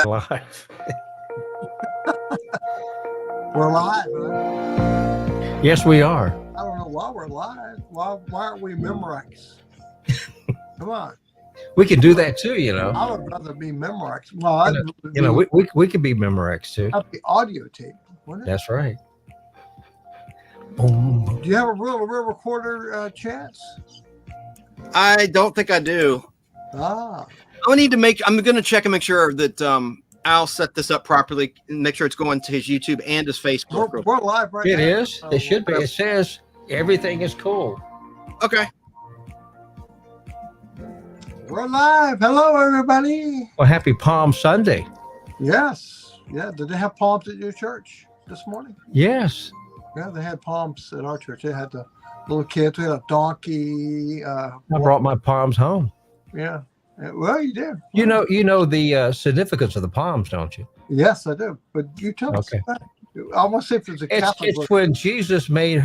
Live. We're live, huh? Yes, we are. I don't know why we're live. Why aren't we Memorex? Come on. We can do that too, you know. I would rather be Memorex. Well, We could be Memorex too. I'd be audio tape, wouldn't it? That's right. Boom. Do you have a real recorder, Chance? I don't think I do. Ah. I'm going to check and make sure that I'll set this up properly and make sure it's going to his YouTube and his Facebook. We're live right now. It is. It should be. It says everything is cool. Okay. We're live. Hello, everybody. Well, happy Palm Sunday. Yes. Yeah. Did they have palms at your church this morning? Yes. Yeah, they had palms at our church. They had the little kids. We had a donkey. I brought my palms home. Yeah. Well, you did. You know the significance of the palms, don't you? Yes, I do. But you tell us. Okay. I want to see if there's a Catholic. It's when Jesus made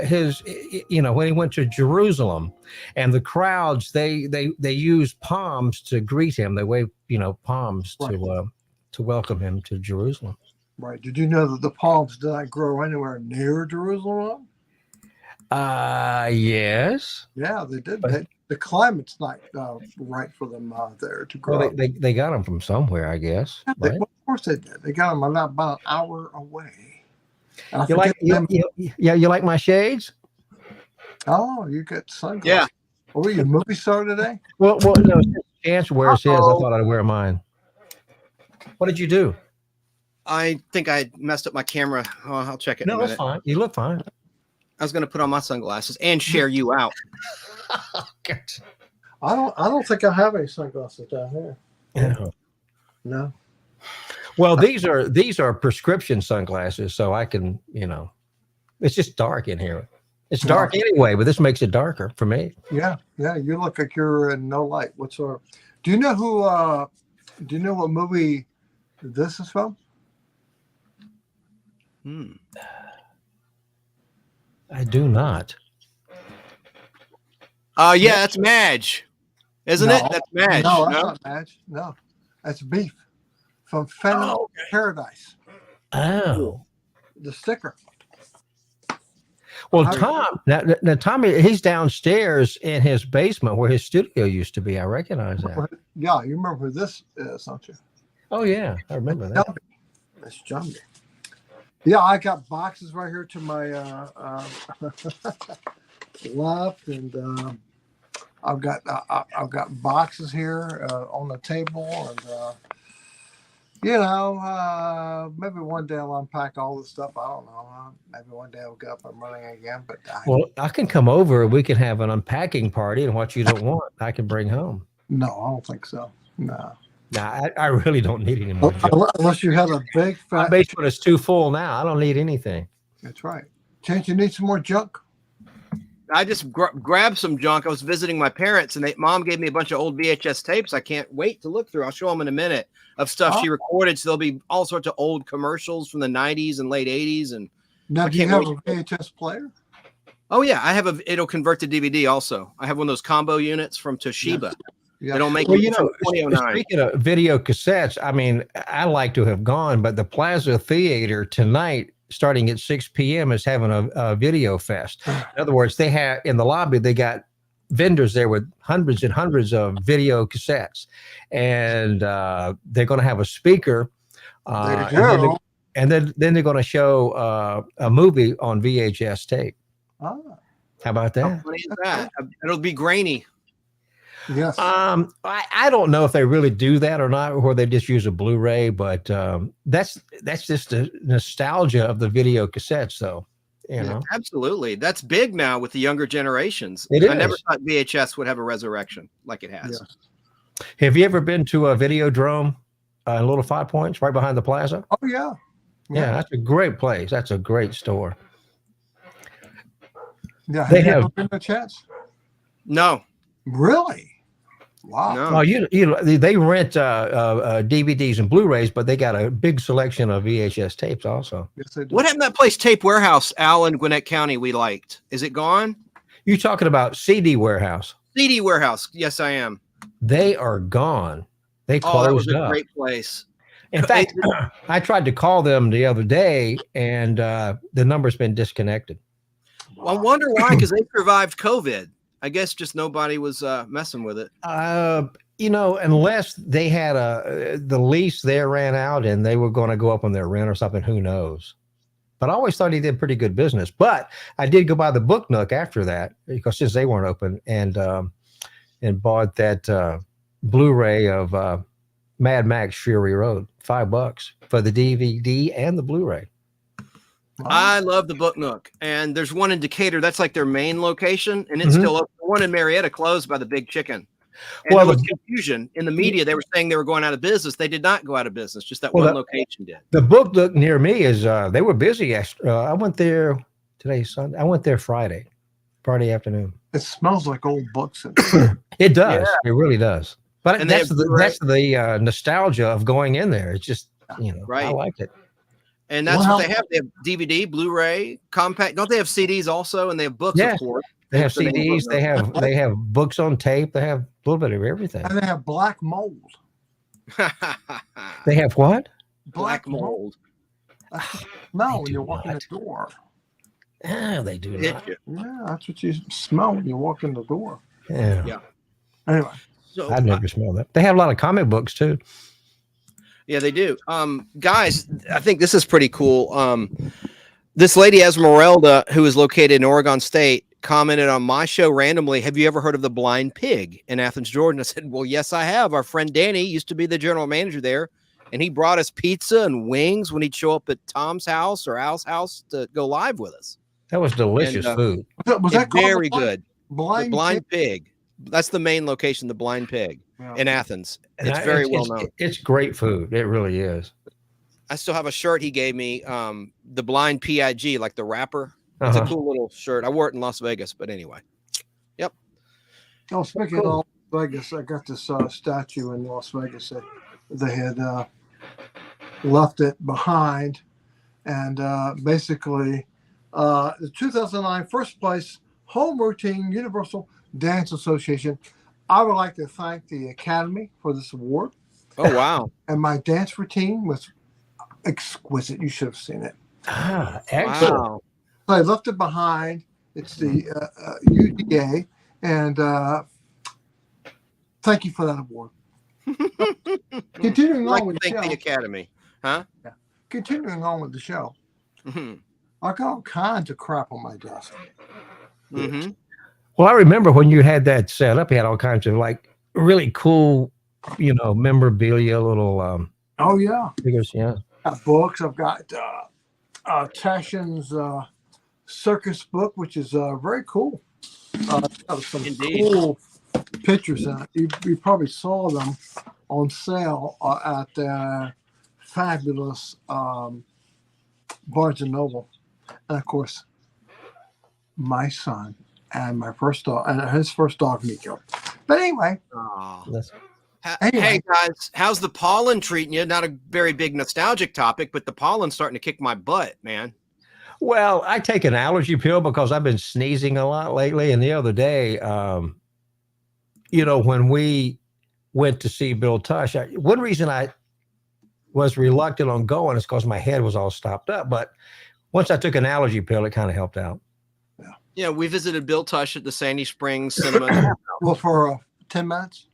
his, when he went to Jerusalem, and the crowds they used palms to greet him. They waved palms to welcome him to Jerusalem. Right. Did you know that the palms do not grow anywhere near Jerusalem? Yes. Yeah, they did. The climate's not right for them there to grow. Well, they got them from somewhere, I guess. Yeah, right? of course they did. They got them about an hour away. You like my shades? Oh, you got sunglasses. Yeah. Oh, were you a movie star today? Well, no. Chance wears his. I thought I'd wear mine. What did you do? I think I messed up my camera. Oh, I'll check it. No, that's fine. You look fine. I was going to put on my sunglasses and share you out. I don't think I have any sunglasses down here. Yeah. No. Well, these are prescription sunglasses, so I can, it's just dark in here. It's dark anyway, but this makes it darker for me. Yeah, you look like you're in no light whatsoever. Do you know what movie this is from? I do not. Yeah, that's Madge, isn't it? That's Madge. No, that's not Madge. No, that's Beef from Fennel Paradise. Oh, the sticker. Well, Tom, now Tommy, he's downstairs in his basement where his studio used to be. I recognize that. Yeah, you remember who this is, don't you? Oh yeah, I remember that. That's Jumbie. Yeah, I got boxes right here to my left, and I've got boxes here on the table, and maybe one day I'll unpack all this stuff. I don't know. Maybe one day I'll get up and running again. But I can come over and we can have an unpacking party, and what you don't want, I can bring home. No, I don't think so. No. Nah, I really don't need any more. Unless you have a big fat. My basement is too full now. I don't need anything. That's right. Chance, you need some more junk? I just grabbed some junk. I was visiting my parents, and Mom gave me a bunch of old VHS tapes. I can't wait to look through. I'll show them in a minute of stuff she recorded. So there'll be all sorts of old commercials from the 90s and late 80s. And now, do you have a VHS player? Oh yeah, I have it'll convert to DVD also. I have one of those combo units from Toshiba. Yes. Yeah. They don't make speaking of video cassettes, I mean, I like to have gone, but the Plaza Theater tonight, starting at 6 p.m., is having a video fest. In other words, they have in the lobby, they got vendors there with hundreds and hundreds of video cassettes, and they're going to have a speaker, and then they're going to show a movie on VHS tape. How about that? How funny is that? It'll be grainy. Yes. I don't know if they really do that or not, or they just use a Blu-ray, but that's just the nostalgia of the video cassettes, though. You know, absolutely. That's big now with the younger generations. I never thought VHS would have a resurrection like it has. Yeah. Have you ever been to a Videodrome in Little Five Points, right behind the plaza? Oh yeah. Yeah, that's a great place. That's a great store. Yeah, they have been a chance. No. Really? Wow. No. Well, they rent DVDs and Blu-rays, but they got a big selection of VHS tapes also. Yes, they do. What happened to that place, Tape Warehouse, Al in Gwinnett County, we liked? Is it gone? You talking about CD Warehouse? CD Warehouse. Yes, I am. They are gone. They closed that was a up. great place. In fact, I tried to call them the other day, and the number's been disconnected. Well, I wonder why, because they survived COVID. I guess just nobody was messing with it. Unless they had the lease there ran out and they were going to go up on their rent or something, who knows? But I always thought he did pretty good business. But I did go by the Book Nook after that, because since they weren't open, and bought that Blu-ray of Mad Max Fury Road, $5 for the DVD and the Blu-ray. Wow. I love the Book Nook, and there's one in Decatur. That's like their main location, and it's still open. The one in Marietta closed by the Big Chicken. And there was confusion in the media. They were saying they were going out of business. They did not go out of business. Just that one location did. The Book Nook near me is they were busy. I went there today's Sunday. I went there Friday afternoon. It smells like old books. It does. Yeah. It really does. But that's the nostalgia of going in there. It's just, I like it. And that's what they have. They have DVD, Blu-ray, compact. Don't they have CDs also? And they have books, of course. They have CDs. They have books on tape. They have a little bit of everything. And they have black mold. They have what? Black mold. No, when you're walking the door. Yeah, they do not. Yeah, that's what you smell when you walk in the door. Yeah. Anyway. So, I'd never smell that. They have a lot of comic books too. Yeah, they do. Guys, I think this is pretty cool. This lady Esmeralda, who is located in Oregon State, commented on my show randomly, have you ever heard of the Blind Pig in Athens, Georgia? I said, well, yes, I have. Our friend Danny used to be the general manager there, and he brought us pizza and wings when he'd show up at Tom's house or Al's house to go live with us. That was delicious food. Was that very good? Blind Pig. That's the main location, the Blind Pig in Athens. It's very well known. It's great food. It really is. I still have a shirt he gave me, the Blind Pig, like the rapper. It's a cool little shirt. I wore it in Las Vegas, but anyway. Yep. Oh, speaking of Las Vegas, I got this statue in Las Vegas that they had left it behind. And basically, the 2009 first place home routine Universal Dance Association. I would like to thank the Academy for this award. Oh, wow. And my dance routine was exquisite. You should have seen it. Excellent. Wow. So I left it behind. It's the UDA. And thank you for that award. Continuing on with the show. Thank the Academy. Huh? Yeah. Continuing on with the show. I got all kinds of crap on my desk. Well, I remember when you had that set up, you had all kinds of like really cool, memorabilia, little oh yeah, figures, yeah. Books. I've got Tashin's circus book, which is very cool. Some cool pictures in it. You probably saw them on sale at fabulous Barnes and Noble, and of course, my son. And my first dog, and his first dog, Nico. But anyway, hey guys, how's the pollen treating you? Not a very big nostalgic topic, but the pollen's starting to kick my butt, man. Well, I take an allergy pill because I've been sneezing a lot lately. And the other day, when we went to see Bill Tush, one reason I was reluctant on going is because my head was all stopped up. But once I took an allergy pill, it kind of helped out. Yeah, we visited Bill Tush at the Sandy Springs Cinema. Well, for 10 minutes?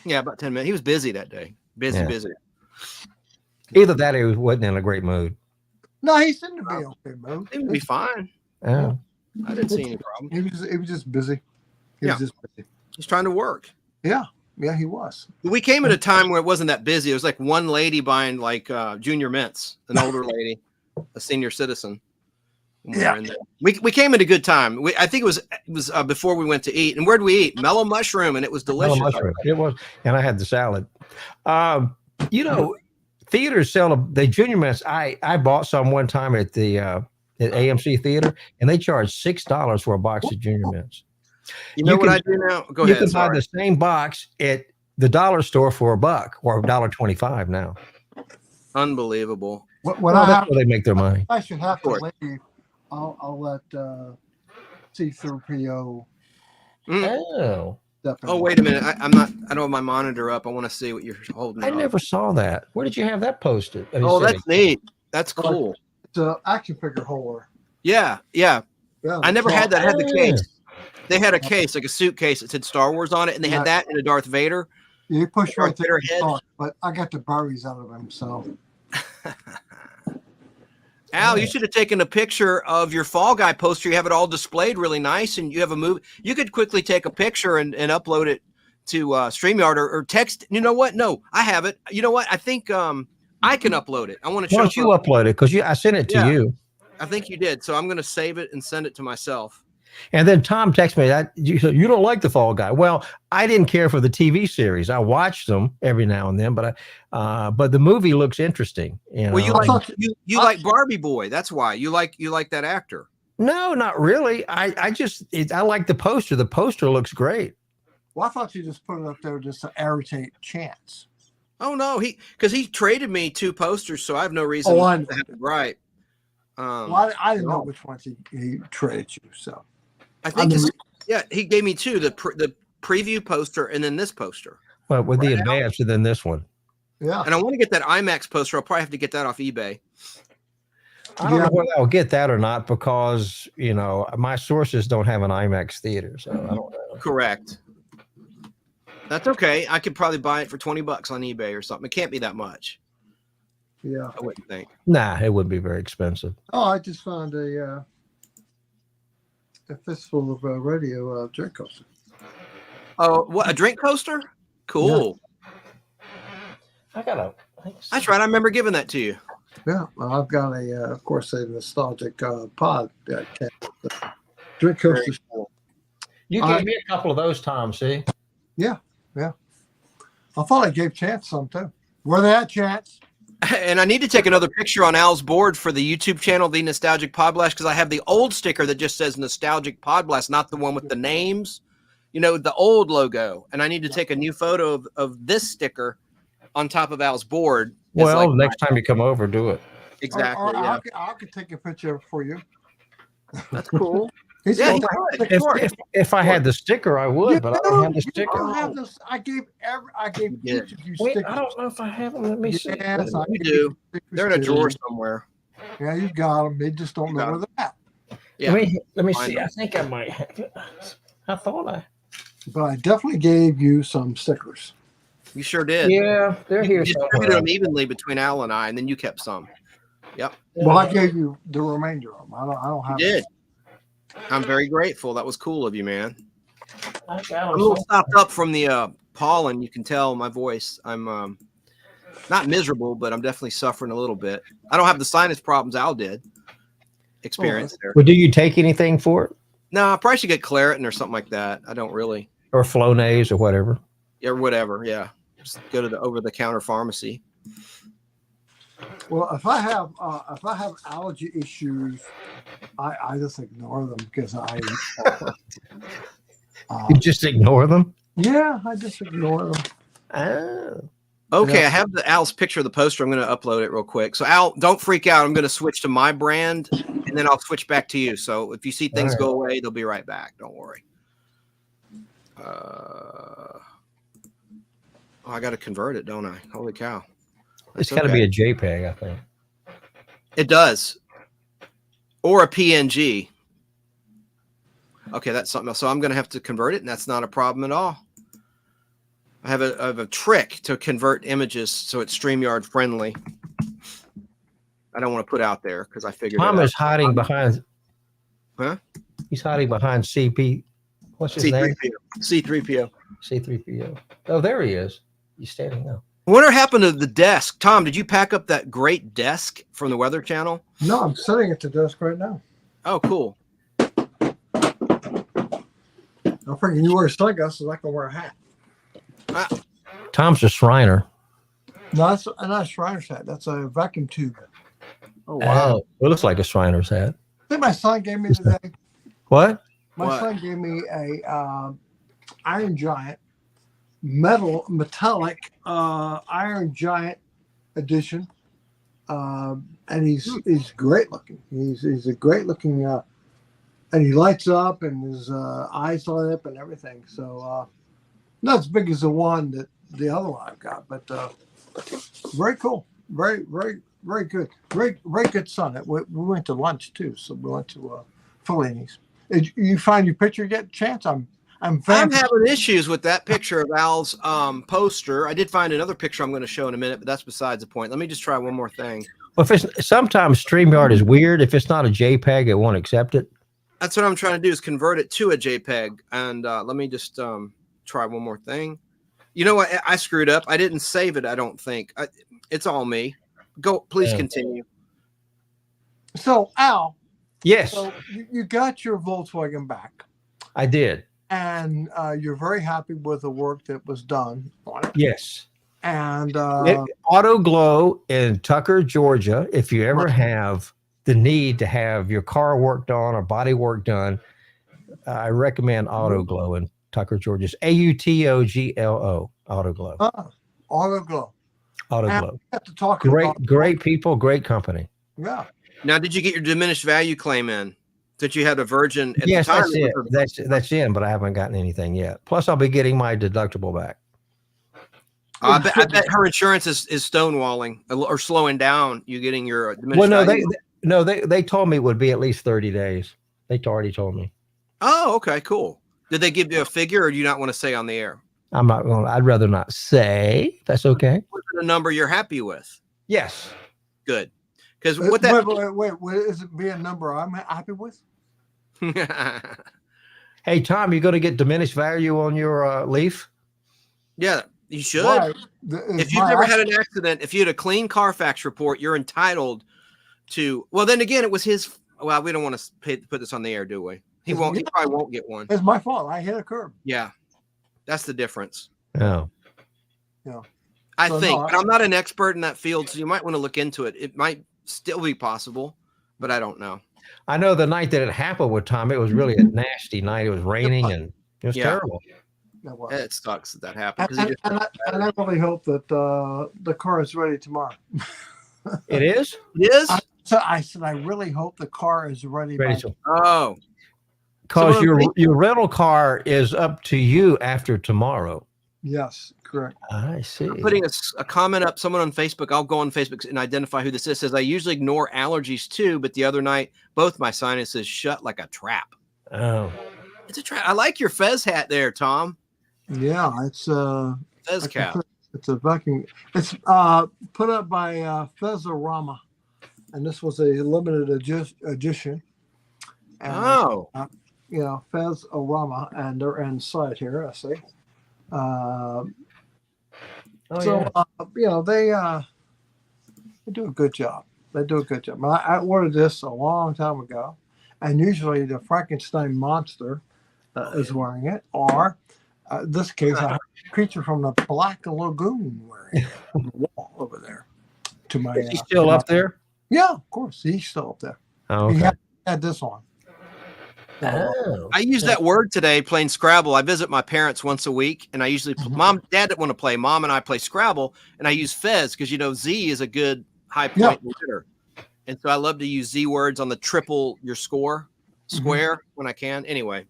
Yeah, about 10 minutes. He was busy that day. Busy. Either that or he wasn't in a great mood. No, he seemed to be okay mood. He would be fine. Yeah. I didn't see any problem. He was just busy. He was just busy. He's trying to work. Yeah, he was. We came at a time where it wasn't that busy. It was like one lady buying like junior mints, an older lady, a senior citizen. Yeah, we came at a good time. I think it was before we went to eat. And where'd we eat? Mellow Mushroom, and it was delicious. Mellow Mushroom. It was, and I had the salad. Theaters sell the junior mints. I bought some one time at the at AMC Theater, and they charge $6 for a box of junior mints. You know what I do now? Go ahead. You can buy the same box at the dollar store for $1 or $1.25 now. Unbelievable. That's where they make their money. I should have to leave. I'll let C3PO. Oh. Oh, wait a minute. I'm not. I don't have my monitor up. I want to see what you're holding. I up. never saw that. Where did you have that posted? Oh, that's neat. That's cool. It's an action figure holder. Yeah. Yeah, I never had that. I had the case. They had a Oh. case, like a suitcase that said Star Wars on it, and they had that in a Darth Vader. You push right there, head. but I got the berries out of him, so. Al, you should have taken a picture of your Fall Guy poster. You have it all displayed really nice, and you have a movie. You could quickly take a picture and upload it to StreamYard or text. You know what? No, I have it. You know what? I think I can upload it. I want to show. Why don't you upload it? Because I sent it to you. I think you did. So I'm going to save it and send it to myself. And then Tom texted me that you don't like the Fall Guy. Well, I didn't care for the TV series. I watched them every now and then, but the movie looks interesting. Well, you like Barbie Boy. That's why you like that actor. No, not really. I like the poster. The poster looks great. Well, I thought you just put it up there just to irritate Chance. Oh no, because he traded me 2 posters, so I have no reason to have it right. Well, I didn't know which ones he traded you. So I think he gave me 2, the preview poster and then this poster. Well, with the advanced and then this one. Yeah, and I want to get that IMAX poster. I'll probably have to get that off eBay. I don't know whether I'll get that or not because my sources don't have an IMAX theater, so I don't know. Correct. That's okay. I could probably buy it for $20 on eBay or something. It can't be that much. Yeah, I wouldn't think. Nah, it wouldn't be very expensive. Oh, I just found a fistful of radio drink coaster. Oh, what, a drink coaster? Cool. Yeah. That's right. I remember giving that to you. Yeah, well, I've got of course, a nostalgic pod drink coaster. Cool. You gave me a couple of those, Tom. See? Yeah. I thought I gave Chance some too. Where they at, Chance? And I need to take another picture on Al's board for the YouTube channel, The Nostalgic Podblast, because I have the old sticker that just says Nostalgic Podblast, not the one with the names, the old logo. And I need to take a new photo of this sticker on top of Al's board. Well, next time you come over, do it. Exactly. Or I could take a picture for you. That's cool. If I had the sticker, I would, but I don't have the sticker. I have this. I gave each of you stickers. I don't know if I have them. Let me see. Yes, You do. They're in a drawer somewhere. Yeah, you got them. They just don't know where they're at. Yeah. Let me see. I think I might have it. I thought I. But I definitely gave you some stickers. You sure did. Yeah, they're here. You distributed them evenly between Al and I, and then you kept some. Yep. Well, I gave you the remainder of them. I don't have. You did. I'm very grateful. That was cool of you, man. I'm a little stopped up from the pollen. You can tell my voice. I'm not miserable, but I'm definitely suffering a little bit. I don't have the sinus problems Al did experience there. Well, do you take anything for it? No, I probably should get Claritin or something like that. I don't really. Or Flonase or whatever. Yeah, whatever. Yeah, just go to the over-the-counter pharmacy. Well, if I have allergy issues, I just ignore them because you just ignore them? Yeah, I just ignore them. Oh. Okay, I have Al's picture of the poster. I'm going to upload it real quick. So Al, don't freak out. I'm going to switch to my brand, and then I'll switch back to you. So if you see things go away, they'll be right back. Don't worry. I got to convert it, don't I? Holy cow. It's got to be a JPEG, I think. It does. Or a PNG. Okay, that's something else. So I'm going to have to convert it, and that's not a problem at all. I have a trick to convert images so it's StreamYard friendly. I don't want to put out there because I figured Tom is hiding behind. Huh? He's hiding behind CP. What's his name? C3PO. C3PO. Oh, there he is. He's standing up. Whatever happened to the desk? Tom, did you pack up that great desk from the Weather Channel? No, I'm sitting at the desk right now. Oh, cool. I'm thinking you wear sunglasses, I can wear a hat. Tom's a Shriner. No, that's not a Shriner's hat. That's a vacuum tube. Oh, wow. It looks like a Shriner's hat. I think my son gave me today. What? My son gave me a Iron Giant metallic Iron Giant edition, and he's great looking. He's a great looking, and he lights up, and his eyes light up, and everything. So Not as big as the one that the other one I've got, but very cool. Very, very, very good. Very, very good son. We went to lunch too, so we went to Fellini's. Did you find your picture yet, Chance? I'm having issues with that picture of Al's poster. I did find another picture I'm going to show in a minute, but that's besides the point. Let me just try one more thing. Well, if it's sometimes StreamYard is weird. If it's not a JPEG, it won't accept it. That's what I'm trying to do, is convert it to a JPEG. And let me just try one more thing. You know what? I screwed up. I didn't save it, I don't think. It's all me. Go, please continue. So, Al. Yes. So you got your Volkswagen back. I did. And you're very happy with the work that was done on it. Yes. And Auto Glow in Tucker, Georgia. If you ever have the need to have your car worked on or body work done, I recommend Auto Glow in Tucker, Georgia. It's AUTOGLO. Auto Glow. Auto Glow. Auto and Glow. Have to talk great people, great company. Yeah. Now, did you get your diminished value claim in? That you had a Virgin at yes, the time? That's it. That's in, but I haven't gotten anything yet. Plus, I'll be getting my deductible back. I bet her insurance is stonewalling or slowing down. You getting your diminished value. They told me it would be at least 30 days. They already told me. Oh, okay, cool. Did they give you a figure, or do you not want to say on the air? I'm not going. I'd rather not say. That's okay. Was it a number you're happy with? Yes. Good. Because what that wait, is it be a number I'm happy with? Hey, Tom, you going to get diminished value on your Leaf? Yeah, you should. Right. If you've never had an accident, if you had a clean Carfax report, you're entitled to. Well, then again, it was his. Well, we don't want to put this on the air, do we? He won't. He probably won't get one. It's my fault. I hit a curb. Yeah, that's the difference. Oh. Yeah. I think, but I'm not an expert in that field, so you might want to look into it. It might still be possible, but I don't know. I know the night that it happened with Tom, it was really a nasty night. It was raining and it was terrible. It sucks that happened. And I really hope that the car is ready tomorrow. It is? It is? I said, I really hope the car is ready. Oh. Because your rental car is up to you after tomorrow. Yes, correct. I see. I'm putting a comment up. Someone on Facebook, I'll go on Facebook and identify who this is. Says, I usually ignore allergies too, but the other night, both my sinuses shut like a trap. Oh. It's a trap. I like your Fez hat there, Tom. Yeah, it's Fez cap. It's a vacuum. It's put up by Fezorama, and this was a limited edition. And, Fezorama, and they're inside here. I see. They do a good job. I ordered this a long time ago, and usually the Frankenstein monster is wearing it, or this case, I have a creature from the Black Lagoon wearing it on the wall over there. Is he still up there? Yeah, of course, he's still up there. Oh, okay. He had this on. I use that word today, playing Scrabble. I visit my parents once a week, and I usually Dad didn't want to play. Mom and I play Scrabble, and I use Fez because Z is a good high point leader, and so I love to use Z words on the triple your score square when I can. Anyway,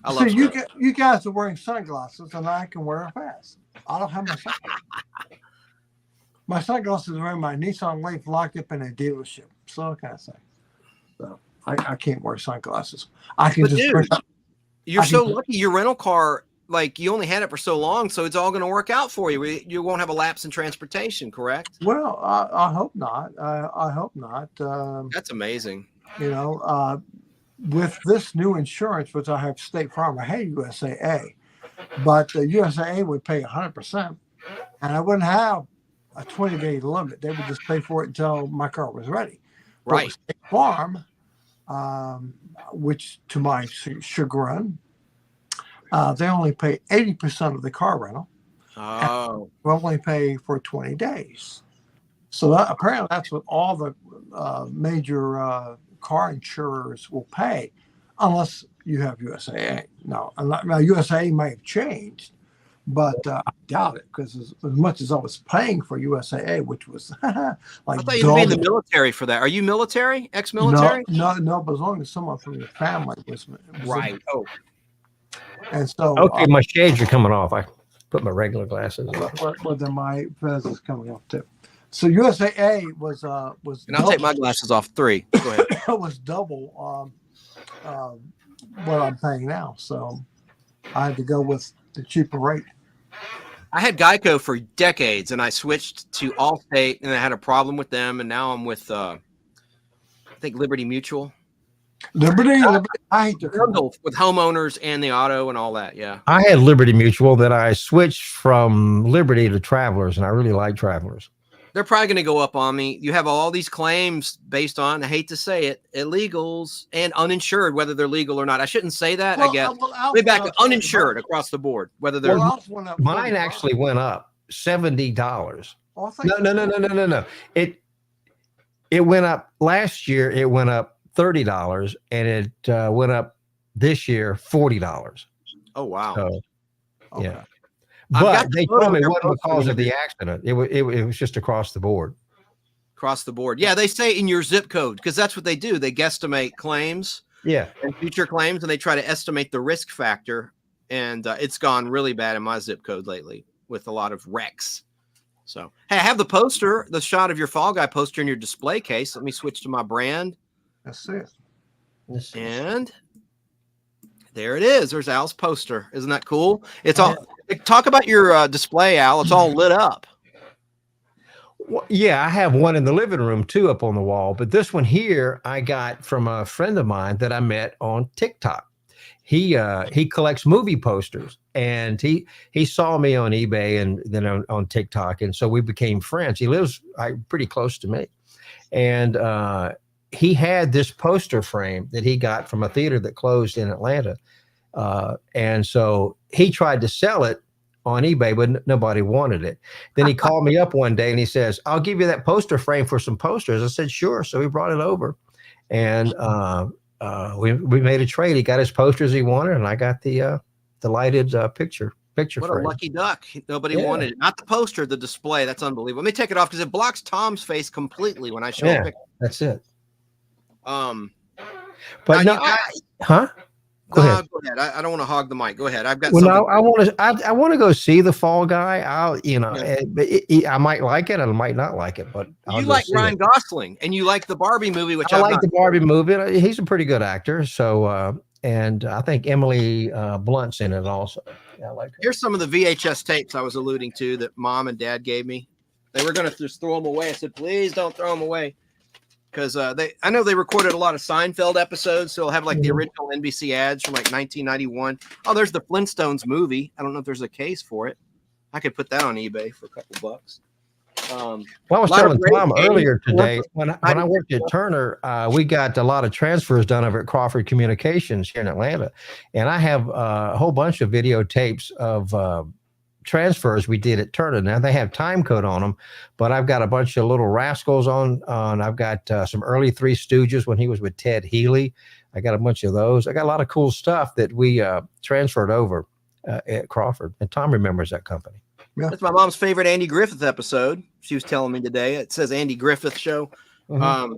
I love. So you guys are wearing sunglasses, and I can wear a Fez. I don't have my sunglasses. My sunglasses are in my Nissan Leaf locked up in a dealership. So what can I say? So. I can't wear sunglasses. I can you're so lucky. Your rental car, like you only had it for so long, so it's all going to work out for you. You won't have a lapse in transportation, correct? Well, I hope not. I hope not. That's amazing. With this new insurance, which I have State Farm, I hate USAA, but USAA would pay 100%, and I wouldn't have a 20-day limit. They would just pay for it until my car was ready. Right. But State Farm. Which to my chagrin, they only pay 80% of the car rental. Oh. We only pay for 20 days. So apparently that's what all the major car insurers will pay, unless you have USAA. Now USAA may have changed, but I doubt it, because as much as I was paying for USAA, which was like I thought you'd be in the military for that. Are you military? Ex-military? No, but as long as someone from your family was right. Oh. And so okay, my shades are coming off. Put my regular glasses on. Well, then my fez is coming up too. So USAA was And I'll double, take my glasses off. 3. Go ahead. was double what I'm paying now. So I had to go with the cheaper rate. I had Geico for decades, and I switched to Allstate, and I had a problem with them, and now I'm with I think Liberty Mutual. Liberty, I hate to Bundle with homeowners and the auto and all that. Yeah. I had Liberty Mutual, then I switched from Liberty to Travelers, and I really like Travelers. They're probably going to go up on me. You have all these claims based on, I hate to say it, illegals and uninsured, whether they're legal or not. I shouldn't say that, I guess. Way back to uninsured across the board, whether they're mine actually went up $70. No. It went up last year. It went up $30, and it went up this year $40. Oh wow! So, Okay. yeah, but they told me it wasn't because of the accident. It was just across the board. Across the board, yeah. They say in your zip code because that's what they do. They guesstimate claims, Yeah, and future claims, and they try to estimate the risk factor. And it's gone really bad in my zip code lately with a lot of wrecks. So, hey, I have the poster, the shot of your Fall Guy poster in your display case. Let me switch to my brand. That's it. And there it is. There's Al's poster. Isn't that cool? It's all talk about your display, Al. It's all lit up. well, yeah. I have one in the living room too, up on the wall. But this one here, I got from a friend of mine that I met on TikTok. He collects movie posters, and he saw me on eBay and then on TikTok, and so we became friends. He lives pretty close to me, and he had this poster frame that he got from a theater that closed in Atlanta. And so he tried to sell it on eBay, but nobody wanted it. Then he called me up one day and he says, I'll give you that poster frame for some posters. I said, sure. So he brought it over, and we made a trade. He got his posters he wanted, and I got the lighted picture What frame. a lucky duck. Nobody wanted it. Not the poster, the display. That's unbelievable. Let me take it off because it blocks Tom's face completely when I show a picture. That's it. But no, Go ahead. Go ahead. I don't want to hog the mic. Go ahead. I've got. Well, something. no, I want to go see the Fall Guy. I might like it, and I might not like it, but you like Ryan Gosling, and you like the Barbie movie, which I like the Barbie movie. He's a pretty good actor. So, and I think Emily Blunt's in it also. Yeah, I like her. Here's some of the VHS tapes I was alluding to that Mom and Dad gave me. They were going to just throw them away. I said, please don't throw them away. Because I know they recorded a lot of Seinfeld episodes, so they'll have like the original NBC ads from like 1991. Oh, there's the Flintstones movie. I don't know if there's a case for it. I could put that on eBay for a couple bucks. Well, I was telling Tom earlier today when I worked at Turner, we got a lot of transfers done over at Crawford Communications here in Atlanta, and I have a whole bunch of videotapes of transfers we did at Turner. Now they have time code on them, but I've got a bunch of Little Rascals on. I've got some early Three Stooges when he was with Ted Healy. I got a bunch of those. I got a lot of cool stuff that we transferred over at Crawford, and Tom remembers that company. Yeah. That's my mom's favorite Andy Griffith episode. She was telling me today. It says Andy Griffith Show. Mm-hmm.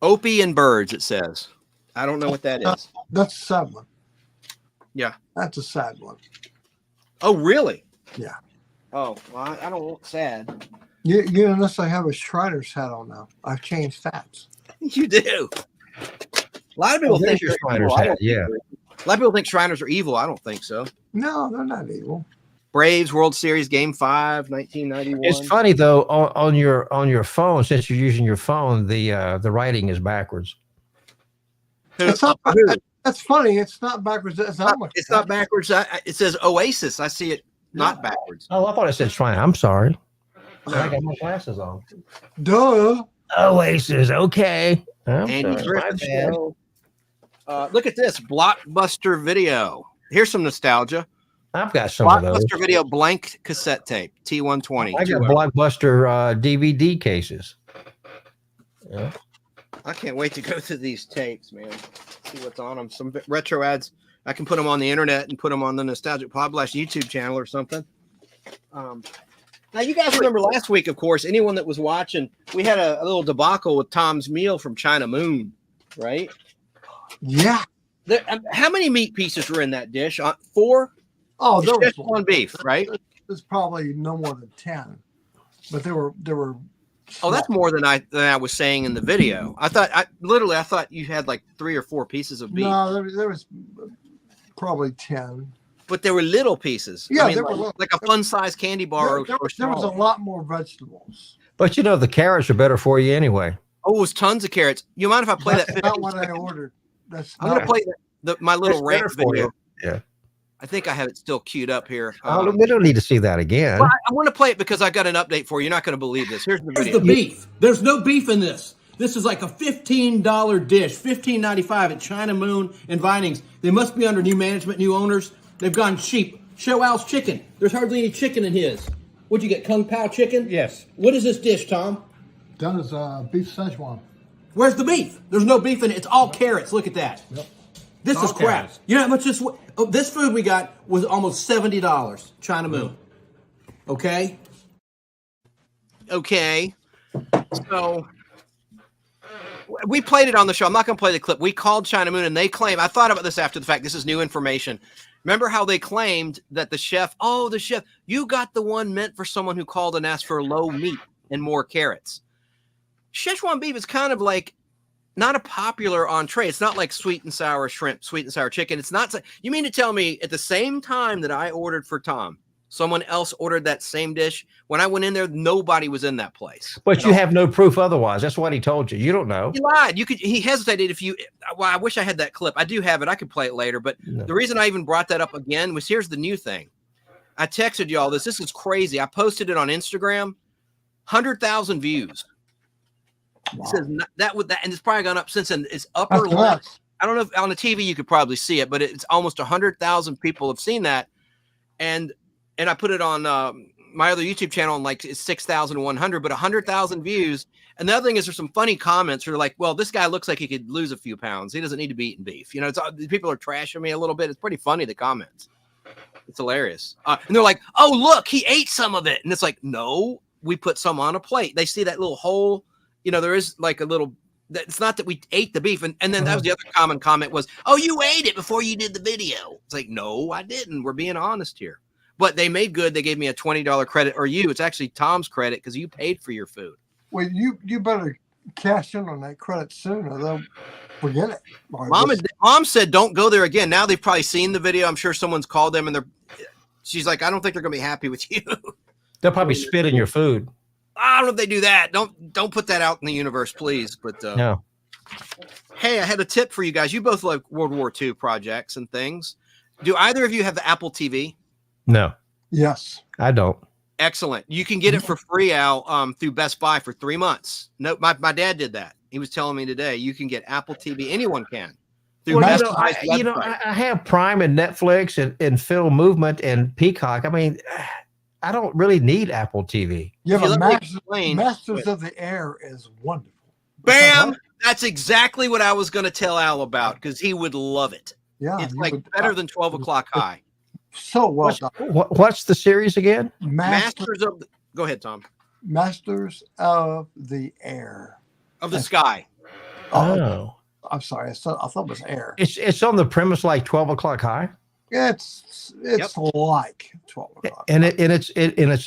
Opie and Birds, it says. I don't know what that is. That's a sad one. Yeah. That's a sad one. Oh, really? Yeah. Oh, well, I don't look sad. You unless I have a Shriner's hat on now. I've changed hats. You do. A lot of people think your Shriner's hat, yeah. A lot of people think Shriners are evil. I don't think so. No, they're not evil. Braves World Series Game 5, 1991. It's funny though, on your phone, since you're using your phone, the writing is backwards. It's not, that's funny. It's not backwards. It's not backwards. It says Oasis. I see it not backwards. Oh, I thought it said Shrine. I'm sorry. I got my glasses on. Duh. Oasis. Okay. Andy Griffith Show. Look at this Blockbuster Video. Here's some nostalgia. I've got some of those. Blockbuster Video blank cassette tape T120. I got Blockbuster DVD cases. Yeah. I can't wait to go through these tapes, man. See what's on them. Some retro ads. I can put them on the internet and put them on the Nostalgic Podblast YouTube channel or something. Now, you guys remember last week, of course, anyone that was watching, we had a little debacle with Tom's Meal from China Moon, right? Yeah. How many meat pieces were in that dish? 4? Oh, there was Szechuan beef, right? There's probably no more than 10, but there were. Oh, that's more than I was saying in the video. I thought you had like 3 or 4 pieces of beef. No, there was probably 10. But there were little pieces. Yeah, I mean, there were like a fun-sized candy bar. There was a lot more vegetables. But the carrots are better for you anyway. Oh, it was tons of carrots. You mind if I play That's that? not what I ordered. I'm going to play my little It's better rant for video. you. Yeah. I think I have it still queued up here. We don't need to see that again. Well, I want to play it because I got an update for you. You're not going to believe this. Here's the Here's video. the beef. There's no beef in this. This is like a $15 dish, $15.95 at China Moon and Vinings. They must be under new management, new owners. They've gone cheap. Show Al's chicken. There's hardly any chicken in his. What'd you get, Kung Pao chicken? Yes. What is this dish, Tom? Done as beef Szechuan. Where's the beef? There's no beef in it. It's all carrots. Look at that. Yep. This All is crap. carrots. You know how much this food we got was almost $70, China Moon. Okay? Okay. So we played it on the show. I'm not going to play the clip. We called China Moon and they claim, I thought about this after the fact. This is new information. Remember how they claimed that the chef, you got the one meant for someone who called and asked for low meat and more carrots. Szechuan beef is kind of like not a popular entree. It's not like sweet and sour shrimp, sweet and sour chicken. It's not. You mean to tell me at the same time that I ordered for Tom, someone else ordered that same dish? When I went in there, nobody was in that place. But you have no proof otherwise. That's what he told you. You don't know. He lied. He hesitated. I wish I had that clip. I do have it. I could play it later. But the reason I even brought that up again was here's the new thing. I texted y'all this. This is crazy. I posted it on Instagram. 100,000 views. Wow. It says and it's probably gone up since then. It's upper left. I don't know if on the TV you could probably see it, but it's almost 100,000 people have seen that. And I put it on my other YouTube channel, and like it's 6,100, but 100,000 views. And the other thing is there's some funny comments where like, well, this guy looks like he could lose a few pounds. He doesn't need to be eating beef. You know, people are trashing me a little bit. It's pretty funny, the comments. It's hilarious. And they're like, oh, look, he ate some of it. And it's like, no, we put some on a plate. They see that little hole. You know, there is like a little, it's not that we ate the beef. And then that was the other common comment was, oh, you ate it before you did the video. It's like, no, I didn't. We're being honest here. But they made good. They gave me a $20 credit, or it's actually Tom's credit because you paid for your food. Well, you better cash in on that credit soon or they'll forget it. Mom said, don't go there again. Now they've probably seen the video. I'm sure someone's called them and she's like, I don't think they're going to be happy with you. They'll probably spit in your food. I don't know if they do that. Don't put that out in the universe, please. But no. Hey, I had a tip for you guys. You both like World War II projects and things. Do either of you have the Apple TV? No. Yes. I don't. Excellent. You can get it for free, Al, through Best Buy for 3 months. No, my dad did that. He was telling me today you can get Apple TV. Anyone can. Through Well, Best Buy's website. I have Prime and Netflix and Film Movement and Peacock. I mean, I don't really need Apple TV. Yeah, but explain, Masters of the Air is wonderful. Bam! That's exactly what I was going to tell Al about because he would love it. Yeah, it's like better than 12 o'clock high. So well done. What's the series again? Masters of the, go ahead, Tom. Masters of the Air. Of the sky. Oh. I'm sorry. I thought it was air. It's on the premise like 12 o'clock high. It's like 12 o'clock. And it's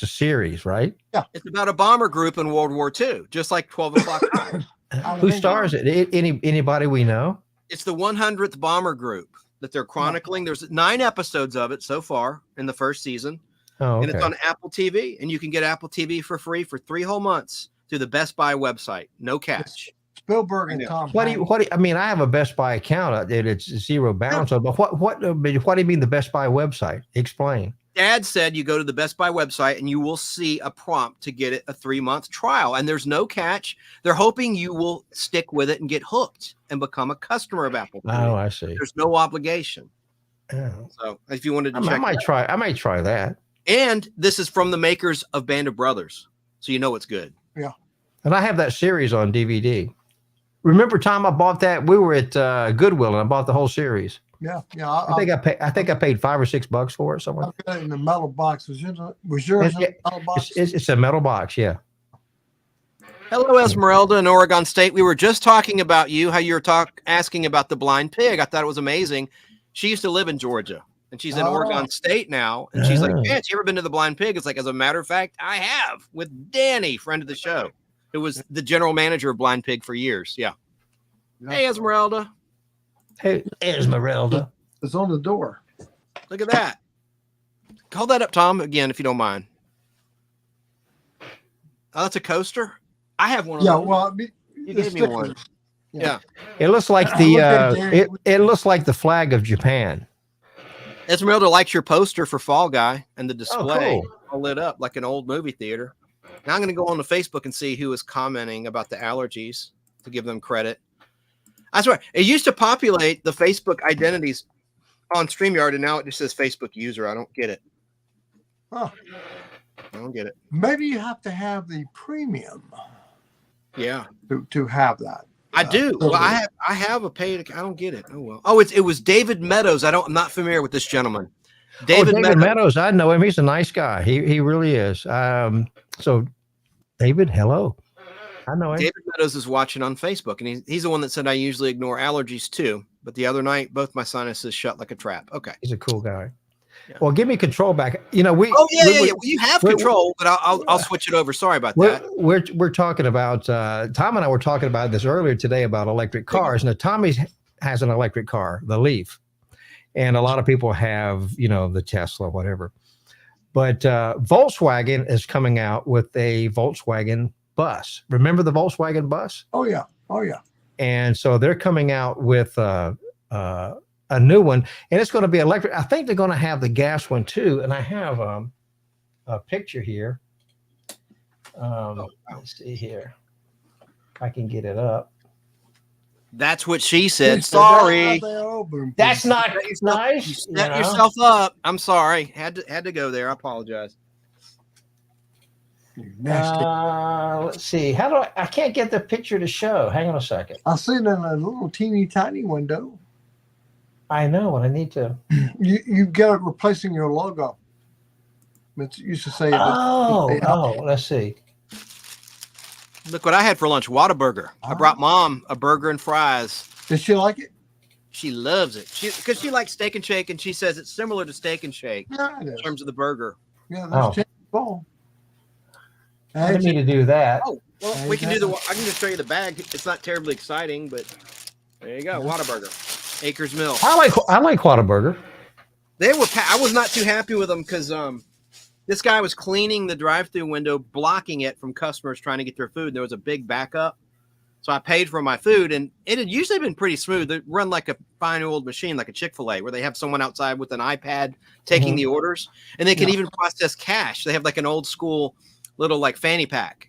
a series, right? Yeah. It's about a bomber group in World War II, just like 12 o'clock high. Who stars it? Anybody we know? It's the 100th bomber group that they're chronicling. There's 9 episodes of it so far in the first season. Oh, okay. And it's on Apple TV, and you can get Apple TV for free for 3 whole months through the Best Buy website. No catch. Spielberg and Tom. What do you, I mean, I have a Best Buy account. It's zero balance. But what do you mean the Best Buy website? Explain. Dad said you go to the Best Buy website and you will see a prompt to get it a 3-month trial, and there's no catch. They're hoping you will stick with it and get hooked and become a customer of Apple TV. Oh, I see. There's no obligation. Oh. So if you wanted to check, I might try that. And this is from the makers of Band of Brothers, so you know it's good. Yeah. And I have that series on DVD. Remember, Tom, I bought that. We were at Goodwill, and I bought the whole series. Yeah. I think I paid $5 or $6 for it somewhere. I got it in the metal box. Was yours in the metal box? It's a metal box, yeah. Hello, Esmeralda in Oregon State. We were just talking about you, how you were asking about the blind pig. I thought it was amazing. She used to live in Georgia. and she's in Oregon State now. And she's like, Chance, you ever been to the Blind Pig? It's like, as a matter of fact, I have, with Danny, friend of the show, who was the general manager of Blind Pig for years. Yeah. Hey, Esmeralda. Hey, Esmeralda. It's on the door. Look at that. Call that up, Tom, again, if you don't mind. Oh, that's a coaster. I have one of those. Well, you gave me one. Yeah. It looks like the it looks like the flag of Japan. Esmeralda likes your poster for Fall Guy and the display cool. all lit up like an old movie theater. Now I'm going to go on to Facebook and see who is commenting about the allergies to give them credit. I swear, it used to populate the Facebook identities on StreamYard, and now it just says Facebook user. I don't get it. Oh, I don't get it. maybe you have to have the premium Yeah, to have that. I do. Well, I have a paid. I don't get it. Oh well. Oh, it was David Meadows. I'm not familiar with this gentleman. David Meadows. I know him. He's a nice guy. He really is. So, David, hello. I know him. David Meadows is watching on Facebook, and he's the one that said I usually ignore allergies too. But the other night, both my sinuses shut like a trap. Okay. He's a cool guy. Yeah. Well, give me control back. You know, we. Oh yeah. Well, you have control, but I'll switch it over. Sorry about that. We're talking about Tom and I were talking about this earlier today about electric cars. Now, Tommy has an electric car, the Leaf, and a lot of people have, the Tesla, whatever. But Volkswagen is coming out with a Volkswagen bus. Remember the Volkswagen bus? Oh yeah. And so they're coming out with a new one, and it's going to be electric. I think they're going to have the gas one too. And I have a picture here. Let's see here. If I can get it up. That's what she said. Sorry. That's not nice. You set yourself up. I'm sorry. Had to go there. I apologize. Let's see. How do I can't get the picture to show. Hang on a second. I see it in a little teeny tiny window. I know, and I need to. You got it replacing your logo. It used to say. Let's see. Look what I had for lunch. Whataburger. I brought Mom a burger and fries. Did she like it? She loves it. Because she likes Steak and Shake, and she says it's similar to Steak and Shake in terms of the burger. Yeah, that's cool. I need to do that. Oh, well, we can do I can just show you the bag. It's not terribly exciting, but there you go. Whataburger, Acres Mill. I like Whataburger. They were. I was not too happy with them because this guy was cleaning the drive-through window, blocking it from customers trying to get their food. There was a big backup, so I paid for my food, and it had usually been pretty smooth. They run like a fine old machine, like a Chick-fil-A, where they have someone outside with an iPad taking the orders, and they can even process cash. They have like an old school little like fanny pack,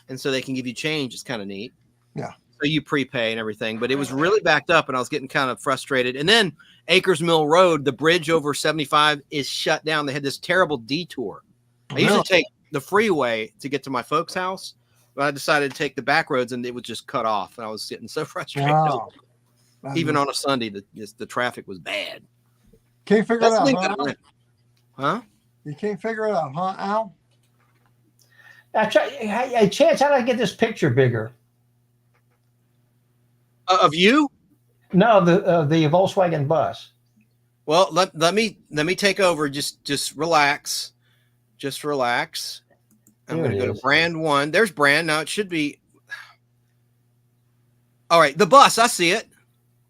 and so they can give you change. It's kind of neat. Yeah. So you prepay and everything, but it was really backed up, and I was getting kind of frustrated. And then Acres Mill Road, the bridge over 75 is shut down. They had this terrible detour. I usually take the freeway to get to my folks' house, but I decided to take the back roads, and it was just cut off, and I was getting so frustrated. Wow. Even on a Sunday, the traffic was bad. Can't figure it out, huh? You can't figure it out, huh, Al? Hey, Chance, how do I get this picture bigger? Of you? No, the Volkswagen bus. Well, let me take over. Just relax. Just relax. I'm going to go to brand one. There's brand. Now it should be. All right, the bus. I see it.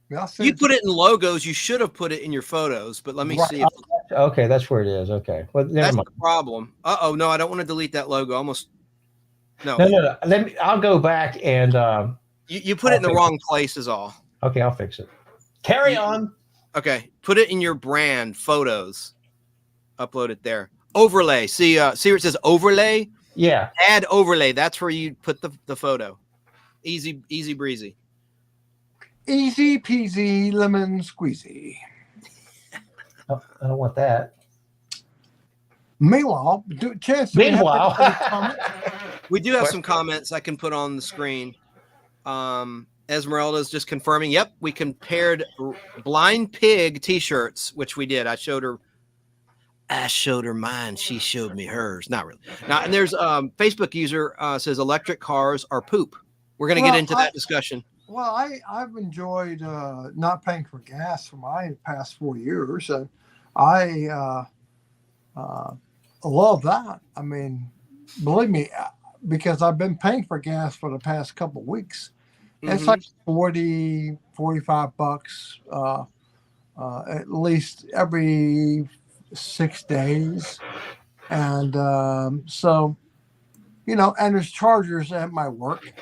Yeah, you put it in logos. You should have put it in your photos, but let me see. Okay, that's where it is. Okay, well, that's the problem. No, I don't want to delete that logo. Almost. No. I'll go back and. You put it in the wrong place is all. Okay, I'll fix it. Carry on. Okay, put it in your brand photos. Upload it there. Overlay. See where it says overlay? Yeah. Add overlay. That's where you put the photo. Easy breezy. Easy peasy lemon squeezy. Oh, I don't want that. Meanwhile, we do have some comments I can put on the screen. Esmeralda's just confirming. Yep, we compared Blind Pig t-shirts, which we did. I showed her mine. She showed me hers. Not really. Now, and there's Facebook user says electric cars are poop. We're going to get into that discussion. Well, I've enjoyed not paying for gas for my past 4 years. I love that. I mean, believe me, because I've been paying for gas for the past couple of weeks. It's like 40, 45 bucks at least every 6 days. And so, and there's chargers at my work.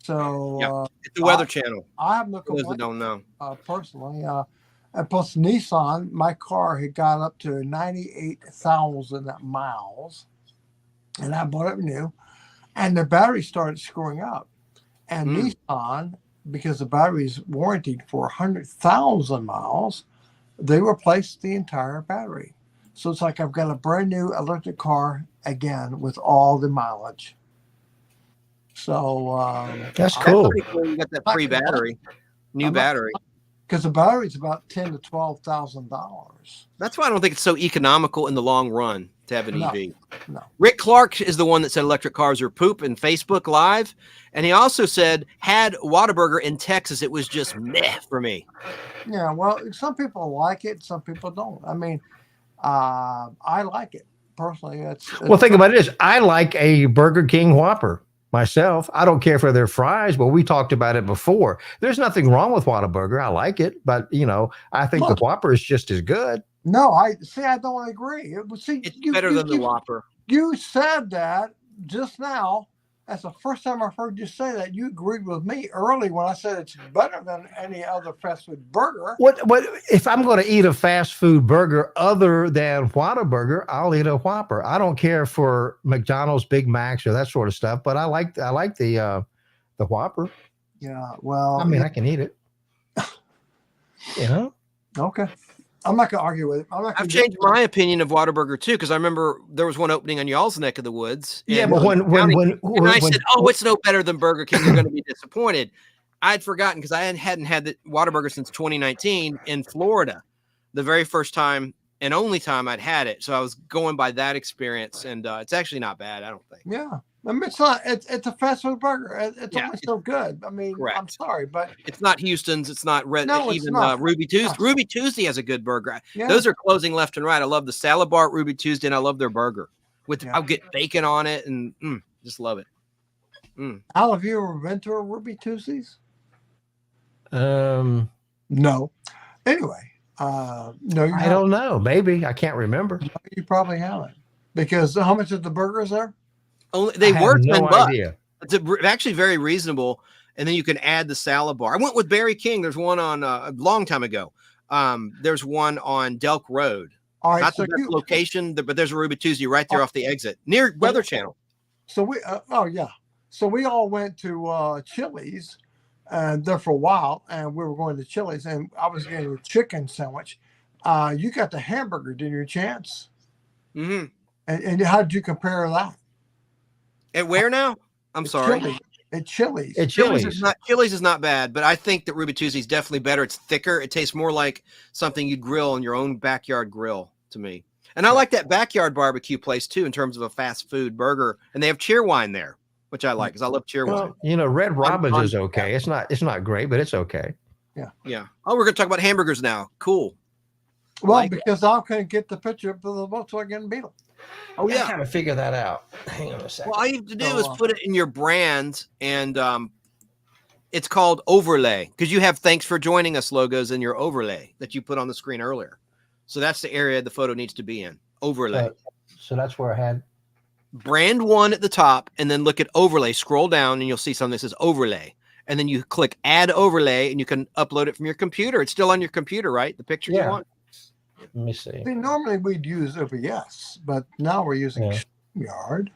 So it's the Weather Channel. I have no For those complaints. that don't know. Personally. And plus Nissan, my car had got up to 98,000 miles. And I bought it new. And the battery started screwing up. And Nissan, because the battery is warranted for 100,000 miles, they replaced the entire battery. So it's like I've got a brand new electric car again with all the mileage. So that's cool. Pretty cool. You got that free battery, new battery. Because the battery's about $10,000 to $12,000. That's why I don't think it's so economical in the long run to have an EV. No. Rick Clark is the one that said electric cars are poop in Facebook Live. And he also said, had Whataburger in Texas, it was just meh for me. Yeah, well, some people like it, some people don't. I mean, I like it personally. Well, think about it is I like a Burger King Whopper myself. I don't care for their fries, but we talked about it before. There's nothing wrong with Whataburger. I like it, but I think the Whopper is just as good. No, I don't agree. It's better than the Whopper. You said that just now. That's the first time I've heard you say that. You agreed with me early when I said it's better than any other fast food burger. What if I'm going to eat a fast food burger other than Whataburger? I'll eat a Whopper. I don't care for McDonald's Big Macs or that sort of stuff, but I like the Whopper. Yeah, well, I mean, I can eat it. Okay. I'm not going to argue with it. I've changed my opinion of Whataburger too, because I remember there was one opening on y'all's neck of the woods. Yeah, but when I said, "Oh, it's no better than Burger King," you're going to be disappointed. I'd forgotten because I hadn't had the Whataburger since 2019 in Florida, the very first time and only time I'd had it. So I was going by that experience, and it's actually not bad. I don't think. Yeah. I mean, it's not. It's a fast food burger. It's only so good. I mean, correct. I'm sorry, but it's not Houston's. It's not Red. No, even it's not. Ruby Tuesday. Ruby Tuesday has a good burger. Yeah. Those are closing left and right. I love the salad bar at Ruby Tuesday, and I love their burger. I'll get bacon on it, and just love it. Al, have you ever been to a Ruby Tuesdays? No. Anyway, no, I don't know. Maybe I can't remember. You probably haven't, because how much is the burgers there? They were $10. Idea. It's actually very reasonable, and then you can add the salad bar. I went with Barry King. There's one on a long time ago. There's one on Delk Road. All right, not the best location, but there's a Ruby Tuesday right there off the exit near Weather Channel. So we so we all went to Chili's, and there for a while, and we were going to Chili's, and I was getting a chicken sandwich. You got the hamburger, did you, Chance? Mm-hmm. And how did you compare that? At where now? I'm sorry. At Chili's. Chili's is not bad, but I think that Ruby Tuesday is definitely better. It's thicker. It tastes more like something you'd grill on your own backyard grill to me. And I like that backyard barbecue place too, in terms of a fast food burger. And they have Cheerwine there, which I like because I love Cheerwine. Well, Red Robin's is okay. It's not great, but it's okay. Yeah. Yeah. Oh, we're gonna talk about hamburgers now. Cool. Well, because I couldn't get the picture of the Volkswagen Beetle. Oh yeah, I gotta figure that out. Hang on a second. Well, all you have to do is put it in your brand, and it's called overlay, because you have "Thanks for joining us" logos in your overlay that you put on the screen earlier. So that's the area the photo needs to be in. Overlay. So that's where I had brand one at the top, and then look at overlay. Scroll down, and you'll see something that says overlay, and then you click add overlay, and you can upload it from your computer. It's still on your computer, right? The picture you want. Let me see. Normally we'd use OBS, but now we're using StreamYard.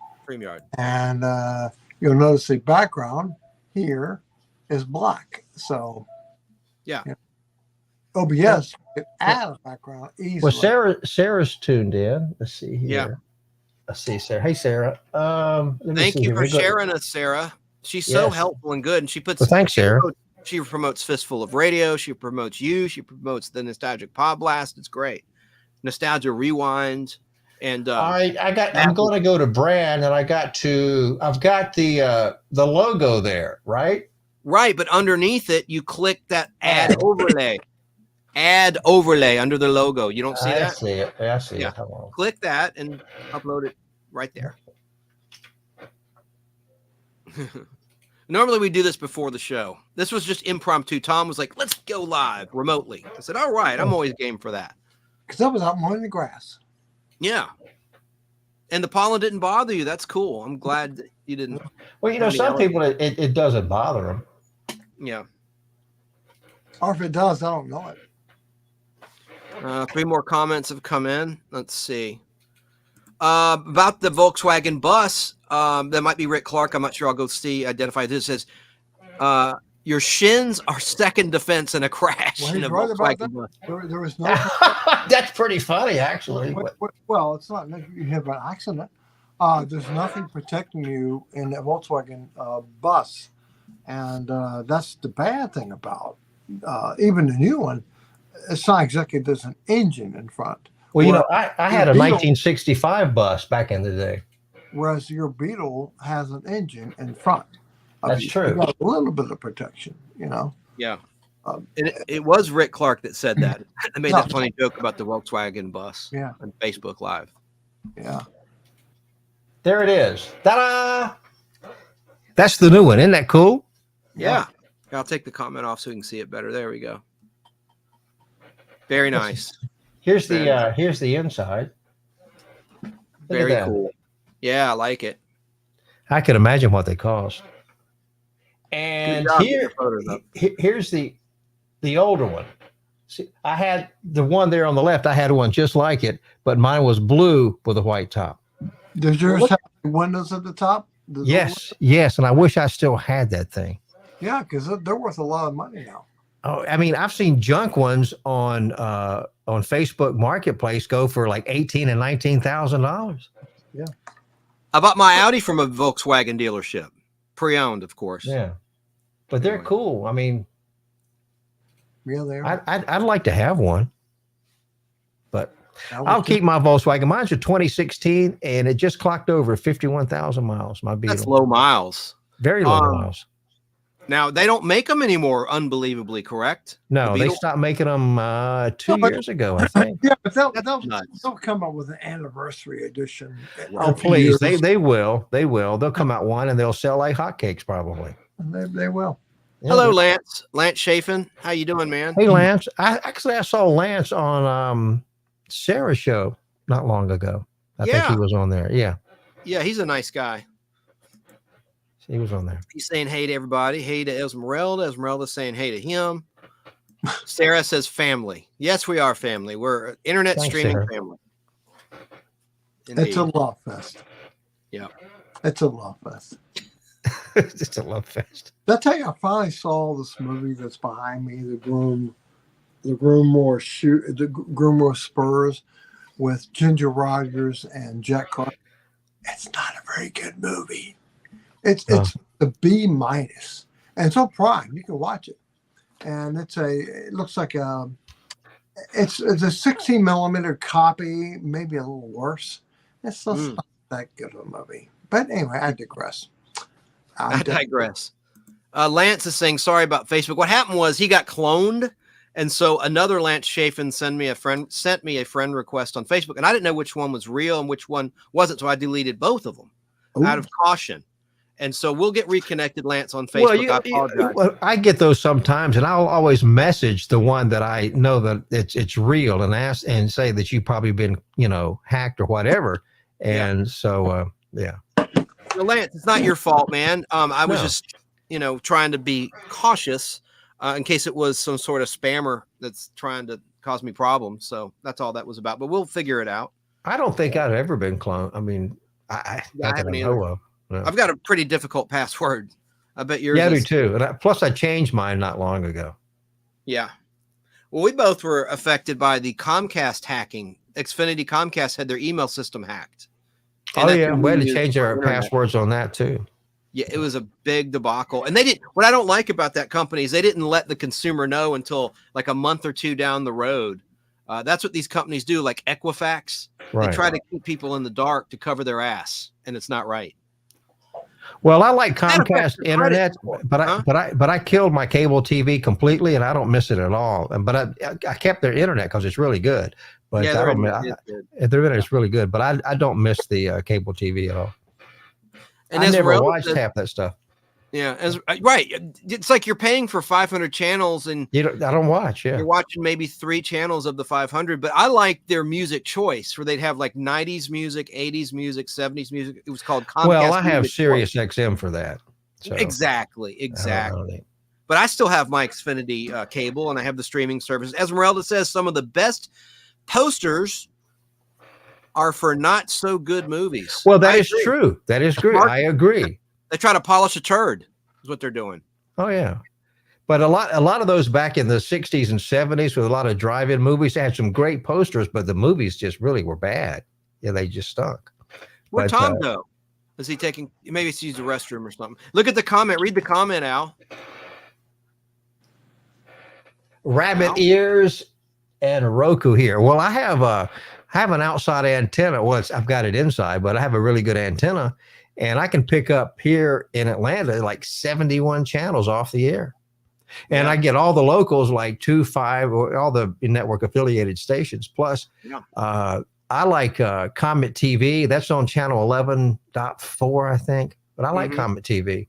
And you'll notice the background here is black. So OBS can add a background easily. Well, Sarah's tuned in. Let's see here. Yeah. Let's see, Sarah. Hey, Sarah. Thank you for sharing us, Sarah. She's so helpful and good. And she puts. Well, thanks, Sarah. She promotes Fistful of Radio. She promotes you. She promotes the Nostalgic Pod Blast. It's great. Nostalgia Rewind. And I'm going to go to brand, and I've got the logo there, right? Right, but underneath it, you click that add overlay. add overlay under their logo. You don't see I that? see it. I see Yeah. it. Hold on. Click that and upload it right there. Normally we do this before the show. This was just impromptu. Tom was like, let's go live remotely. I said, all right, I'm always game for that. Because I was out mowing the grass. Yeah. And the pollen didn't bother you. That's cool. I'm glad that you didn't. Well, you know, some people, it doesn't bother them. Yeah. Or if it does, I don't know it. 3 more comments have come in. Let's see. About the Volkswagen bus, that might be Rick Clark. I'm not sure. I'll go see. Identify this as your shins are second defense in a crash. Well, in he's a right about Volkswagen that. bus. There was no. That's pretty funny, actually. Well, it's not like you have an accident. There's nothing protecting you in a Volkswagen bus, and that's the bad thing about even the new one. It's not exactly there's an engine in front. Well, you know, I had a 1965 bus back in the day. Whereas your Beetle has an engine in front. That's true. You got a little bit of protection, you know. Yeah. It was Rick Clark that said that. I made that funny joke about the Volkswagen bus. Yeah. On Facebook Live. Yeah. There it is. Ta-da! That's the new one. Isn't that cool? Yeah. I'll take the comment off so we can see it better. There we go. Very nice. Here's the inside. Very cool. Yeah, I like it. I can imagine what they cost. And here's the older one. See, I had the one there on the left. I had one just like it, but mine was blue with a white top. Does yours have windows at the top? Yes, and I wish I still had that thing. Yeah, because they're worth a lot of money now. Oh, I mean, I've seen junk ones on Facebook Marketplace go for like $18,000 and $19,000. Yeah. I bought my Audi from a Volkswagen dealership, pre-owned, of course. Yeah, but they're cool. I mean, yeah, they are. I'd like to have one, but I'll keep my Volkswagen. Mine's a 2016, and it just clocked over 51,000 miles. My Beetle. That's low miles. Very low miles. Now, they don't make them anymore, unbelievably, correct? No, they stopped making them 2 years ago, I think. Yeah, but they'll come up with an anniversary edition. Oh, please. They will. They will. They'll come out one, and they'll sell like hotcakes, probably. They will. Yeah, hello, Lance. Lance Chafin. How you doing, man? Hey, Lance. I saw Lance on Sarah's show not long ago. I think he was on there. Yeah. Yeah, he's a nice guy. He was on there. He's saying hey to everybody. Hey to Esmeralda. Esmeralda's saying hey to him. Sarah says family. Yes, we are family. We're internet streaming Sarah. family. Indeed. It's a love fest. Yeah. It's a love fest. It's a love fest. Did I tell you I finally saw this movie that's behind me, the Groomore Spurs with Ginger Rogers and Jack Clark. It's not a very good movie. It's the B-, and it's on Prime. You can watch it, and it looks like it's a 16 millimeter copy, maybe a little worse. It's just not that good of a movie. But anyway, I digress. I digress. Lance is saying sorry about Facebook. What happened was he got cloned, and so another Lance Chafin sent me a friend request on Facebook, and I didn't know which one was real and which one wasn't, so I deleted both of them out of caution. And so we'll get reconnected, Lance, on Facebook. I apologize. I get those sometimes, and I'll always message the one that I know that it's real, and ask and say that you've probably been, hacked or whatever. And so, yeah. So, Lance, it's not your fault, man. I was just, trying to be cautious in case it was some sort of spammer that's trying to cause me problems. So that's all that was about. But we'll figure it out. I don't think I've ever been cloned. I mean, I haven't either. No. I've got a pretty difficult password. I bet yours. Yeah, I do too. And plus, I changed mine not long ago. Yeah. Well, we both were affected by the Comcast hacking. Xfinity Comcast had their email system hacked. And we had to change our passwords on that too. Yeah, it was a big debacle. And what I don't like about that company is they didn't let the consumer know until like a month or two down the road. That's what these companies do, like Equifax. Right. They try to keep people in the dark to cover their ass, and it's not right. Well, I like Matter of fact, Comcast the credit internet, score, but huh? I killed my cable TV completely, and I don't miss it at all. But I kept their internet because it's really good. But Yeah, I they're don't. in it is good. Their Yeah. internet's really good, but I don't miss the cable TV at all. And I never Esmeralda watched says, half that stuff. yeah, right. It's like you're paying for 500 channels and I don't watch. Yeah. you're watching maybe 3 channels of the 500. But I like their music choice, where they'd have like 90s music, 80s music, 70s music. It was called Comcast. Well, I have Music Sirius Choice. XM for that. So Exactly. I don't need- But I still have my Xfinity cable, and I have the streaming service. Esmeralda says some of the best posters are for not so good movies. Well, that I is agree. true. That is true. Mark- I agree. They try to polish a turd, is what they're doing. Oh yeah. But a lot of those back in the 60s and 70s with a lot of drive-in movies, they had some great posters, but the movies just really were bad. Yeah, they just stunk. Where'd But, Tom go? Is he taking, maybe he's used the restroom or something? Look at the comment. Read the comment, Al. Rabbit ears and Roku here. Well, I have an outside antenna. Well, I've got it inside, but I have a really good antenna, and I can pick up here in Atlanta like 71 channels off the air. And Yeah. I get all the locals like 2, 5, or all the network affiliated stations. Plus, Yeah. I like Comet TV. That's on channel 11.4, I think. But I like Mhm. Comet TV.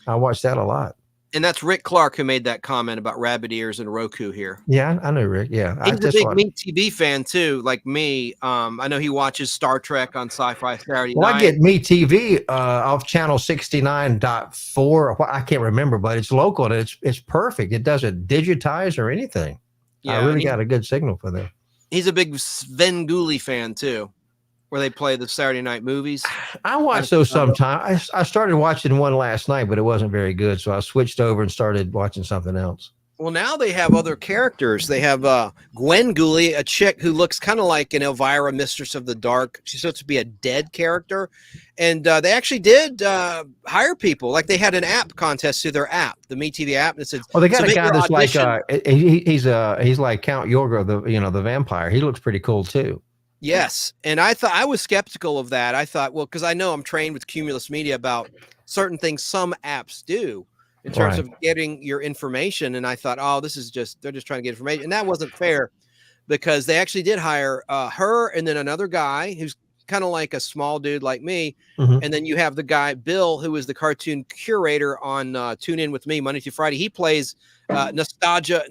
I watch that a lot. And that's Rick Clark who made that comment about rabbit ears and Roku here. Yeah, I know Rick. Yeah, He's a big Meat TV fan too, like me. I know he watches Star Trek on Sci-Fi Saturday Well, night. I get Me TV off channel 69.4. I can't remember, but it's local and it's perfect. It doesn't digitize or anything. Yeah, I and really got a good signal for that. he's a big Sven Gulli fan too, where they play the Saturday night movies. I watch those sometimes. I started watching one last night, but it wasn't very good, so I switched over and started watching something else. Well, now they have other characters. They have Gwen Gulli, a chick who looks kind of like an Elvira, Mistress of the Dark. She's supposed to be a dead character. And they actually did hire people. Like they had an app contest through their app, the MeTV app. And it said, Well, they got "So a make guy your that's audition." like he's like Count Yorga, the vampire. He looks pretty cool too. Yes. And I was skeptical of that. I thought, well, because I know I'm trained with Cumulus Media about certain things some apps do in terms of getting your information. And I thought, oh, they're just trying to get information. And that wasn't fair because they actually did hire her and then another guy who's kind of like a small dude like me. Mhm. And then you have the guy, Bill, who is the cartoon curator on Tune In With Me Monday through Friday. He plays Nostalgia,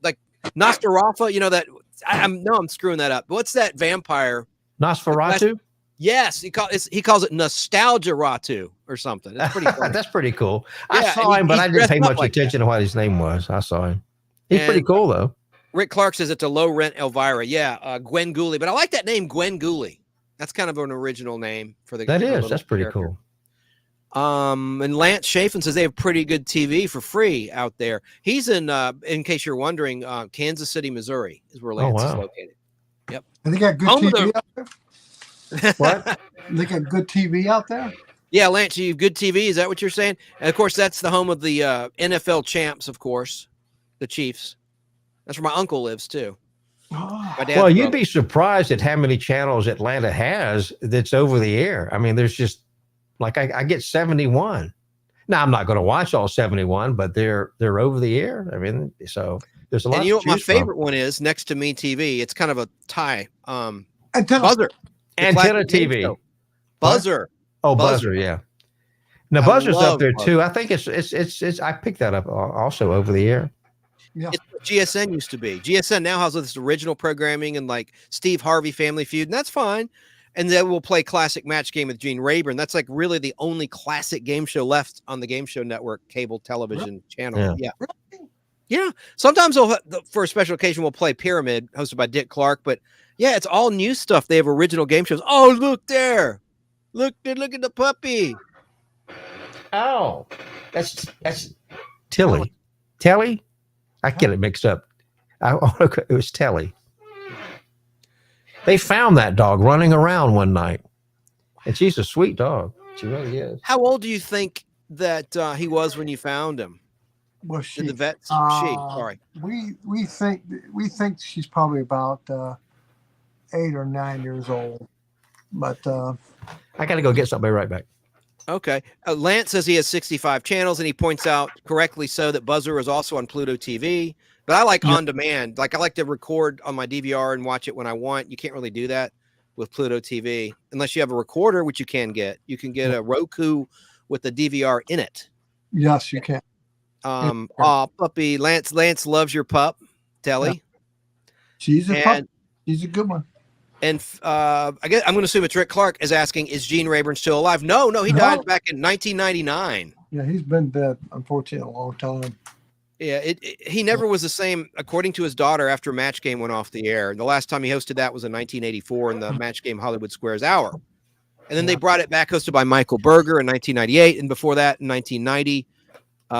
like Nostarafa, you know, that I'm screwing that up. What's that vampire? Nosferatu? Yes, he calls it Nostalgia Ratu or something. It's pretty funny. That's pretty cool. Yeah, I saw and him, but he's I didn't dressed pay up much like attention to what his name was. I saw him. He's pretty And- cool though. Rick Clark says it's a low rent Elvira. Yeah, Gwen Gulli. But I like that name, Gwen Gulli. That's kind of an original name for the. That for the is. little That's pretty character. cool. And Lance Chafin says they have pretty good TV for free out there. He's in case you're wondering, Kansas City, Missouri is where Lance is wow. located. And they got good Home of TV the- out there. What? They got good TV out there. Yeah, Lance, you have good TV. Is that what you're saying? And of course, that's the home of the NFL champs, of course, the Chiefs. That's where my uncle lives too. Oh, My dad's Well, you'd brother. be surprised at how many channels Atlanta has that's over the air. I mean, there's just like I get 71. Now I'm not going to watch all 71, but they're over the air. I mean, so there's a lot. And you know to what my choose from. favorite one is next to Me TV? It's kind of a tie. Antenna. Buzzer. The Antenna classic game TV. show. Buzzer. Oh, Buzzer. Buzzer, yeah. Now I Buzzer's up love there Buzzer. too. I think it's. I picked that up also over the air. Yeah. It's what GSN used to be. GSN now has this original programming and like Steve Harvey Family Feud, and that's fine. And then we'll play Classic Match Game with Gene Rayburn. That's like really the only classic game show left on the Game Show Network cable television channel. Yeah. Yeah. Sometimes for a special occasion, we'll play Pyramid, hosted by Dick Clark. But yeah, it's all new stuff. They have original game shows. Oh, look there. Look at the puppy. Oh, that's Tilly. Telly? I get it mixed up. It was Telly. They found that dog running around one night, and she's a sweet dog. She really is. How old do you think that he was when you found him? Well, Did the vets? Sorry. We think she's probably about 8 or 9 years old, but I got to go get something. I'll be right back. Okay. Lance says he has 65 channels, and he points out correctly so that Buzzer is also on Pluto TV. But I like on demand. Like I like to record on my DVR and watch it when I want. You can't really do that with Pluto TV unless you have a recorder, which you can get. You can get a Roku with the DVR in it. Yes, you can. Puppy Lance loves your pup, Telly. She's a pup. She's a good one. And I guess I'm going to assume it's Rick Clark is asking, is Gene Rayburn still alive? No, he died back in 1999. Yeah, he's been dead, unfortunately, a long time. Yeah, he never was the same, according to his daughter, after Match Game went off the air. And the last time he hosted that was in 1984 in the Match Game Hollywood Squares Hour. And then they brought it back, hosted by Michael Berger in 1998. And before that, in 1990,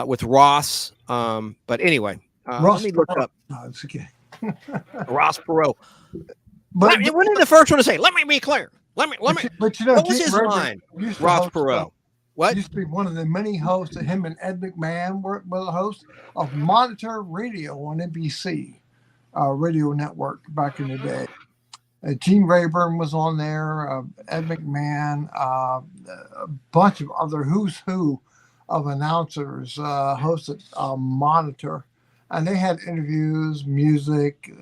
with Ross. But anyway, let me look up. No, it's okay. Ross Perot. But when did the first one to say, let me be clear. Let me. But you know, What was Gene his Rayburn line? used to Ross host, Perot. What? Used to be one of the many hosts that him and Ed McMahon were the host of Monitor Radio on NBC radio network back in the day. Gene Rayburn was on there, Ed McMahon, a bunch of other who's who of announcers hosted Monitor. And they had interviews, music,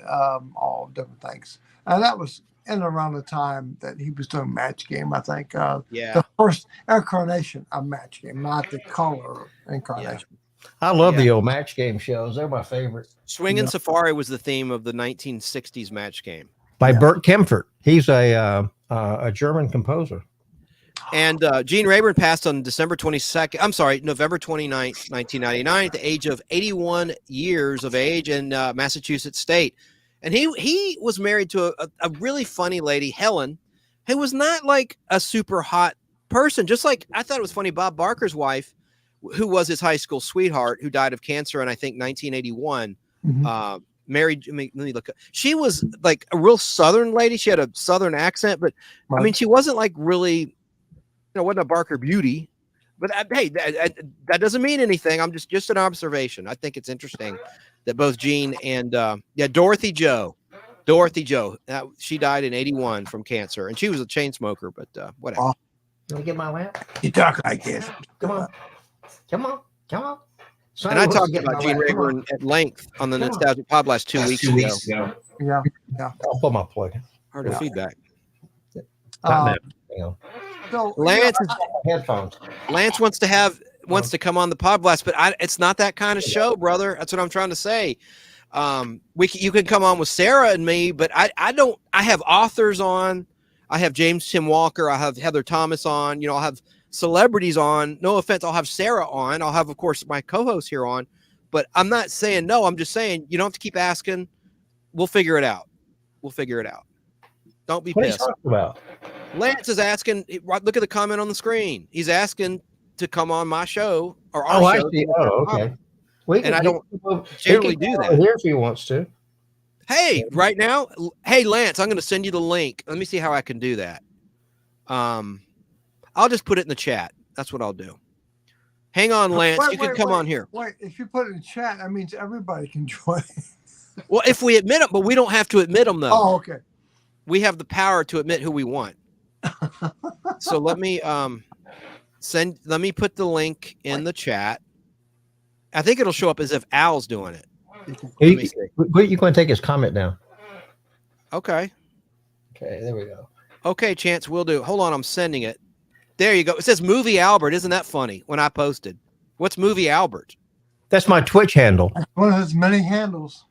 all different things. And that was in and around the time that he was doing Match Game, I think. The first incarnation of Match Game, not the color incarnation. Yeah. I love the old Match Game shows. They're my favorite. Swingin' Safari was the theme of the 1960s Match Game. By Bert Kempfert. He's a German composer. And Gene Rayburn passed on November 29th, 1999, at the age of 81 years of age in Massachusetts State. And he was married to a really funny lady, Helen, who was not like a super hot person. Just like I thought it was funny, Bob Barker's wife, who was his high school sweetheart, who died of cancer in, I think, 1981, married. Let me look up. She was like a real Southern lady. She had a Southern accent, but I mean, she wasn't like really, wasn't a Barker beauty. But hey, that doesn't mean anything. I'm just an observation. I think it's interesting that both Gene and Dorothy Joe, she died in 81 from cancer, and she was a chain smoker. But whatever. Let me get my lamp. You talk like this. Come on. And I talked about Gene Rayburn at length on the Nostalgic Podcast 2 weeks ago. Yeah. I'll put my plug in. Heard the feedback. So Lance wants to come on the pod blast, but it's not that kind of show, brother. That's what I'm trying to say. You can come on with Sarah and me, but I have authors on. I have James Tim Walker. I have Heather Thomas on. I'll have celebrities on. No offense, I'll have Sarah on. I'll have, of course, my co-host here on. But I'm not saying no. I'm just saying you don't have to keep asking. We'll figure it out. Don't be pissed. What are you talking about? Lance is asking. Look at the comment on the screen. He's asking to come on my show or our show. I see. Oh, okay. I don't generally do that. Here if he wants to. Hey, right now, Lance, I'm going to send you the link. Let me see how I can do that. I'll just put it in the chat. That's what I'll do. Hang on, Lance. You can come on here. Wait, if you put it in chat, that means everybody can join. Well, if we admit them, but we don't have to admit them, though. Oh, okay. We have the power to admit who we want. So let me put the link in the chat. I think it'll show up as if Al's doing it. You're going to take his comment down. Okay, there we go. Okay, Chance, we'll do. Hold on, I'm sending it. There you go. It says Movie Albert. Isn't that funny when I posted? What's Movie Albert? That's my Twitch handle. One of his many handles.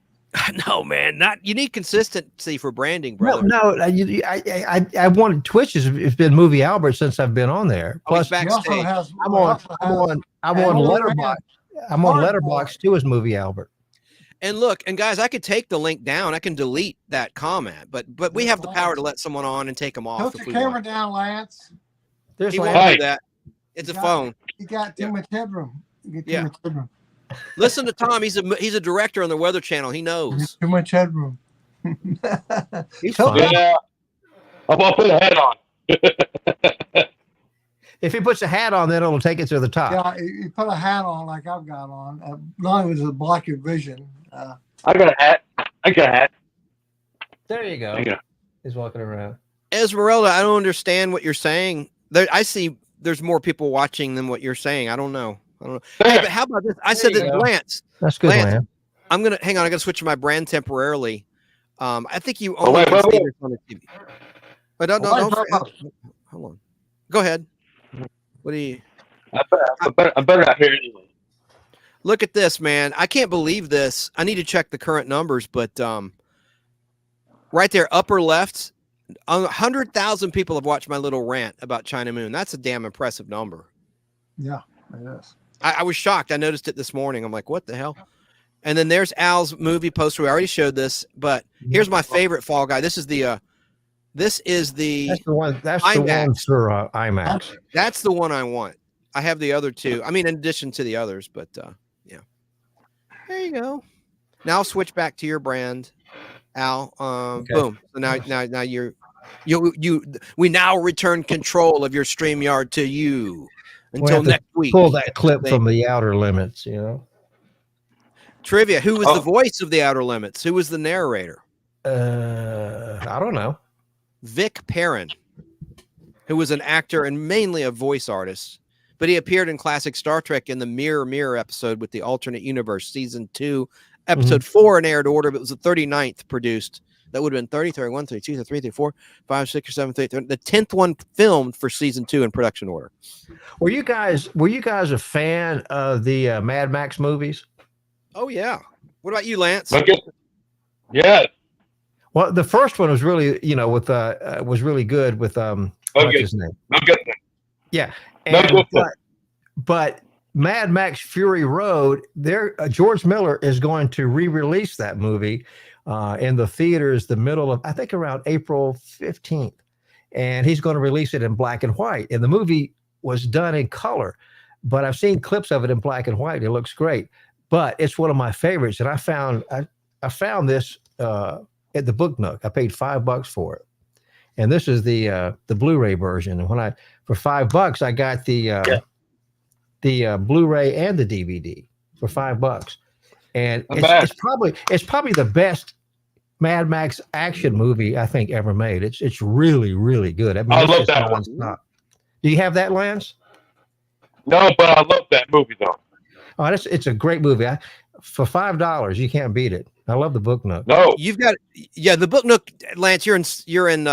No, man, you need consistency for branding, brother. No, I wanted Twitch has been Movie Albert since I've been on there. Plus, I'm on Letterboxd. I'm on Letterboxd too as Movie Albert. And look, and guys, I could take the link down. I can delete that comment, but we have the power to let someone on and take them off. Put the camera down, Lance. He won't do that. It's a phone. You got too much headroom. Much headroom. Listen to Tom. He's a director on the Weather Channel. He knows. Too much headroom. He's fine. Yeah. I'll put a hat on. If he puts a hat on, then it'll take it to the top. Yeah, you put a hat on like I've got on. Not only does it block your vision. I got a hat. There you go. He's walking around. Esmeralda, I don't understand what you're saying. I see there's more people watching than what you're saying. I don't know. Hey, but how about this? I said that, Lance. That's good, Lance, man. I'm gonna hang on. I gotta switch to my brand temporarily. I think you only can see this on the TV. But don't hold on. Go ahead. What do you? I'm better out here anyway. Look at this, man. I can't believe this. I need to check the current numbers, but right there, upper left, 100,000 people have watched my little rant about China Moon. That's a damn impressive number. Yeah, it is. I was shocked. I noticed it this morning. I'm like, what the hell? And then there's Al's movie poster. We already showed this, but here's my favorite Fall Guy. This is the that's the one. That's the one for IMAX. That's the one I want. I have the other two. I mean, in addition to the others, but yeah. There you go. Now I'll switch back to your brand, Al. Okay. Boom. So now we now return control of your StreamYard to you until next week. Pull that clip from The Outer Limits, you know. Trivia. Who was the voice of The Outer Limits? Who was the narrator? I don't know. Vic Perrin, who was an actor and mainly a voice artist, but he appeared in classic Star Trek in the Mirror episode with the Alternate Universe, season 2, episode 4 in aired order, but it was the 39th produced. That would have been 30, 31, 32, 33, 34, 5, 6, or 7, 30, the 10th one filmed for season 2 in production order. Were you guys a fan of the Mad Max movies? Oh yeah. What about you, Lance? Yeah. Well, the first one was really, was really good with what's his name? Yeah. And, but Mad Max Fury Road, George Miller is going to re-release that movie in the theaters the middle of, I think, around April 15th. And he's going to release it in black and white. And the movie was done in color, but I've seen clips of it in black and white. It looks great. But it's one of my favorites. And I found this at the Book Nook. I paid $5 for it. And this is the Blu-ray version. And for $5, I got the Blu-ray and the DVD for $5. And it's probably the best Mad Max action movie I think ever made. It's really, really good. I mean, I love that one. Do you have that, Lance? No, but I love that movie though. Oh, it's a great movie. For $5, you can't beat it. I love the Book Nook. No, you've got the Book Nook, Lance. You're in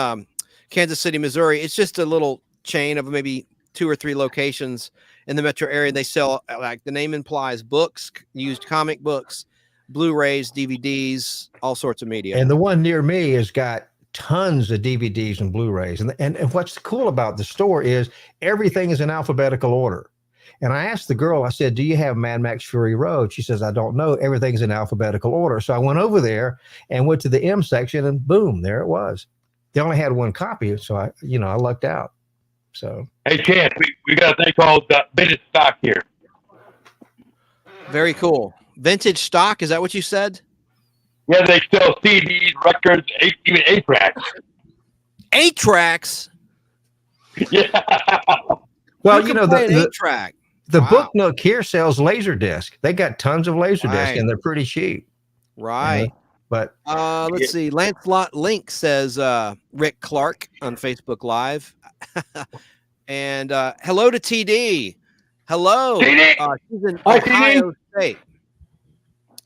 Kansas City, Missouri. It's just a little chain of maybe 2 or 3 locations in the metro area. They sell, like the name implies, books, used comic books, Blu-rays, DVDs, all sorts of media. And the one near me has got tons of DVDs and Blu-rays. And what's cool about the store is everything is in alphabetical order. And I asked the girl, I said, do you have Mad Max Fury Road? She says, I don't know. Everything's in alphabetical order. So I went over there and went to the M section and boom, there it was. They only had one copy. So I lucked out. So, hey, Chance, we got a thing called vintage stock here. Very cool. Vintage stock. Is that what you said? Yeah, they sell CDs, records, even 8-tracks. 8-tracks? Yeah. Well, the 8-track. The Book Nook here sells Laserdisc. They got tons of Laserdisc, and they're pretty cheap. Right. But let's see. Lancelot Link says Rick Clark on Facebook Live. And hello to TD. Hello. TD. She's in Ohio State.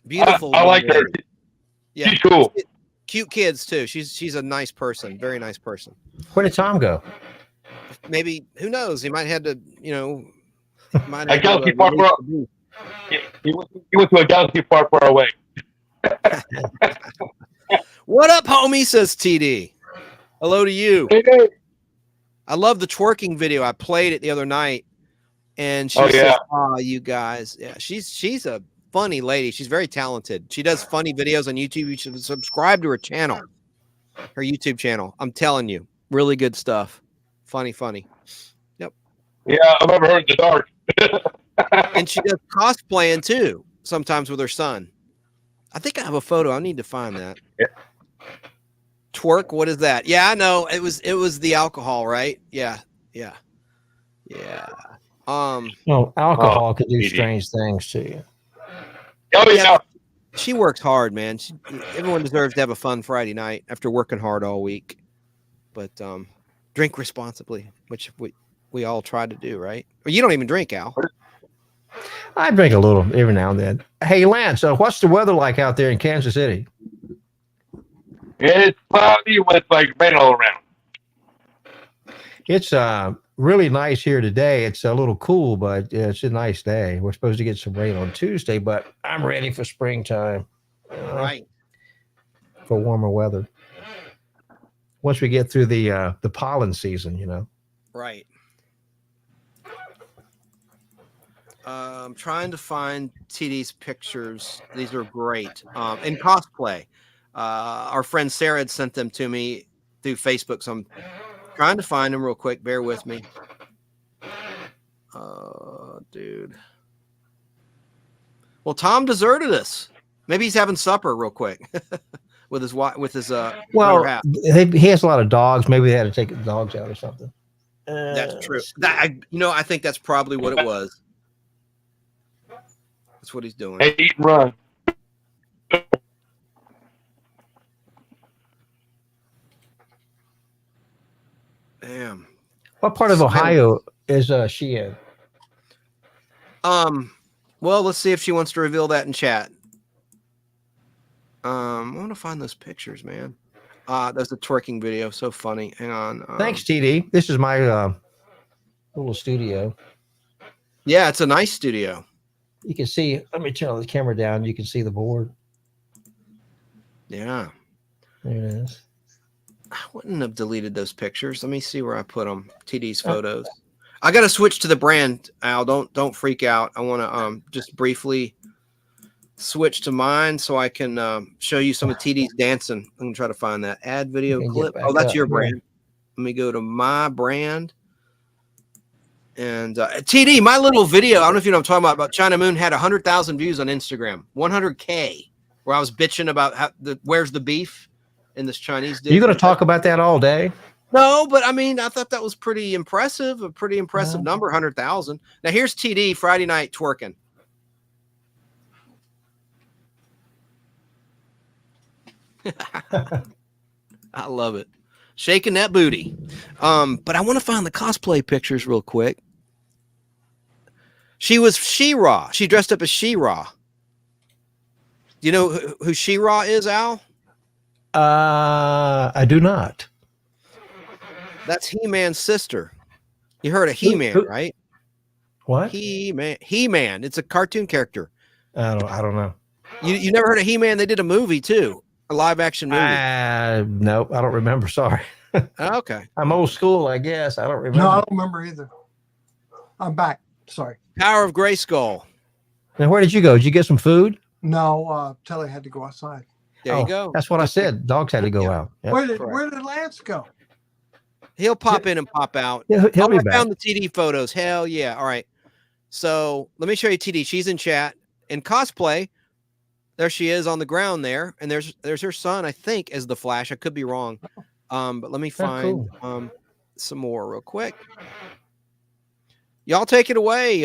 Beautiful. I like her. Yeah. She's cool. Cute kids too. She's a nice person. Very nice person. Where did Tom go? Maybe, who knows? He might have to, might a have galaxy far. He went to a galaxy far away. What up, homie? Says TD. Hello to you. Hey. I love the twerking video. I played it the other night, and she says, "Oh, you guys, yeah." She's a funny lady. She's very talented. She does funny videos on YouTube. You should subscribe to her channel, her YouTube channel. I'm telling you, really good stuff. Funny. Yep. Yeah, I've ever heard the dark. And she does cosplaying too, sometimes with her son. I think I have a photo. I need to find that. Yeah. Twerk, what is that? Yeah, I know. It was the alcohol, right? Yeah. Well, alcohol could do strange things to you. Oh yeah. She works hard, man. Everyone deserves to have a fun Friday night after working hard all week. But drink responsibly, which we all try to do, right? Or you don't even drink, Al. I drink a little every now and then. Hey, Lance, what's the weather like out there in Kansas City? It's cloudy with like rain all around. It's really nice here today. It's a little cool, but it's a nice day. We're supposed to get some rain on Tuesday, but I'm ready for springtime. Right. For warmer weather. Once we get through the pollen season, you know. Right. I'm trying to find TD's pictures. These are great. In cosplay. Our friend Sarah had sent them to me through Facebook, so I'm trying to find them real quick. Bear with me. Dude. Well, Tom deserted us. Maybe he's having supper real quick with his well, hat. He has a lot of dogs. Maybe they had to take the dogs out or something. That's true. I think that's probably what it was. That's what he's doing. Hey, eat and run. Damn. What part of Ohio is she in? Well, let's see if she wants to reveal that in chat. I want to find those pictures, man. That's a twerking video. So funny. Hang on. Thanks, TD. This is my little studio. Yeah, it's a nice studio. You can see, let me turn the camera down. You can see the board. Yeah. There it is. I wouldn't have deleted those pictures. Let me see where I put them. TD's photos. I got to switch to the brand, Al. Don't freak out. I want to just briefly switch to mine so I can show you some of TD's dancing. I'm going to try to find that. Add video clip. Oh, that's your brand. Let me go to my brand. And TD, my little video, I don't know if you know what I'm talking about China Moon, had 100,000 views on Instagram, 100K, where I was bitching about where's the beef in this Chinese dish. Are you going to talk about that all day? No, but I mean, I thought that was pretty impressive, a pretty impressive number, 100,000. Now here's TD Friday night twerking. I love it. Shaking that booty. But I want to find the cosplay pictures real quick. She was She-Ra. She dressed up as She-Ra. Do you know who She-Ra is, Al? I do not. That's He-Man's sister. You heard of He-Man, right? What? He-Man. It's a cartoon character. I don't know. You never heard of He-Man? They did a movie too, a live action movie. No, I don't remember. Sorry. Okay. I'm old school, I guess. I don't remember. No, I don't remember either. I'm back. Sorry. Power of Grayskull. Now, where did you go? Did you get some food? No, Telly had to go outside. There you go. That's what I said. Dogs had to go out. Yep. Where did Lance go? He'll pop in and pop out. He'll be I back. found the TD photos. Hell yeah. All right. So let me show you TD. She's in chat. In cosplay, there she is on the ground there. And there's her son, I think, as the Flash. I could be wrong. But let me find some more real quick. Y'all take it away.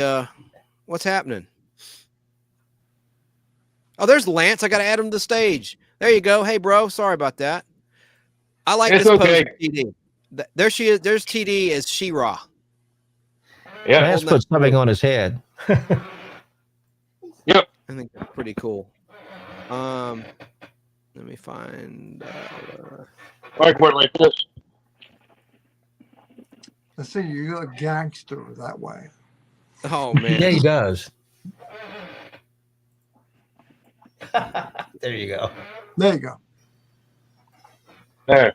What's happening? Oh, there's Lance. I got to add him to the stage. There you go. Hey, bro. Sorry about that. I like this pose of TD. There she is. There's TD as She-Ra. Yeah. Lance put something on his head. Yep. I think that's pretty cool. Let me find. I can wear it like this. Let's see, you're a gangster that way. Oh man. Yeah, he does. There you go. There you go. There.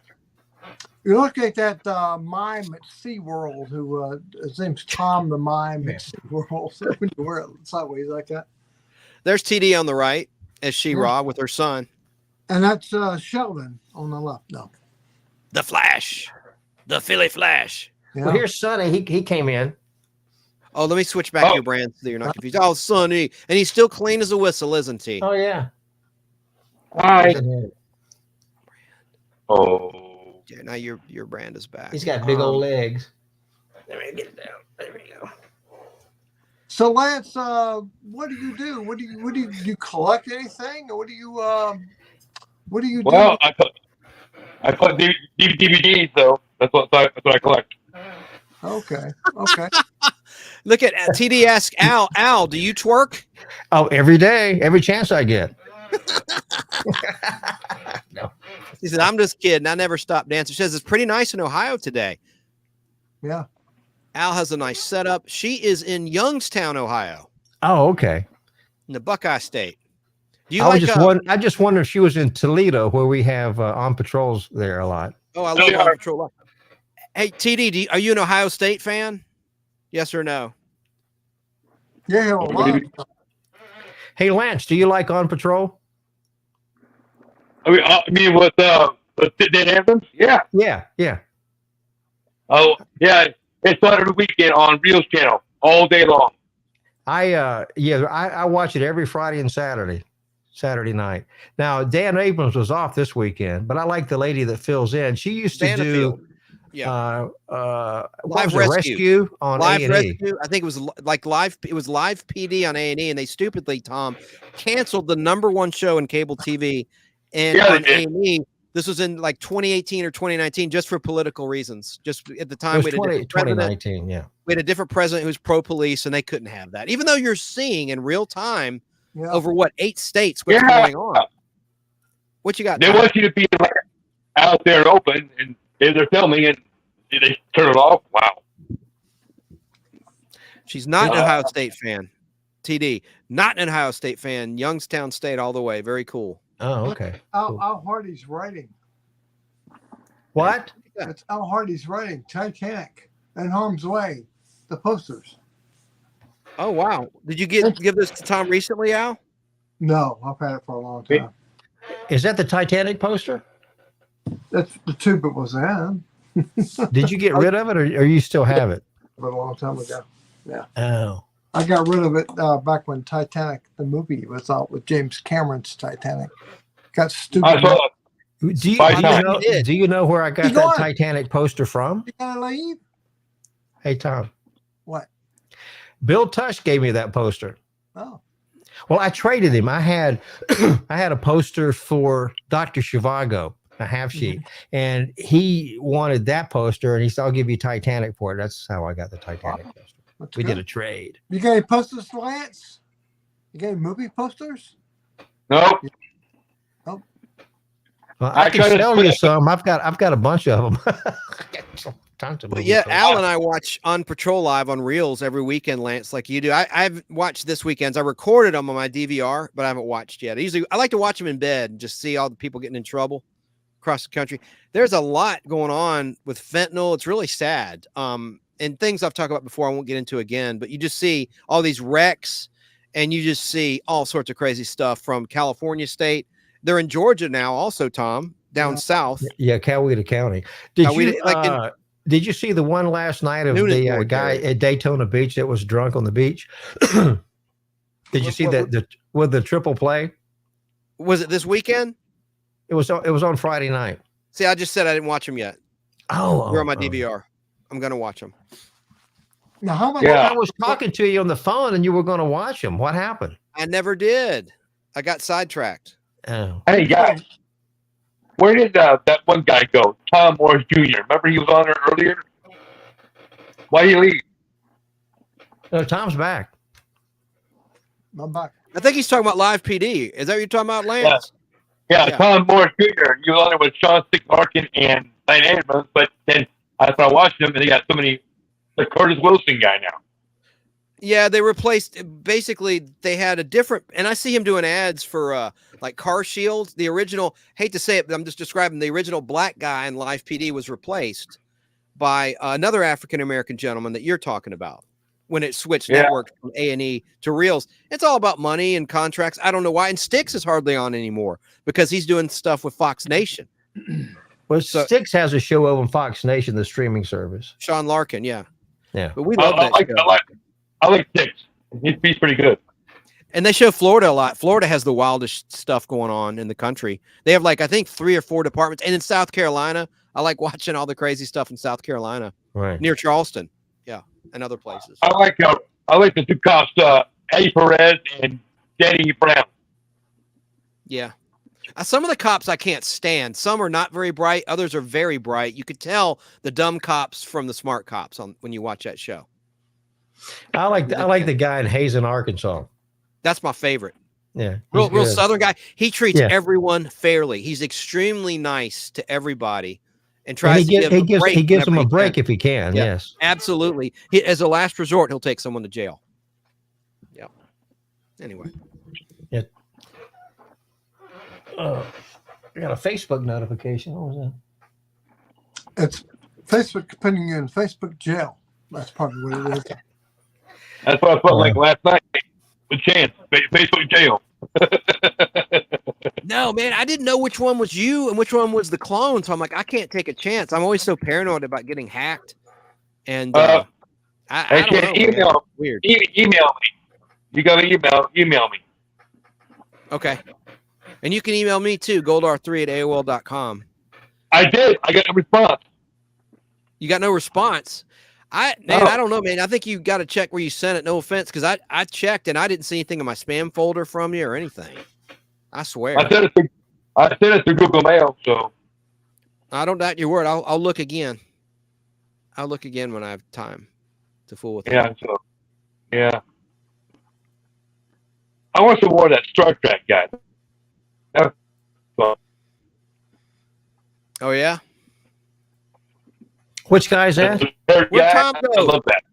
You look at that mime at SeaWorld who his name's Tom the Mime at SeaWorld. So when you wear it sideways like that. There's TD on the right as She-Ra with her son. And that's Sheldon on the left. No. The Flash. The Philly Flash. Yeah. Well, here's Sonny. He came in. Oh, let me switch back to your brand so you're not confused. Oh, Sonny. And he's still clean as a whistle, isn't he? Oh, yeah. Hi. Oh. Yeah, now your brand is back. He's got big old legs. Let me get it down. There we go. So Lance, what do you do? What do you collect anything, or what do you do? Well, I put DVDs though. That's what I collect. Okay. Okay. Look at TD ask Al. Al, do you twerk? Oh, every day, every chance I get. No. He said, I'm just kidding. I never stop dancing. She says it's pretty nice in Ohio today. Yeah. Al has a nice setup. She is in Youngstown, Ohio, Oh, okay. in the Buckeye State. Do you I like? I just wonder if she was in Toledo, where we have on patrols there a lot. Oh, I love On Patrol. Hey, TD, are you an Ohio State fan? Yes or no? Yeah. A lot. Hey, Lance, do you like On Patrol? I mean, with Dan Evans? Yeah. Yeah. Oh, yeah. It's on every weekend on Reels channel all day long. I watch it every Friday and Saturday night. Now, Dan Abrams was off this weekend, but I like the lady that fills in. She used to do Live rescue on Live A&E. Rescue. I think it was like live. It was Live PD on A&E, and they stupidly, Tom, canceled the #1 show in cable TV. And on A&E, this was in like 2018 or 2019, just for political reasons. Just at the time, It was 2019. Yeah, we had a different president who was pro-police, and they couldn't have that. Even though you're seeing in real time over 8 states what's going on. What you got? They Tom? want you to be out there open, and they're filming, and they turn it off. Wow. She's not an Ohio State fan. TD, not an Ohio State fan. Youngstown State all the way. Very cool. Oh, okay. Al Hardy's writing. What? It's Al Hardy's writing. Titanic and Harm's Way. The posters. Oh wow! Did you give this to Tom recently, Al? No, I've had it for a long time. Is that the Titanic poster? That's the tube it was in. Did you get rid of it, or you still have it? A long time ago. Yeah. Oh. I got rid of it back when Titanic, the movie, was out with James Cameron's Titanic. Got stupid. Do you know where I got that Titanic poster from? You gotta leave? Hey, Tom. What? Bill Tush gave me that poster. Oh. Well, I traded him. I had a poster for Dr. Zhivago, a half sheet, and he wanted that poster, and he said, I'll give you Titanic for it. That's how I got the Titanic poster. We did a trade. You got any posters, Lance? You got any movie posters? Nope. Oh. Well, I can sell you some. I've got a bunch of them. But yeah, Al and I watch On Patrol Live on Reels every weekend, Lance, like you do. I've watched this weekend's. I recorded them on my DVR, but I haven't watched yet. I like to watch them in bed and just see all the people getting in trouble across the country. There's a lot going on with fentanyl. It's really sad. And things I've talked about before, I won't get into again, but you just see all these wrecks and you just see all sorts of crazy stuff from California state. They're in Georgia now also, Tom, down south. Yeah, Coweta County. Did you see the one last night of the guy at Daytona Beach that was drunk on the beach? Did you see that with the triple play? Was it this weekend? It was on Friday night. See, I just said I didn't watch them yet. Oh, they're on my DVR. I'm gonna watch them. Now, how much? I was talking to you on the phone, and you were going to watch them. What happened? I never did. I got sidetracked. Oh. Hey guys, where did that one guy go? Tom Morris Jr. Remember he was on there earlier? Why did he leave? No, Tom's back. I'm back. I think he's talking about Live PD. Is that what you're talking about, Lance? Yeah. Tom Morris Jr. You was on there with Sean Stick Larkin and Diane Edmonds, but then after I watched them, and they got so many, the Curtis Wilson guy now. Yeah, they replaced. Basically, they had a different, and I see him doing ads for like Car Shield. The original, hate to say it, but I'm just describing the original black guy in Live PD was replaced by another African American gentleman that you're talking about. When it switched networks from A&E to Reels, it's all about money and contracts. I don't know why. And Styx is hardly on anymore because he's doing stuff with Fox Nation. Well, Styx has a show over on Fox Nation, the streaming service. Sean Larkin, yeah. But we love that show. I like Styx. He's pretty good. And they show Florida a lot. Florida has the wildest stuff going on in the country. They have like, I think 3 or 4 departments. And in South Carolina, I like watching all the crazy stuff in South Carolina. Right. Near Charleston. Yeah. And other places. I like the 2 cops, Eddie Perez and Danny Brown. Yeah. Some of the cops I can't stand. Some are not very bright. Others are very bright. You could tell the dumb cops from the smart cops when you watch that show. I like the guy in Hazen, Arkansas. That's my favorite. Yeah, real Southern guy. He treats Yeah. everyone fairly. He's extremely nice to everybody, and tries to he gives them a break if he can. Yeah, yes, absolutely. As a last resort, he'll take someone to jail. Yeah. Anyway. Yeah. I got a Facebook notification. What was that? It's Facebook putting you in Facebook jail. That's probably what it is. That's what I felt like last night with Chance. Facebook jail. No, man, I didn't know which one was you and which one was the clone. So I'm like, I can't take a chance. I'm always so paranoid about getting hacked. And I don't know. Email, weird. Email me. You got to email me. Okay. And you can email me too, goldr3@aol.com. I did. I got a response. You got no response. I don't know, man. I think you got to check where you sent it. No offense, because I checked and I didn't see anything in my spam folder from you or anything. I swear. I sent it through Google Mail, so I don't doubt your word. I'll look again. I'll look again when I have time to fool with it. yeah. So yeah. I want some more of that Star Trek guy. Oh yeah. Which guy's that? Where'd Tom go? I love that.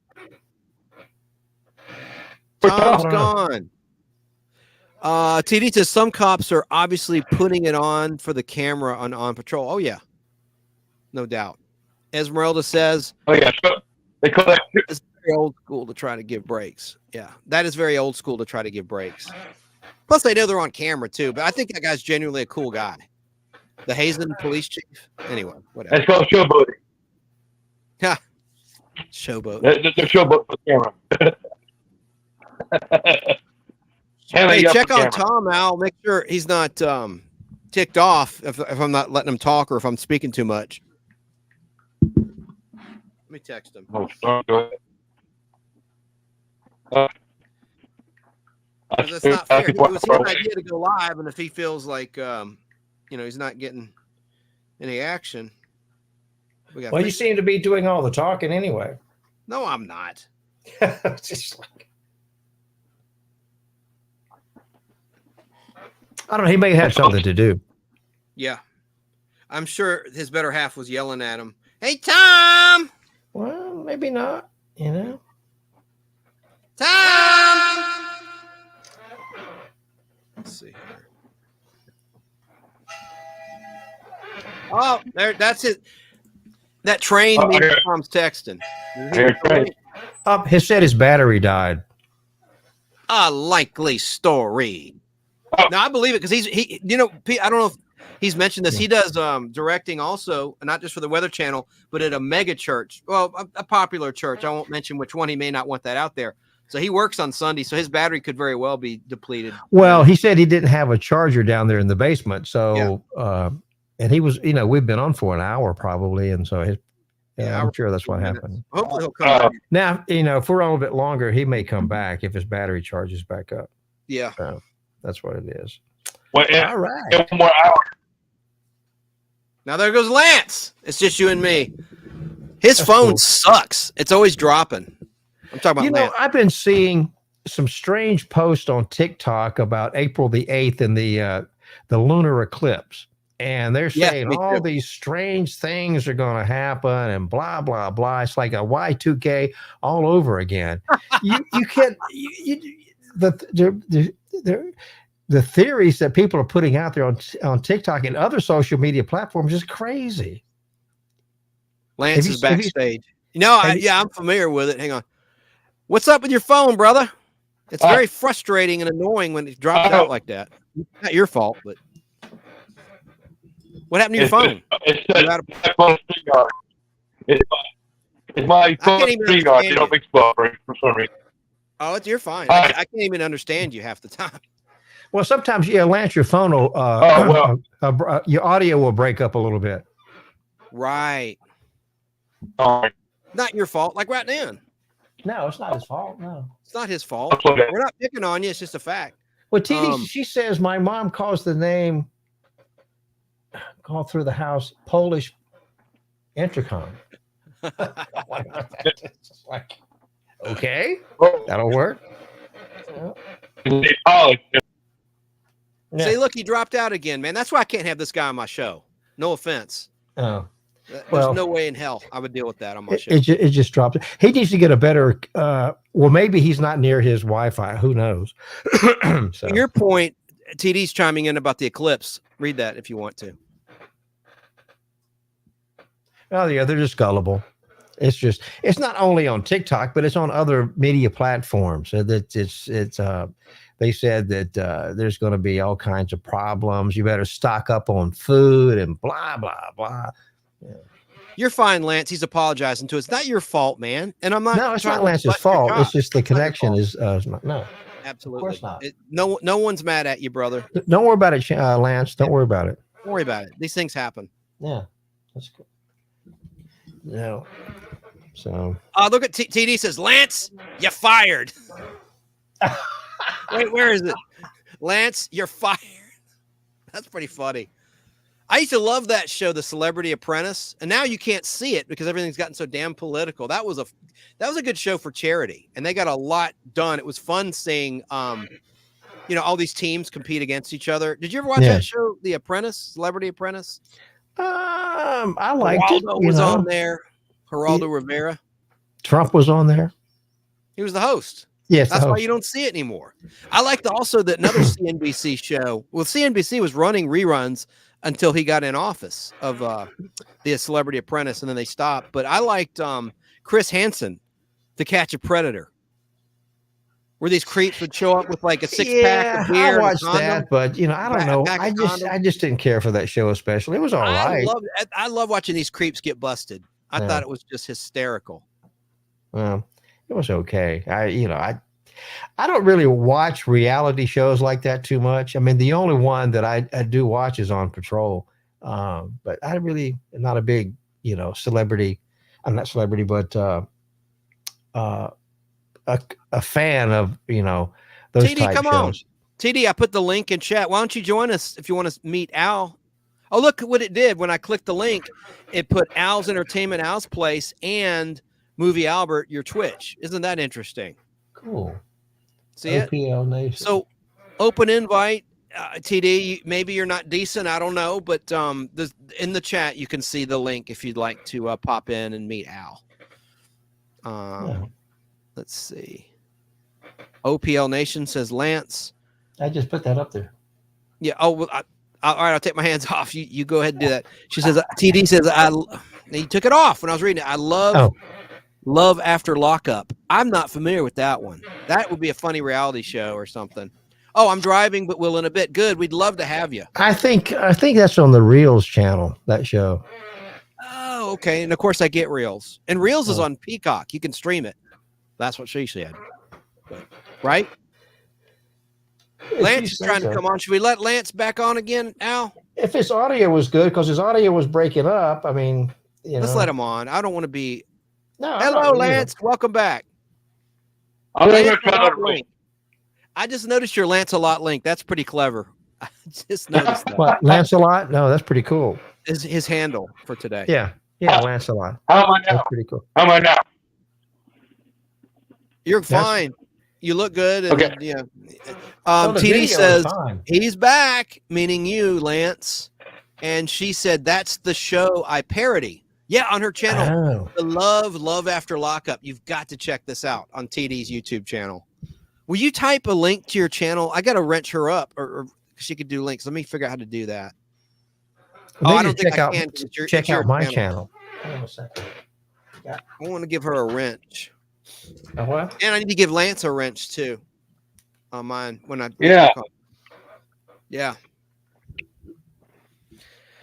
Tom's gone. TD says some cops are obviously putting it on for the camera on patrol. Oh yeah, no doubt. Esmeralda says, "Oh yeah, they call that." It's very old school to try to give breaks. Yeah, that is very old school to try to give breaks. Plus, they know they're on camera too. But I think that guy's genuinely a cool guy. The Hazen police chief. Anyway, whatever. That's called showboating. Ha. Showboat. The showboat for camera. Hey, check on Tom, Al. Make sure he's not ticked off if I'm not letting him talk or if I'm speaking too much. Let me text him. Oh, sorry, go ahead. Because that's not fair. It was his idea to go live, and if he feels like he's not getting any action. Well, you seem to be doing all the talking anyway. No, I'm not. Just like, I don't know. He may have something to do. Yeah. I'm sure his better half was yelling at him. Hey, Tom! Well, maybe not, Tom! Let's see here. Oh, that's it. That train means Tom's texting. He said his battery died. A likely story. No, I believe it because he I don't know if he's mentioned this. He does directing also, not just for the Weather Channel, but at a mega church. Well, a popular church. I won't mention which one. He may not want that out there. So he works on Sunday, so his battery could very well be depleted. Well, he said he didn't have a charger down there in the basement. So, and he was, we've been on for an hour probably. And so I'm sure that's what happened. Hopefully he'll come back. Now, if we're on a bit longer, he may come back if his battery charges back up. Yeah. So that's what it is. Well, all right. 1 more hour. Now there goes Lance. It's just you and me. His phone sucks. It's always dropping. I'm talking about Lance. I've been seeing some strange posts on TikTok about April the 8th and the lunar eclipse. And they're saying all these strange things are going to happen and blah, blah, blah. It's like a Y2K all over again. You can't, the theories that people are putting out there on TikTok and other social media platforms is crazy. Lance is backstage. I'm familiar with it. Hang on. What's up with your phone, brother? It's very frustrating and annoying when it drops out like that. Not your fault, but what happened to your phone? It's my phone StreamYard. It's my phone StreamYard. It don't explode for some reason. Oh, you're fine. I can't even understand you half the time. Well, sometimes, Lance, your phone will, your audio will break up a little bit. Right. Not your fault. Like right now. No, it's not his fault. No, it's not his fault. We're not picking on you. It's just a fact. Well, TD, she says my mom calls the name call through the house, Polish intercom. It's just like, okay, that'll work. Oh, Yeah. Say, look, he dropped out again, man. That's why I can't have this guy on my show. No offense. Oh, There's well, no way in hell I would deal with that on my show. it just dropped. He needs to get a better. Well, maybe he's not near his Wi-Fi. Who knows? So. To your point, TD's chiming in about the eclipse. Read that if you want to. Oh yeah, they're just gullible. It's not only on TikTok, but it's on other media platforms. So that they said that there's going to be all kinds of problems. You better stock up on food and blah blah blah. Yeah. You're fine, Lance. He's apologizing to us. It's not your fault, man. And I'm not. No, it's trying not to Lance's butt your fault. chop. It's just the It's not your connection fault. is no. Absolutely. Of course not. No one's mad at you, brother. Don't worry about it, Lance. Don't worry about it. Don't worry about it. These things happen. Yeah, that's good. No. So. Look at TD says, Lance, you fired. Wait, where is it? Lance, you're fired. That's pretty funny. I used to love that show, The Celebrity Apprentice, and now you can't see it because everything's gotten so damn political. That was a good show for charity, and they got a lot done. It was fun seeing all these teams compete against each other. Did you ever watch that show, The Apprentice, Celebrity Apprentice? I liked it. Geraldo was on there. Geraldo Rivera. Trump was on there. He was the host. Yes, that's why you don't see it anymore. I liked also that another CNBC show. Well, CNBC was running reruns until he got in office of the Celebrity Apprentice, and then they stopped. But I liked Chris Hansen, To Catch a Predator, where these creeps would show up with like a 6-pack of beer. I watched that, but I don't know. I just didn't care for that show especially. It was all right. I love watching these creeps get busted. I thought it was just hysterical. Well, it was okay. I don't really watch reality shows like that too much. I mean, the only one that I do watch is On Patrol. But I really am not a big, celebrity. I'm not celebrity, but a fan of, those TD, type come shows. on. TD, I put the link in chat. Why don't you join us if you want to meet Al? Oh, look what it did. When I clicked the link, it put Al's Entertainment, Al's Place, and Movie Albert, your Twitch. Isn't that interesting? Cool. See it? OPL Nation. So, open invite. TD, maybe you're not decent. I don't know. But in the chat, you can see the link if you'd like to pop in and meet Al. Let's see. OPL Nation says Lance. I just put that up there. Yeah. Oh, well, all right. I'll take my hands off. You go ahead and do that. She says, TD says, he took it off when I was reading it. I love After Lockup. I'm not familiar with that one. That would be a funny reality show or something. Oh, I'm driving, but will in a bit. Good. We'd love to have you. I think that's on the Reels channel, that show. Oh, okay. And of course I get Reels. And Reels is on Peacock. You can stream it. That's what she said. Right? Lance is trying to come on. Should we let Lance back on again, Al? If his audio was good, because his audio was breaking up, I mean, let's let him on. I don't want to be. No. Hello, Lance. Welcome back. I just noticed your Lancelot link. That's pretty clever. I just noticed that. What, Lancelot? No, that's pretty cool. His handle for today. Yeah, Lancelot. How am I now? That's pretty cool. How am I now? You're fine. You look good. And, okay. Yeah. The TD video says is fine. he's back, meaning you, Lance. And she said that's the show I parody. Yeah, on her channel. The Love After Lockup. You've got to check this out on TD's YouTube channel. Will you type a link to your channel? I got to wrench her up, or she could do links. Let me figure out how to do that. I don't think I can. Check out my channel. Hold on a second. I want to give her a wrench. A what? And I need to give Lance a wrench too. On mine when I yeah.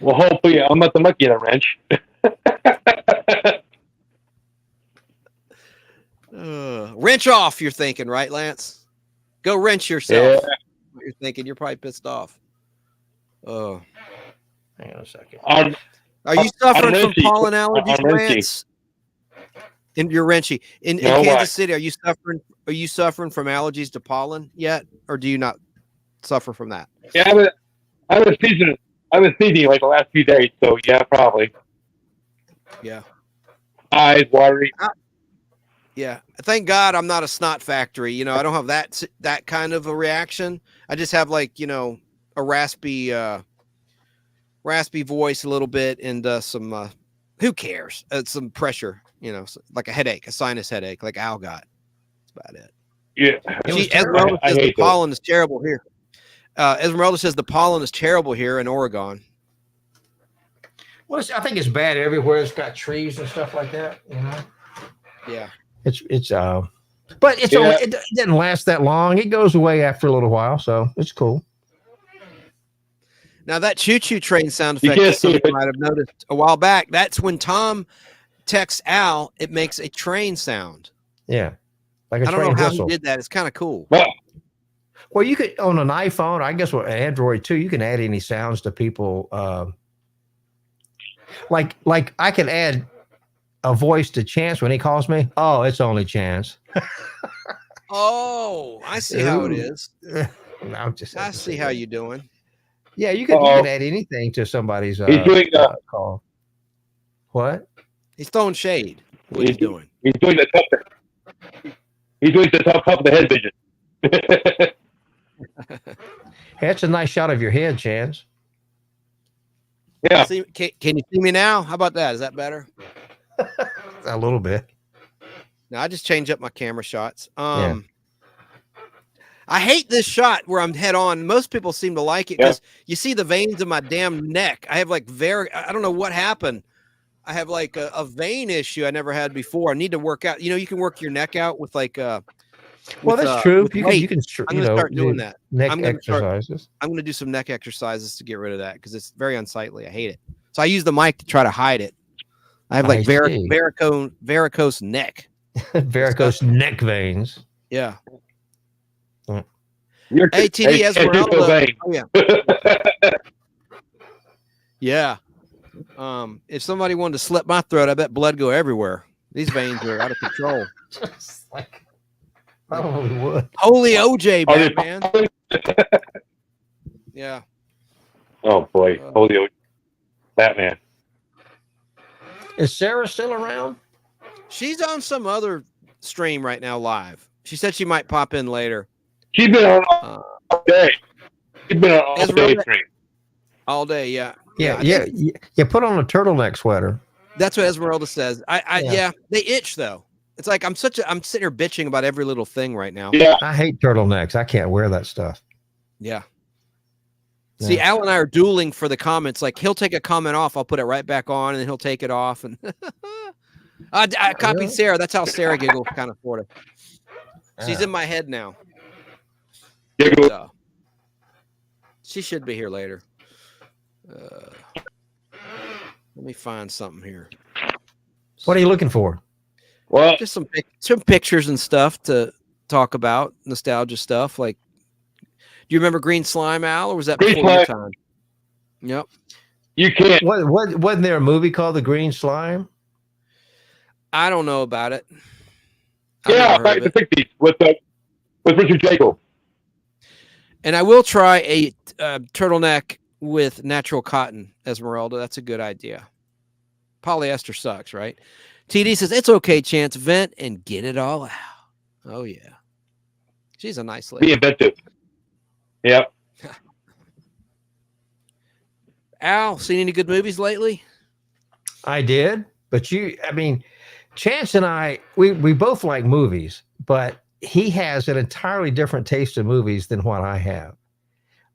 Well, hopefully I'm not the monkey in a wrench. Wrench off, you're thinking, right, Lance? Go wrench yourself. Yeah. What you're thinking, you're probably pissed off. Oh. Hang on a second. Are you suffering from pollen allergies, Lance? In your Wrenchy. In Kansas City, are you suffering from allergies to pollen yet? Or do you not suffer from that? Yeah, I have a I've been sneezing like the last few days, so yeah, probably. Yeah. Eyes watery. Yeah. Thank God I'm not a snot factory. You know, I don't have that kind of a reaction. I just have like, you know, a raspy voice a little bit and some who cares? Some pressure, you know, like a headache, a sinus headache, like Al got. That's about it. Yeah. Esmeralda I says the hate those. pollen is terrible here. Esmeralda says the pollen is terrible here in Oregon. Well, I think it's bad everywhere. It's got trees and stuff like that. You know. Yeah. But it's Yeah. only, it doesn't last that long. It goes away after a little while, so it's cool. Now that choo-choo train sound You effect can't that see somebody it. might have noticed a while back. That's when Tom texts Al. It makes a train sound. Yeah, like a I don't train know how whistle. he did that. It's kind of cool. Well, you could on an iPhone. I guess with Android too. You can add any sounds to people. Like I can add a voice to Chance when he calls me. Oh, it's only Chance. Oh, I see how it Ooh. is. I'm just. I see how you doing. Yeah, you can add anything to somebody's He's doing call. What? He's throwing shade. What he's doing. He's doing the top. He's doing the top of the head vision. That's a nice shot of your head, Chance. Yeah. See, can you see me now? How about that? Is that better? A little bit. Now I just change up my camera shots. Yeah. I hate this shot where I'm head on. Most people seem to like it because you see the veins in my damn neck. I have like I don't know what happened. I have like a vein issue I never had before. I need to work out. You know, you can work your neck out with like Well, that's true. with You weight. can I'm gonna start doing that. neck I'm gonna exercises. I'm gonna do some neck exercises to get rid of that because it's very unsightly. I hate it. So I use the mic to try to hide it. I have like varicose neck. Varicose neck veins. Yeah. You're ATD Esmeralda. Oh, yeah. Yeah. If somebody wanted to slit my throat, I bet blood go everywhere. These veins are out of control. Just like, I probably would. Holy OJ, Batman. Yeah. Oh boy, holy Batman. Is Sarah still around? She's on some other stream right now live. She said she might pop in later. She's been on all day. She's been on all day stream. All day, yeah. Yeah. Put on a turtleneck sweater. That's what Esmeralda says. Yeah, they itch though. It's like I'm sitting here bitching about every little thing right now. Yeah. I hate turtlenecks. I can't wear that stuff. Yeah. See, Al and I are dueling for the comments. Like he'll take a comment off, I'll put it right back on, and then he'll take it off. And I copied Sarah. That's how Sarah giggles, kind of sort of. She's in my head now. So, she should be here later. Let me find something here. What are you looking for? Well, just some pictures and stuff to talk about, nostalgia stuff. Like, do you remember Green Slime, Al, or was that before your time? Yep. You can't. Wasn't there a movie called The Green Slime? I don't know about it. Yeah, back in the 60s with Richard Jacob. And I will try a turtleneck with natural cotton, Esmeralda. That's a good idea. Polyester sucks, right? TD says, it's okay, Chance. Vent and get it all out. Oh, yeah. She's a nice lady. Be inventive. Yep. Al, seen any good movies lately? I did. But Chance and I, we both like movies, but he has an entirely different taste in movies than what I have.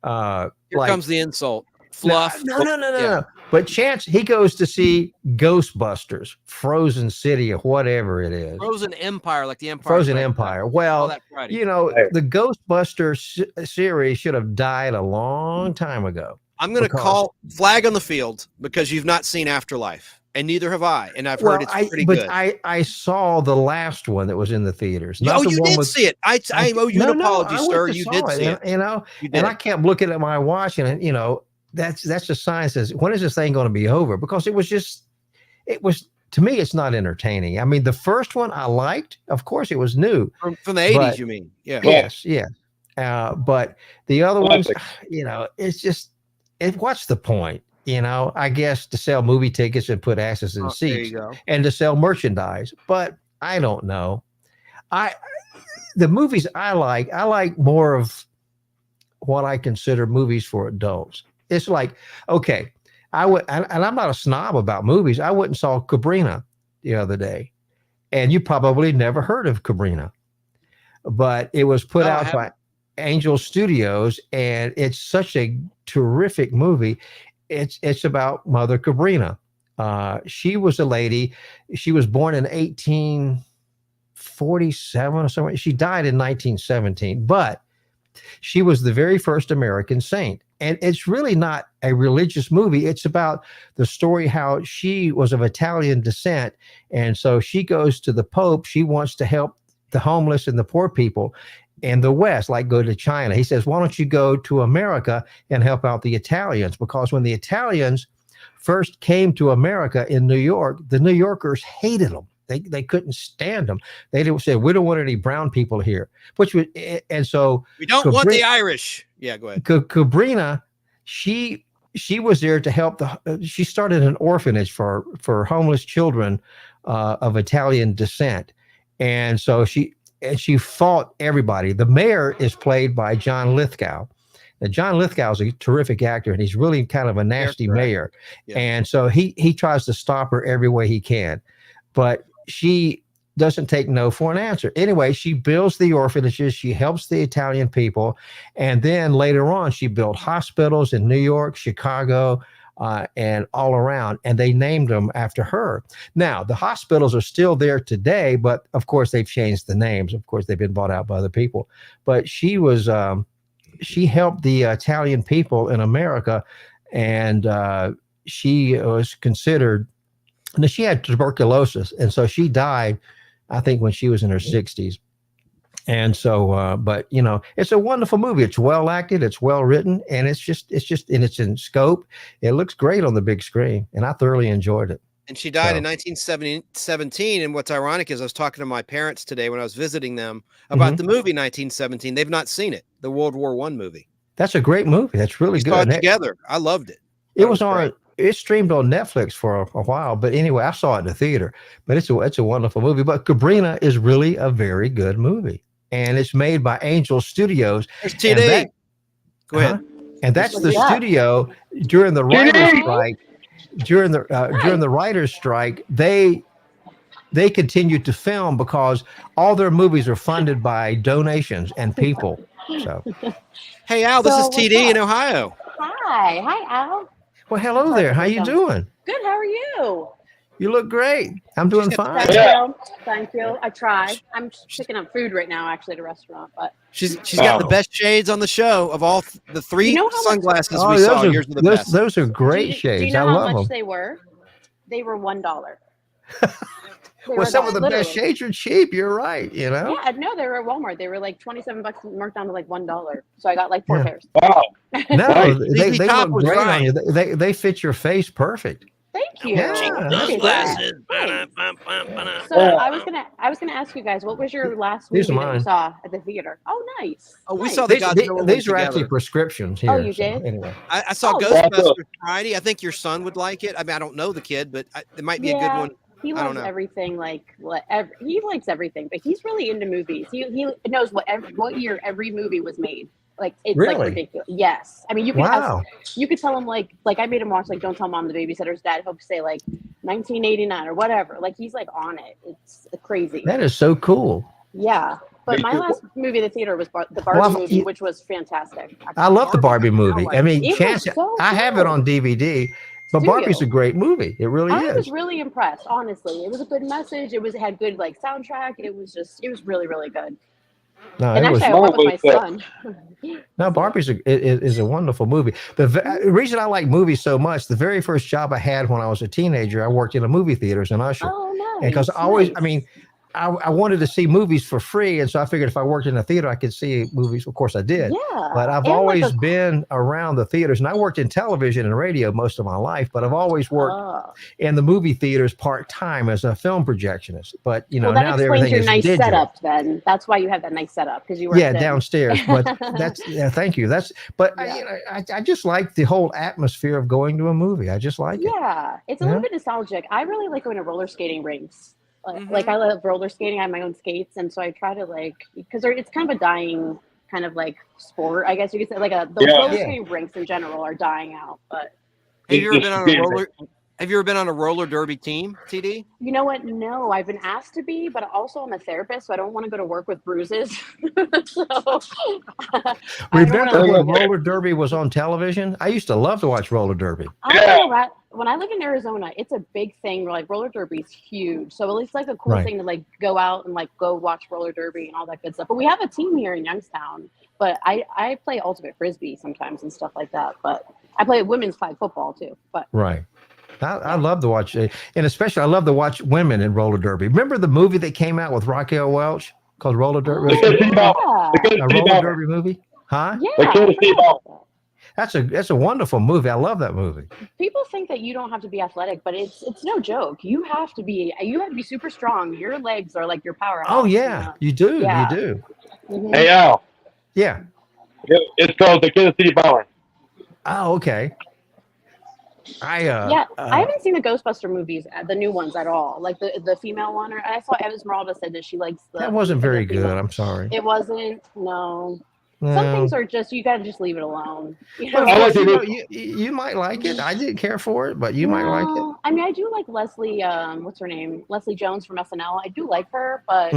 Here comes the insult. Fluff. No. But Chance, he goes to see Ghostbusters, Frozen City, or whatever it is. Frozen Empire, like the Empire. Frozen Empire. Well, the Ghostbusters series should have died a long time ago. I'm going to call flag on the field because you've not seen Afterlife, and neither have I. And I've heard it's pretty good. But I saw the last one that was in the theaters. You did see it. I owe you an apology, sir. You did see it. And I kept looking at my watch, and that's just sign says, when is this thing going to be over? Because it was to me, it's not entertaining. I mean, the first one I liked. Of course, it was new from the 80s. You mean? Yeah. Yes. But the other ones, it's just what's the point? I guess to sell movie tickets and put asses in There seats you go. and to sell merchandise. But I don't know. The movies I like more of what I consider movies for adults. It's like, okay, and I'm not a snob about movies. I went and saw Cabrina the other day, and you probably never heard of Cabrina, but it was put out by Angel Studios, and it's such a terrific movie. It's about Mother Cabrina. She was a lady. She was born in 1847 or something. She died in 1917, but she was the very first American saint. And it's really not a religious movie. It's about the story how she was of Italian descent. And so she goes to the Pope. She wants to help the homeless and the poor people in the West, like go to China. He says, why don't you go to America and help out the Italians? Because when the Italians first came to America in New York, the New Yorkers hated them. They couldn't stand them. They said, we don't want any brown people here. And so we don't want the Irish. Yeah, go ahead. Cabrina, she was there to help she started an orphanage for homeless children of Italian descent. And so she fought everybody. The mayor is played by John Lithgow. Now, John Lithgow is a terrific actor, and he's really kind of a nasty mayor. Yeah. And so he tries to stop her every way he can. But she doesn't take no for an answer. Anyway, she builds the orphanages. She helps the Italian people. And then later on, she built hospitals in New York, Chicago, and all around. And they named them after her. Now, the hospitals are still there today, but of course, they've changed the names. Of course, they've been bought out by other people. But she was, she helped the Italian people in America. And she was considered, and she had tuberculosis. And so she died, I think, when she was in her 60s. And so, but it's a wonderful movie. It's well acted, it's well written, and it's just, and it's in scope. It looks great on the big screen, and I thoroughly enjoyed it. And she died in 1917. And what's ironic is I was talking to my parents today when I was visiting them about the movie 1917. They've not seen it, the World War I movie. That's a great movie. That's really good. We saw it together. I loved it. It was on. It streamed on Netflix for a while, but anyway, I saw it in the theater. But it's a wonderful movie. But Cabrina is really a very good movie, and it's made by Angel Studios. There's TD. Go ahead. And that's the studio during the writers' strike. During the writers' strike, they continued to film because all their movies are funded by donations and people. So, hey Al, this is TD in Ohio. Hi, Al. Well, hello there. How you doing? Good. How are you? You look great. I'm doing fine. Thank you. I try. I'm picking up food right now, actually, at a restaurant. But she's got the best shades on the show of all the three sunglasses we saw. Yours are the best. Those are great shades. Do you know I how love much them. they were? They were $1. Well, some of the best shades are cheap. You're right. Yeah, no, they were at Walmart. They were like $27, marked down to like $1. So I got like 4 pairs. Wow. No, they look great on you. They fit your face perfect. Thank you. Sunglasses. So I was gonna ask you guys, what was your last movie that you saw at the theater? Oh, nice. Oh, we saw the Godzilla. These are actually prescriptions here. Oh, you did? Anyway, I saw Ghostbusters Friday. I think your son would like it. I mean, I don't know the kid, but it might be a good one. He loves everything, he likes everything, but he's really into movies. He knows what year every movie was made. Like it's really? Like ridiculous. Yes, I mean you can you could tell him like I made him watch like Don't Tell Mom the Babysitter's Dad. He'll say like 1989 or whatever. Like he's like on it. It's crazy. That is so cool. Yeah, but my last movie in the theater was the Barbie movie, which was fantastic. I love the Barbie movie. I mean, I have it on DVD. But Barbie's a great movie. It really is. I was really impressed, honestly. It was a good message. It had good soundtrack. It was really, really good. No, and actually, I went with my son. No, Barbie's is a wonderful movie. The reason I like movies so much, the very first job I had when I was a teenager, I worked in a movie theaters in Usher. Oh, nice. Because I I wanted to see movies for free, and so I figured if I worked in a theater, I could see movies. Of course, I did. Yeah. But I've And always been around the theaters, and I worked in television and radio most of my life. But I've always worked in the movie theaters part time as a film projectionist. But well, that now explains everything your is nice digital. setup. Then that's why you have that nice setup because you were downstairs. But thank you. I just like the whole atmosphere of going to a movie. I just like it. Yeah, it's a little bit nostalgic. I really like going to roller skating rinks. Like I love roller skating. I have my own skates, and so I try to because it's kind of a dying kind of like sport, I guess you could say. Like the roller skating rinks in general are dying out. But have you ever been on a roller derby team, TD? You know what? No, I've been asked to be, but also I'm a therapist, so I don't want to go to work with bruises. Remember when roller derby was on television? I used to love to watch roller derby. When I lived in Arizona, it's a big thing. Like roller derby is huge, so it's like a cool thing to like go out and like go watch roller derby and all that good stuff. But we have a team here in Youngstown. But I play ultimate frisbee sometimes and stuff like that. But I play women's flag football too. But I love to watch it, and especially I love to watch women in roller derby. Remember the movie that came out with Raquel Welch called Roller Derby? A roller derby movie, huh? Yeah. That's a wonderful movie. I love that movie. People think that you don't have to be athletic, but it's no joke. You have to be super strong. Your legs are like your powerhouse. Oh yeah, you do. Yeah. You do. Mm-hmm. Hey Al. Yeah. It's called the Kansas City Power. Oh, okay. I haven't seen the Ghostbuster movies, the new ones at all. Like the female one, or I saw Esmeralda said that she likes that wasn't very good. I'm sorry. It wasn't. No. Some things are just you got to just leave it alone. You might like it. I didn't care for it, but you might like it. I mean, I do like Leslie. What's her name? Leslie Jones from SNL. I do like her, but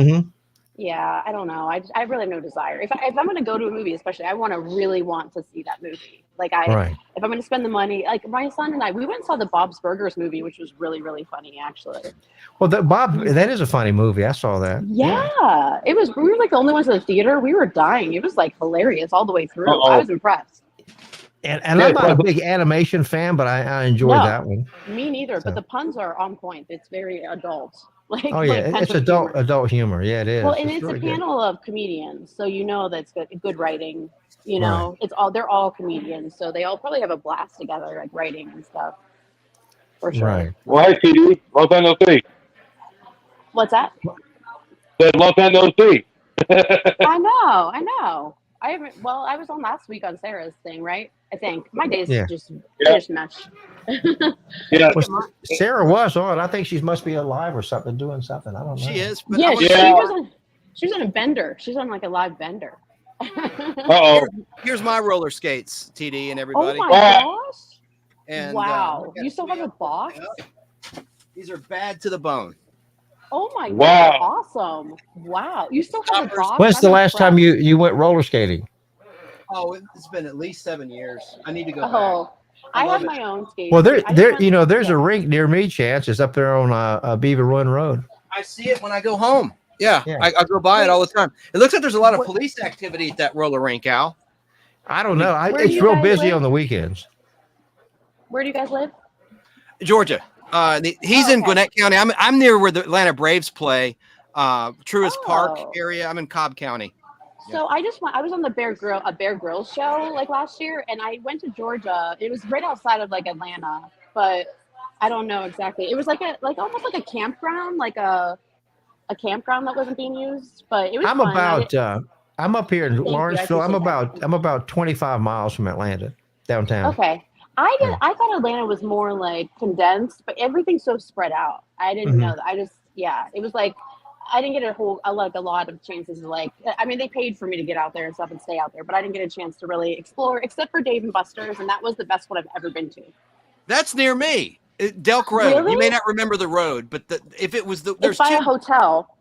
yeah, I don't know. I really have no desire. If I'm going to go to a movie, especially, I really want to see that movie. Like if I'm going to spend the money, like my son and I, we went and saw the Bob's Burgers movie, which was really, really funny, actually. Well, that is a funny movie. I saw that. Yeah, it was. We were like the only ones in the theater. We were dying. It was like hilarious all the way through. I was impressed. And I'm not a big animation fan, but I enjoyed that one. Me neither. So. But the puns are on point. It's very adult. It's adult humor. Yeah, it is. Well, and it's really a panel of comedians, so that's good writing. They're all comedians, so they all probably have a blast together, like writing and stuff. For sure. Right. Well, hi, TD. Long time no see. What's that? Long time no see. I know. I haven't. Well, I was on last week on Sarah's thing, right? I think my days just mesh. Well, Sarah was on. I think she must be alive or something, doing something. I don't know. She is. But she was on a bender. She's on like a live bender. Here's my roller skates, TD and everybody. Oh my gosh! And wow, you still have a box? These are bad to the bone. Oh my god! Awesome! Wow, you still have a box? When's the last time you went roller skating? Oh, it's been at least 7 years. I need to go back. I have my own skates. Well, there's a rink near me, Chance. It's up there on Beaver Run Road. I see it when I go home. Yeah. I go by it all the time. It looks like there's a lot of police activity at that roller rink, Al. I don't know. It's real busy on the weekends. Where do you guys live? Georgia. He's in Gwinnett County. I'm near where the Atlanta Braves play. Truist Park area. I'm in Cobb County. So I was on the Bear Grylls show like last year, and I went to Georgia. It was right outside of like Atlanta, but I don't know exactly. It was like almost like a campground, like a campground that wasn't being used, but it was. I'm up here in Lawrenceville. I'm about 25 miles from Atlanta, downtown. Okay. I thought Atlanta was more like condensed, but everything's so spread out. I didn't know that. It was like I didn't get a lot of chances to they paid for me to get out there and stuff and stay out there, but I didn't get a chance to really explore except for Dave and Buster's, and that was the best one I've ever been to. That's near me. Delk Road. Really? You may not remember the road, but if it was it's by a hotel.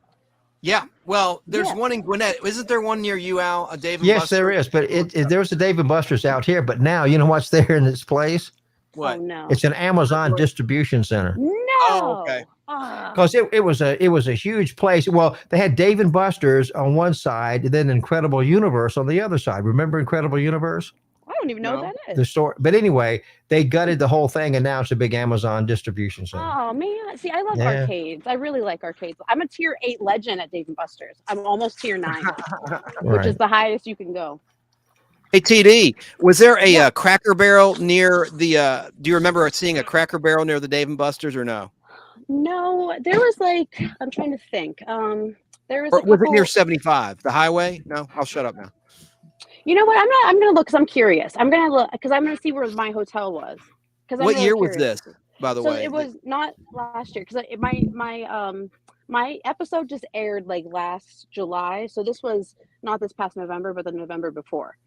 Yeah, well, there's one in Gwinnett. Isn't there one near you, Al? A Dave and Yes, Buster's? there is, but there was a Dave and Buster's out here, but now you know what's there in its place? What? Oh, no. It's an Amazon distribution center. No. Oh, okay. Because it was a huge place. Well, they had Dave and Buster's on one side, and then Incredible Universe on the other side. Remember Incredible Universe? I don't even know No. what that The is. store. But anyway, they gutted the whole thing, and now it's a big Amazon distribution center. Oh man, see, I love Yeah. arcades. I really like arcades. I'm a tier 8 legend at Dave and Buster's. I'm almost tier 9, which is Right. the highest you can go. Hey TD, was there a Yeah. Cracker Barrel near the? Do you remember seeing a Cracker Barrel near the Dave and Buster's or no? No, there was like, I'm trying to think. There was Or a was it near couple. 75, the highway? No, I'll shut up now. You know what? I'm gonna look because I'm curious. I'm gonna look because I'm gonna see where my hotel was. Because I'm What really year was curious. this, by the So way? it was not last year because my episode just aired like last July. So this was not this past November, but the November before.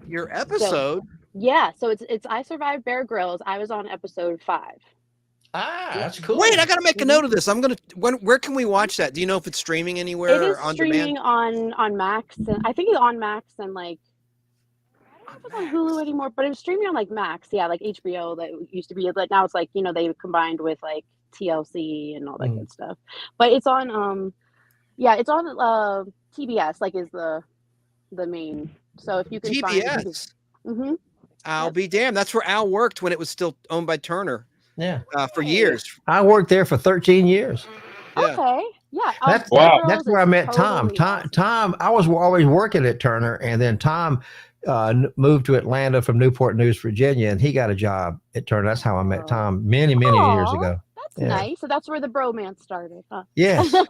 Your episode? Yeah. So it's I Survived Bear Grylls. I was on episode 5. Ah, that's cool. Wait, I gotta make a note of this. I'm gonna. Where can we watch that? Do you know if it's streaming anywhere It is or on streaming demand? on Max, and I think it's on Max and like I don't know if it's on Hulu anymore, but it was streaming on like Max, yeah, like HBO that used to be. But now it's like they combined with like TLC and all that good stuff. But it's on it's on TBS, like is the main. So if you can TBS. Find, I'll be damned. That's where Al worked when it was still owned by Turner. Yeah. For years. I worked there for 13 years. Yeah. okay, yeah. That's Wow. That's where I met Tom. Tom, I was always working at Turner, and then Tom moved to Atlanta from Newport News, Virginia, and he got a job at Turner. That's how I met Tom many years ago. That's nice. So that's where the bromance started, huh? Yes. Yeah.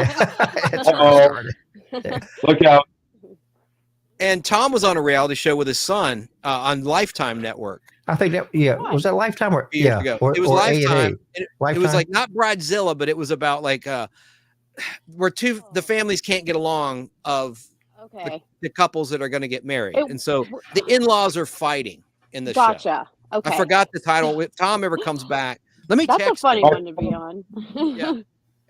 That's where it Uh-oh. started. Yeah. Look out. And Tom was on a reality show with his son on Lifetime Network I think that was that Lifetime or years ago. or, It was or Lifetime. A&E? It was like not Bridezilla, but it was about like where the families can't get along of Okay. the couples that are going to get married, It- and so the in-laws are fighting in the show. Gotcha. Okay. I forgot the title. If Tom ever comes back, let me That's a text funny him. one to be on. Yeah.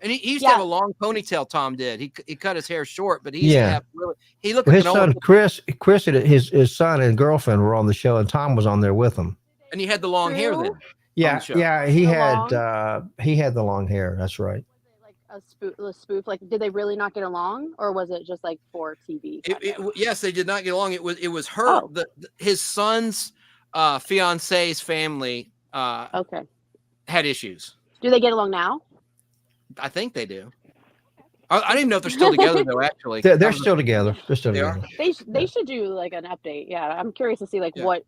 And he used to Yeah. have a long ponytail. Tom did. He cut his hair short, but he used to Yeah. have really. He looked Well, like his an old. son Chris and his son and girlfriend were on the show, and Tom was on there with them. And he had the long hair True. then. Yeah, show. yeah, he The had the long hair. That's right. Like a spoof. Like, did they really not get along, or was it just like for TV? Yes, they did not get along. It was her. Oh. His son's fiance's family Okay. had issues. Do they get along now? I think they do. I don't even know if they're still together though. Actually, They're still together. They're still They are? together. They should do like an update. Yeah, I'm curious to see like Yeah. what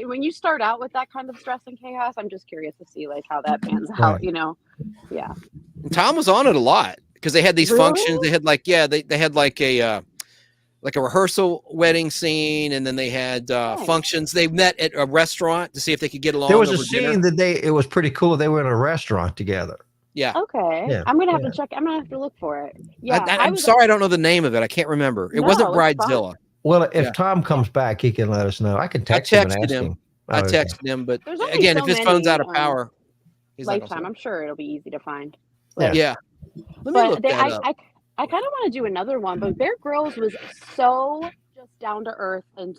when you start out with that kind of stress and chaos. I'm just curious to see like how that pans Right. out. Yeah. And Tom was on it a lot because they had these Really? functions. They had like they had like a rehearsal wedding scene, and then they had Nice. functions. They met at a restaurant to see if they could get along. There was a over dinner. scene that it was pretty cool. They were in a restaurant together. Yeah. Okay. Yeah, I'm gonna have yeah. to check. I'm gonna have to look for it. Yeah. I'm sorry, I don't know the name of it. I can't remember. It wasn't No, it's Bridezilla. Well, if Yeah. Tom comes back, he can let us know. I can text him and texted ask him. him. I Oh, okay. texted him, but There's only again, so if his phone's many, out of power, he's not gonna Lifetime. see I'm sure it'll be easy to find. Yeah. it. Yeah. Let me But look that up. I kind of want to do another one, but Bear Grylls was so just down to earth and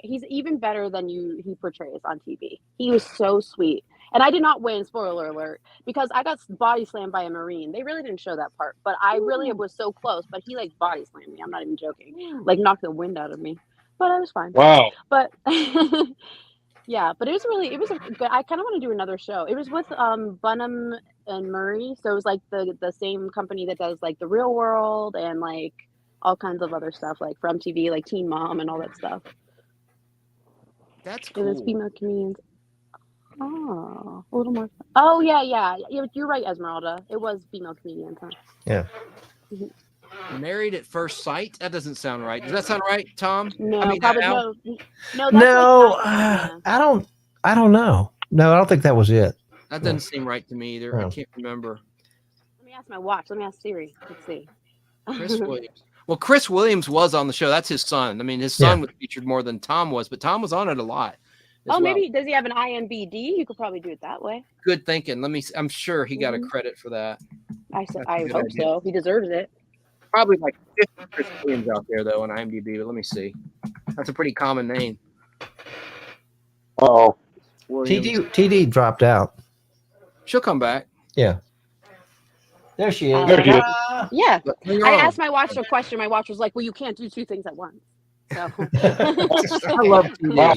he's even better than he portrays on TV. He was so sweet. And I did not win, spoiler alert, because I got body slammed by a Marine. They really didn't show that part, but I really was so close, but he like body slammed me. I'm not even joking. Like knocked the wind out of me, but I was fine. Wow. But yeah, but it was a good, I kind of want to do another show. It was with Bunham and Murray. So it was like the same company that does like The Real World and like all kinds of other stuff like from TV, like Teen Mom and all that stuff. That's It was cool. female comedians. Oh, a little more. Oh yeah. You're right, Esmeralda. It was female comedians, huh? Yeah. Married at First Sight? That doesn't sound right. Does that sound right, Tom? No, I mean, probably Al? no. That's No, like not- I don't know. No, I don't think that was it. That doesn't seem right to me either. I Oh. can't remember. Let me ask my watch. Let me ask Siri. Let's see. Chris Williams. Well, Chris Williams was on the show. That's his son. I mean, his son was featured more than Tom was, but Tom was on it a lot. as well. Maybe does he have an IMBD? You could probably do it that way. Good thinking. I'm sure he got a Mhm. credit for that. I a good hope idea. so. He deserves it. Probably like 50 Chris Williams out there though on IMDb. But let me see. That's a pretty common name. Oh. Williams. TD dropped out. She'll come back. Yeah. There she is. There she is. Yeah. But hang I on. asked my watch a question. My watch was like, "Well, you can't do two things at once." So I love TD. Wow.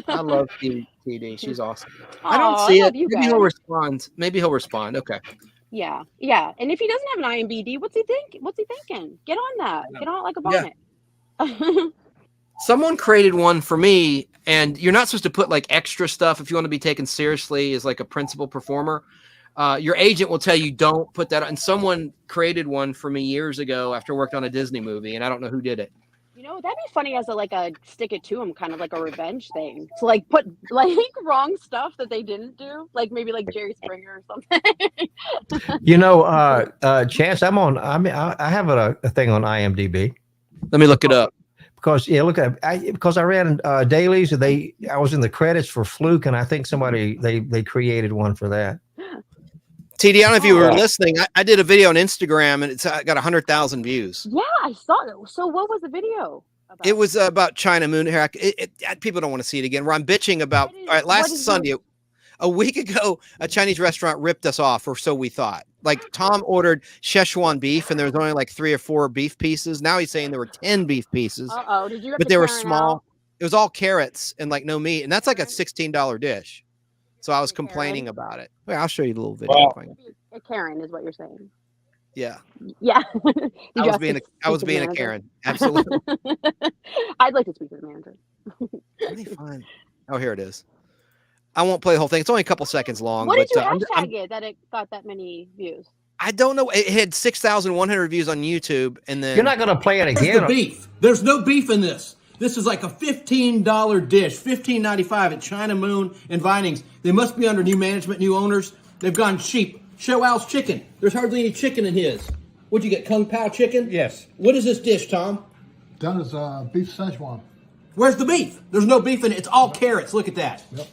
I love TD. She's awesome. Aw, I don't see I it. love you Maybe he'll guys. respond. Maybe he'll respond. Okay. Yeah, yeah. And if he doesn't have an IMBD, what's he thinking? Get on that. Get on it like a Yeah. bonnet. Someone created one for me, and you're not supposed to put like extra stuff if you want to be taken seriously as like a principal performer. Your agent will tell you don't put that on. And someone created one for me years ago after I worked on a Disney movie, and I don't know who did it. You know, that'd be funny as a stick it to him kind of like a revenge thing. To like put like wrong stuff that they didn't do, like maybe like Jerry Springer or something. You know, Chance, I have a thing on IMDb Let me look it up. because because I ran dailies and I was in the credits for Fluke, and I think somebody they created one for that. TD, I don't know if you were listening. I did a video on Instagram, and it's got 100,000 views. Yeah, I saw it. So what was the video about? It was about China Moon Hair. People don't want to see it again. Where I'm bitching about. All right, last Sunday, a week ago, a Chinese restaurant ripped us off, or so we thought. Like Tom ordered Szechuan beef, and there was only like 3 or 4 beef pieces. Now he's saying there were 10 beef pieces. Did you? But they were small. It was all carrots and like no meat, and that's like a $16 dish. So I was complaining about it. Wait, I'll show you the little video. Wow. A Karen is what you're saying. Yeah. Yeah. I was being a Karen. Absolutely. I'd like to speak to the manager. Let me find. Oh, here it is. I won't play the whole thing. It's only a couple seconds long. What did you I'm- hashtag it that it got that many views? I don't know. It had 6,100 views on YouTube, and then You're not going to play it Where's again. the beef? There's no beef in this. This is like a $15 dish, $15.95 at China Moon and Vinings. They must be under new management, new owners. They've gone cheap. Show Al's chicken. There's hardly any chicken in his. What'd you get, Kung Pao chicken? Yes. What is this dish, Tom? That is beef Szechuan. Where's the beef? There's no beef in it. It's all carrots. Look at that. Yep.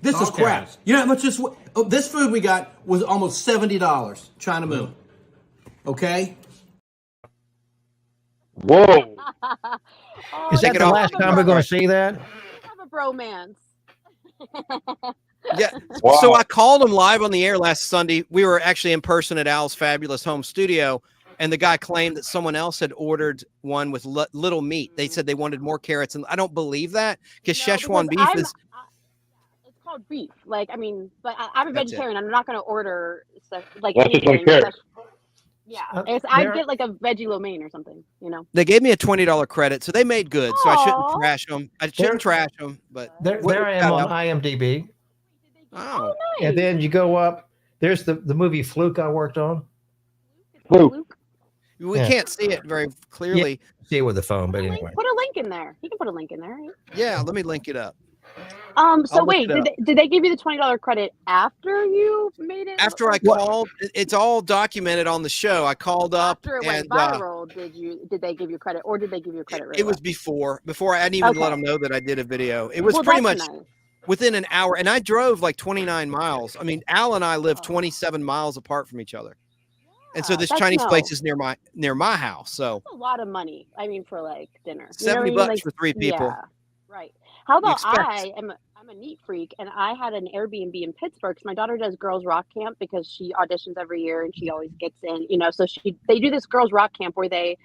This All is crap. carrots. You know how much this food we got was almost $70. China Moon. Okay? Whoa. Is that the last time we're going to see that? Have a bromance. yeah. Wow. So I called him live on the air last Sunday. We were actually in person at Al's fabulous home studio, and the guy claimed that someone else had ordered one with little meat. They said they wanted more carrots, and I don't believe that because Szechuan beef is. It's called beef. Like, I mean, but I'm a That's vegetarian. I'm not going to order stuff like That's just anything. like carrots. Yeah, there- I'd get like a veggie lo mein or something, you know. They gave me a $20 credit, so they made good. So I shouldn't Aw. trash them. I shouldn't trash them, but There I am on IMDb. Oh, Nice. And then you go up. There's the movie Fluke I worked on. Fluke. we Yeah. can't see it very clearly. See it with the phone, but anyway. Put a link in there. You can put a link in there. Right? Yeah, let me link it up. So I'll look wait, it did they give you the $20 credit after you made it? After I called, it's all documented on the show. I called up after it went and viral, did they give you credit, or did they give you credit? Right it was away? before I didn't even let Okay. them know that I did a video. It was Well, pretty much that's nice. within an hour, and I drove like 29 miles. I mean, Al and I live 27 miles apart from each other, and so Yeah, this that's Chinese no- place is near my house. So That's a lot of money. I mean, for like dinner, You know what I $70 mean? Like, for 3 people. Yeah, right. How about expect- I'm a neat freak, and I had an Airbnb in Pittsburgh because my daughter does girls rock camp because she auditions every year and she always gets in, you know. So they do this girls rock camp where they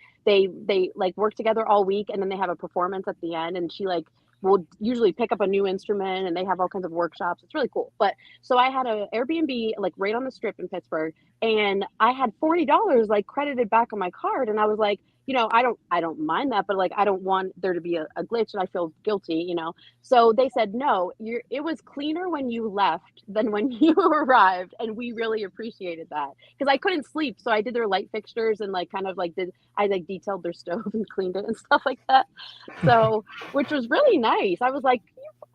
like work together all week and then they have a performance at the end, and she like will usually pick up a new instrument and they have all kinds of workshops. It's really cool. But so I had an Airbnb like right on the strip in Pittsburgh, and I had $40 like credited back on my card, and I was like, you know, I don't mind that, but like I don't want there to be a glitch and I feel guilty, you know. So they said no, it was cleaner when you left than when you arrived, and we really appreciated that because I couldn't sleep, so I did their light fixtures and like kind of like I detailed their stove and cleaned it and stuff like that. So which was really nice. I was like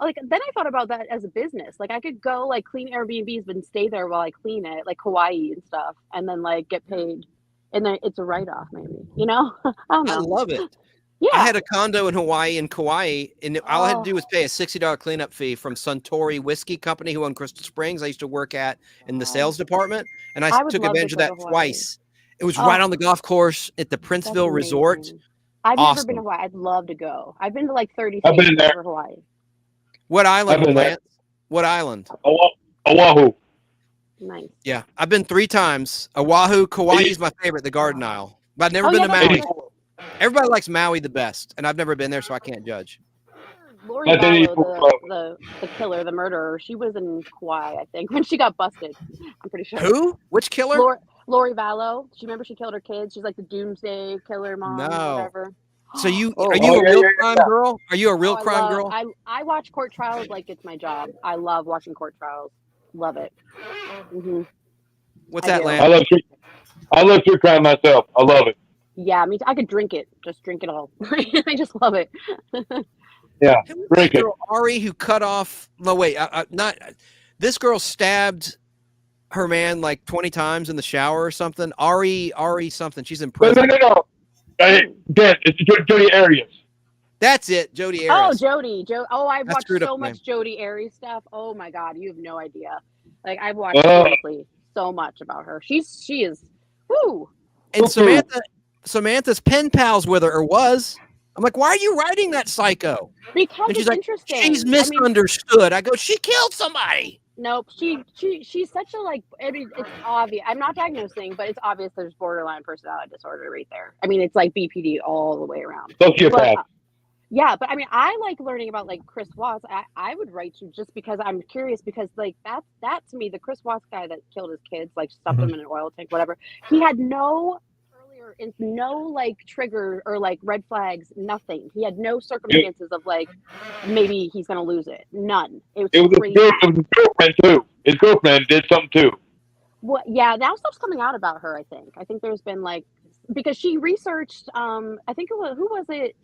then I thought about that as a business. Like I could go like clean Airbnbs and stay there while I clean it, like Hawaii and stuff, and then like get paid. And then it's a write-off, maybe, you know. I don't I know. love it. Yeah. I had a condo in Hawaii and Kauai, and all I had to do was pay a $60 cleanup fee from Suntory Whiskey Company, who owned Crystal Springs. I used to work at in the sales department, and I would took love to advantage of go that to Hawaii. twice. It was right on the golf course at the That's Princeville Resort. amazing. I've never been to Awesome. Hawaii. I'd love to go. I've been to like 30 I've been states there. for Hawaii. What island, I've been there. Lance? What island? Oahu. Nice. Yeah, I've been 3 times. Oahu, Kauai is my favorite, the Garden Isle. But I've never Oh, been yeah, to that's Maui. nice. Everybody likes Maui the best, and I've never been there, so I can't judge. Lori Vallow, the killer, the murderer, she was in Kauai, I think, when she got busted. I'm pretty sure. Who? Which killer? Lori Vallow. She remember she killed her kids. She's like the doomsday killer mom or whatever. So are you a real crime girl? Are you a real crime girl? I watch court trials like it's my job. I love watching court trials. Love it. Mm-hmm. What's that, Lamb? I love true crime myself. I love it. Yeah, I could drink it. Just drink it all. I just love it. Yeah, drink it. Ari, who cut off. No, wait, not. This girl stabbed her man like 20 times in the shower or something. Ari something. She's in prison. No. It's Jodi Arias. That's it, Jodi Arias. Oh, Jodi. Oh, I've watched so much Jodi Arias stuff. Oh my God, you have no idea. Like I've watched seriously so much about her. She is. Whoo. And Samantha's pen pals with her, or was. I'm like, why are you writing that psycho? Because it's interesting. She's misunderstood. I go, she killed somebody. Nope. She's such a it's obvious. I'm not diagnosing, but it's obvious there's borderline personality disorder right there. I mean, it's like BPD all the way around. Sociopath. Yeah, but I mean, I like learning about like Chris Watts. I would write you just because I'm curious, because like that to me, the Chris Watts guy that killed his kids, like stuffed them in an oil tank, whatever. He had no like trigger or like red flags, nothing. He had no circumstances of like maybe he's gonna lose it. None. It was his girlfriend too. His girlfriend did something too. Well, yeah, now stuff's coming out about her. I think there's been like, because she researched. I think who was it?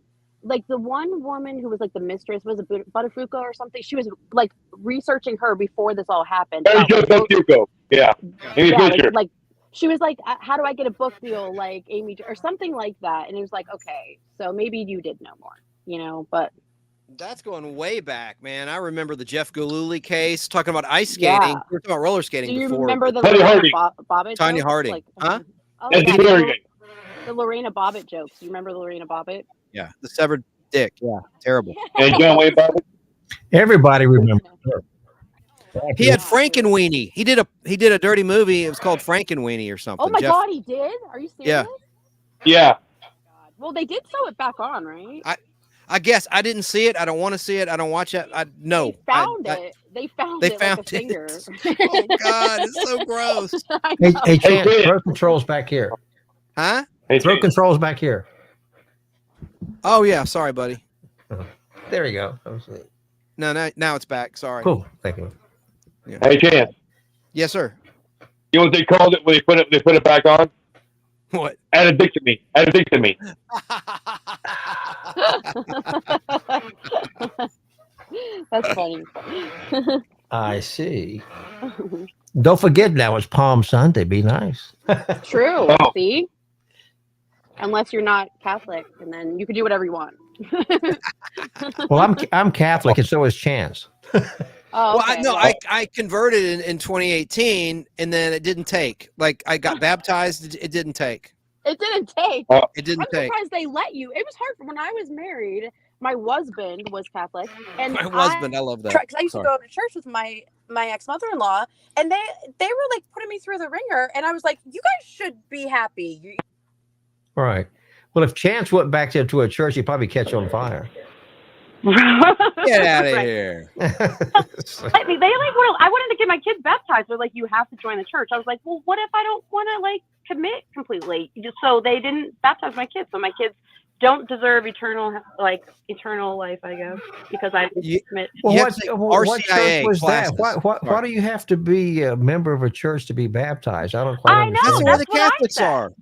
Like the one woman who was like the mistress, was it Buttafuoco or something? She was like researching her before this all happened. Yeah. Like she was like, how do I get a book deal like Amy or something like that? And it was like, okay, so maybe you did know more, but. That's going way back, man. I remember the Jeff Gillooly case, talking about ice skating. Yeah. We were talking about roller skating before. Do you remember the Bobbitt Tanya jokes? Harding. Like, huh? Oh, yeah, the Lorena Bobbitt jokes. Do you remember Lorena Bobbitt? Yeah, the severed dick. Yeah, terrible. And John Wayne Bobbitt? Everybody remembers her. He had Frankenweenie. He did a dirty movie. It was called Frankenweenie or something. Oh my God, he did? Are you serious? Yeah. Well, they did sew it back on, right? I guess I didn't see it. I don't want to see it. I don't watch it. No. They found it. They found it like a finger. Oh God, it's so gross. Hey, Chance, throw controls back here. Huh? Throw controls back here. Oh yeah, sorry, buddy. There you go. No, now it's back. Sorry. Cool. Thank you. Yeah. Hey, Chance. Yes, sir. You know what they called it when they put it back on? What? Addictomy. That's funny. I see. Don't forget now it's Palm Sunday. Be nice. True. See? Unless you're not Catholic, and then you can do whatever you want. Well, I'm Catholic, and so is Chance. Oh, okay. Well, I converted in 2018, and then it didn't take. Like I got baptized, it didn't take. It didn't take. It didn't I'm take. surprised they let you. It was hard when I was married. My husband was Catholic, and I love that. Because I used to go to church with my ex-mother-in-law, and they were like putting me through the ringer, and I was like, you guys should be happy. Right. Well, if Chance went back to a church, he'd probably catch on fire. Get out of here. They I wanted to get my kids baptized. They're like, you have to join the church. I was like, well, what if I don't want to like commit completely? So they didn't baptize my kids. So my kids don't deserve eternal life, I guess, because I didn't commit. Well, what church was that? Why do you have to be a member of a church to be baptized? I don't quite understand. That's where the Catholics are.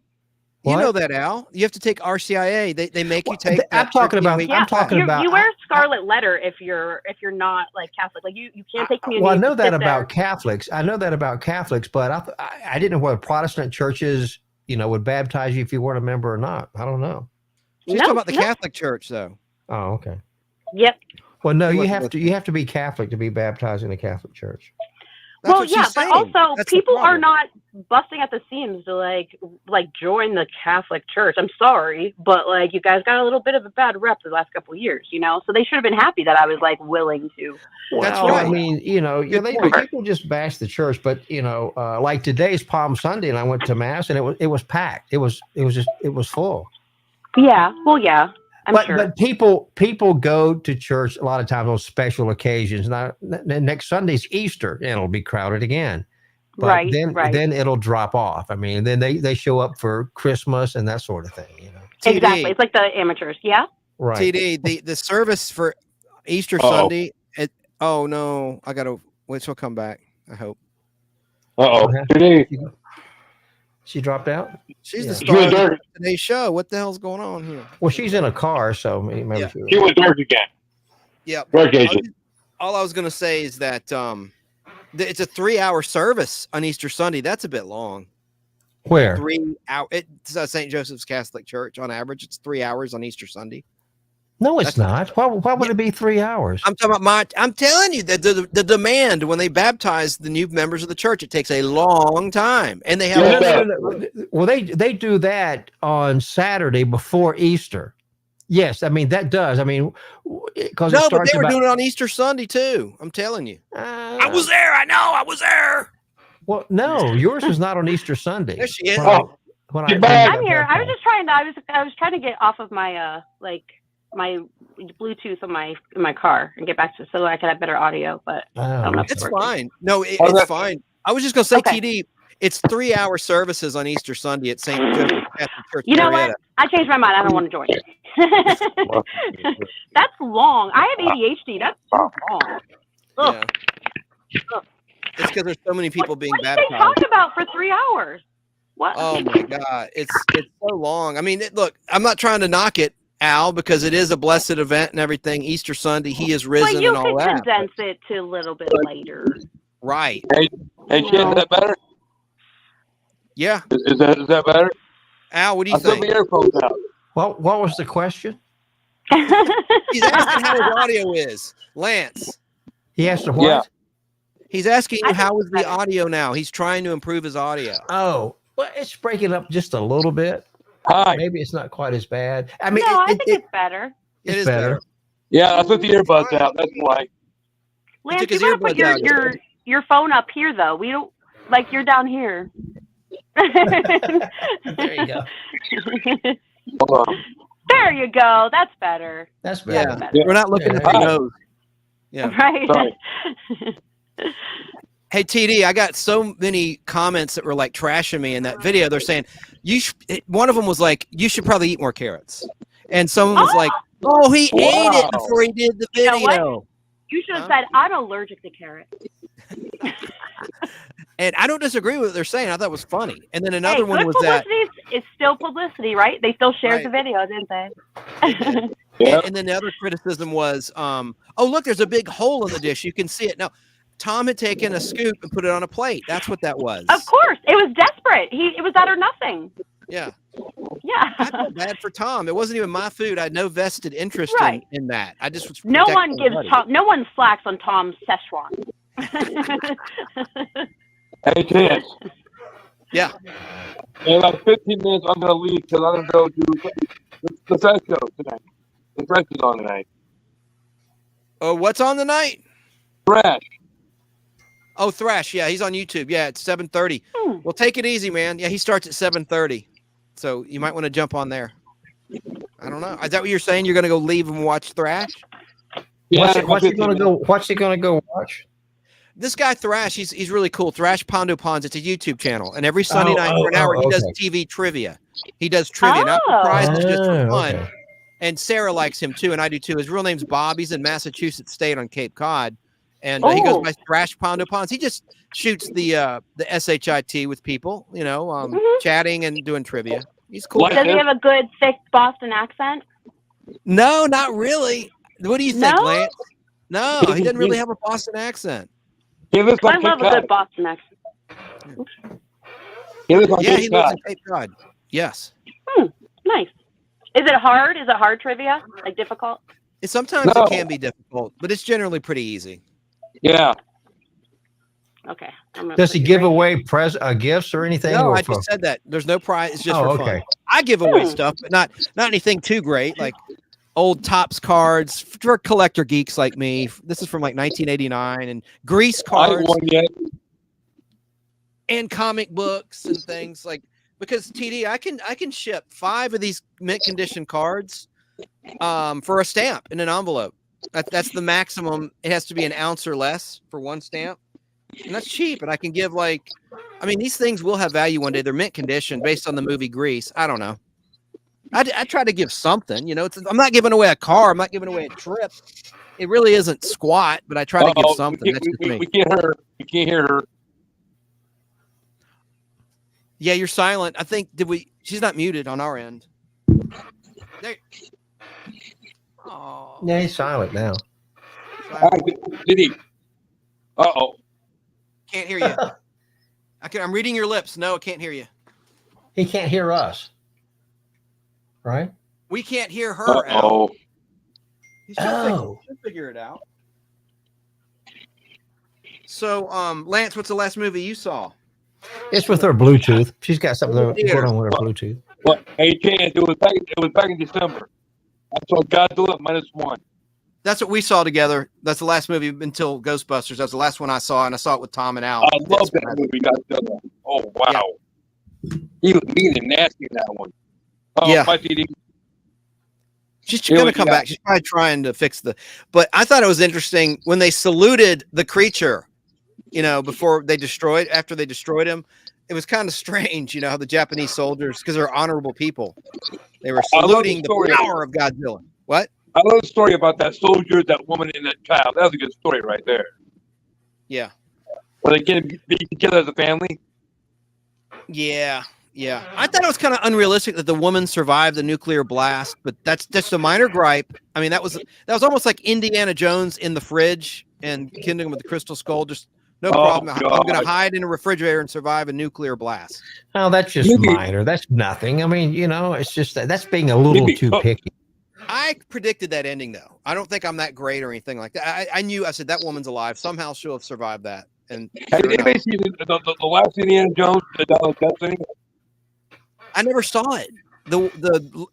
What? You know that, Al. You have to take RCIA. They make you take. I'm talking about. You wear scarlet letter if you're not like Catholic. Like you can't take communion. Well, I know that about Catholics. But I didn't know whether Protestant churches, would baptize you if you weren't a member or not. I don't know. She's talking about the Catholic Church, though. Oh, okay. Yep. Well, no, you have to be Catholic to be baptized in the Catholic Church. That's well, yeah, but also That's people are not busting at the seams to like join the Catholic Church. I'm sorry, but like you guys got a little bit of a bad rep the last couple of years, so they should have been happy that I was like willing to. That's right. I mean, people just bash the church, but like today's Palm Sunday, and I went to mass, and it was packed. It was full. Yeah. Well, yeah. I'm But sure. but people go to church a lot of times on special occasions. Now next Sunday's Easter, and it'll be crowded again. But Right. then Right. then it'll drop off. I mean, then they show up for Christmas and that sort of thing. TD. Exactly. It's like the amateurs. Yeah. Right. TD, the service for Easter Uh-oh. Sunday. Oh no, I gotta wait. She'll come back. I hope. Today, She dropped out. She's Yeah. the She star went of dark. today's show. What the hell's going on here? Well, she's in a car, so maybe Yeah. she went dark again. Yeah. Dark agent. All I was gonna say is that it's a 3-hour service on Easter Sunday. That's a bit long. Where? 3 hours. It's St. Joseph's Catholic Church. On average, it's 3 hours on Easter Sunday. No, it's not. Why would it be 3 hours? I'm talking about I'm telling you that the demand when they baptize the new members of the church, it takes a long time, and they have. No. Well, they do that on Saturday before Easter. Yes, I mean that does. I mean, because No, but they were doing it on Easter Sunday too. I'm telling you. I was there. I know. I was there. Well, no, yours is not on Easter Sunday. There she is. When I'm here. I was just trying to. I was trying to get off of my my Bluetooth in my car and get back to so I could have better audio. But I don't know if It's working. fine. No, it's fine. I was just gonna say, TD. It's 3-hour services on Easter Sunday at St. Joseph's Catholic Church. You know Marietta. what? I changed my mind. I don't want to join it. That's long. I have ADHD. That's long. Ugh. Yeah. It's because there's so many people being What did baptized. they talk about for 3 hours? What? Oh my God, it's so long. I mean, look, I'm not trying to knock it, Al, because it is a blessed event and everything. Easter Sunday, He is risen But you and all could that. condense it to a little bit later. Right? Hey, Ken, is that better? Yeah. Is that better? Al, what do you I took think? the earphones out. What was the question? He's asking how his audio is, Lance. He asked the what? Yeah. He's asking you I how think is the it's better. audio now. He's trying to improve his audio. Oh, well, it's breaking up just a little bit. Hi. Maybe it's not quite as bad. I mean, No, I think it's better. It it's is better. Yeah, I took the earbuds out. That's why. Lance, took you his gotta put earbuds out. your phone up here though. We don't you're down here. There you go. Hold on. There you go. That's better. That's better. Yeah. Yeah. We're not looking Yeah, at there your you go. nose. Yeah. Right. Sorry. Hey, TD, I got so many comments that were like trashing me in that video. They're saying one of them was like, you should probably eat more carrots. And someone was like, oh, he ate it before he did the You know video. what? You should have said, I'm allergic to carrots. And I don't disagree with what they're saying. I thought it was funny. And then another one good was that. publicity is still publicity, right? They still shared Right. the video, didn't they? Yep. And then the other criticism was, oh, look, there's a big hole in the dish. You can see it. No, Tom had taken a scoop and put it on a plate. That's what that was. Of course. It was desperate. It was that or nothing. Yeah. Yeah. I felt bad for Tom. It wasn't even my food. I had no vested interest Right. in that. I just was No protecting one my gives buddy. Tom, no one slacks on Tom's Szechuan. Hey, Chance. Yeah. In about 15 minutes, I'm going to leave because I'm going to go do the Fresh show tonight. The Fresh is on tonight. Oh, what's on the night? Fresh. Oh, Thrash. Yeah, he's on YouTube. Yeah, it's 7:30. Well, take it easy, man. Yeah, he starts at 7:30. So you might want to jump on there. I don't know. Is that what you're saying? You're going to go leave and watch Thrash? Yeah, What's he gonna go? What's he gonna go watch? This guy Thrash, he's really cool. Thrash Pondo Ponds. It's a YouTube channel, and every Sunday night for an hour, he does TV trivia. He does trivia, not for prizes, just for fun. Okay. And Sarah likes him too, and I do too. His real name's Bob. He's in Massachusetts State on Cape Cod, and he goes by Thrash Pondo Ponds. He just shoots the SHIT with people, chatting and doing trivia. He's cool. Does he have a good, thick Boston accent? No, not really. What do you think, No? Lance? No, he doesn't really have a Boston accent. He lives I on love Cape a good Cod. Boston accent. He lives on Yeah, he Cape lives Cod. in Cape Cod. Yes. Nice. Is it hard? Is it hard trivia? Like difficult? Sometimes No. it can be difficult, but it's generally pretty easy. Yeah. Okay. I'm gonna Does put he you give right- away gifts or anything? No, or I for- just said that. There's no prize. It's just Oh, for okay. fun. I give away stuff, but not anything too great, like old Topps cards for collector geeks like me. This is from like 1989, and Grease I ain't cards won yet. and comic books and things like. because TD, I can ship 5 of these mint condition cards for a stamp in an envelope. That's the maximum. It has to be an ounce or less for one stamp, and that's cheap. And I can give these things will have value one day. They're mint condition based on the movie Grease. I don't know. I try to give something, I'm not giving away a car. I'm not giving away a trip. It really isn't squat, but I try to give something. That's just me. We can't hear her. We can't hear her. Yeah, you're silent. I think she's not muted on our end. There. Oh. Yeah, he's silent now. Did he? Uh-oh. Can't hear you. I'm reading your lips. No, I can't hear you. He can't hear us. Right? We can't hear her. Uh-oh. She'll figure it out. So, Lance, what's the last movie you saw? It's with her Bluetooth. She's got something going on with her Bluetooth. Well, hey, Chance, it was back in December. I saw Godzilla -1. That's what we saw together. That's the last movie until Ghostbusters. That's the last one I saw, and I saw it with Tom and Al. I love that movie, Godzilla. Oh, wow. Yeah. He was mean and nasty in that one. Yeah. My TD. She's going to come back. She's probably trying to fix but I thought it was interesting when they saluted the creature, after they destroyed him. It was kind of strange, how the Japanese soldiers, because they're honorable people, they were saluting the power of Godzilla. What? I love the story about that soldier, that woman, and that child. That was a good story right there. Yeah. Where they get together as a family. Yeah. Yeah. I thought it was kind of unrealistic that the woman survived the nuclear blast, but that's just a minor gripe. I mean, that was almost like Indiana Jones in the fridge and Kingdom of the Crystal Skull. Just no problem. God. I'm going to hide in a refrigerator and survive a nuclear blast. Oh, that's just minor. That's nothing. I mean, it's just that's being a little too picky. I predicted that ending, though. I don't think I'm that great or anything like that. I knew. I said that woman's alive. Somehow she'll have survived that. And have anybody seen the last Indiana Jones? That thing? I never saw it.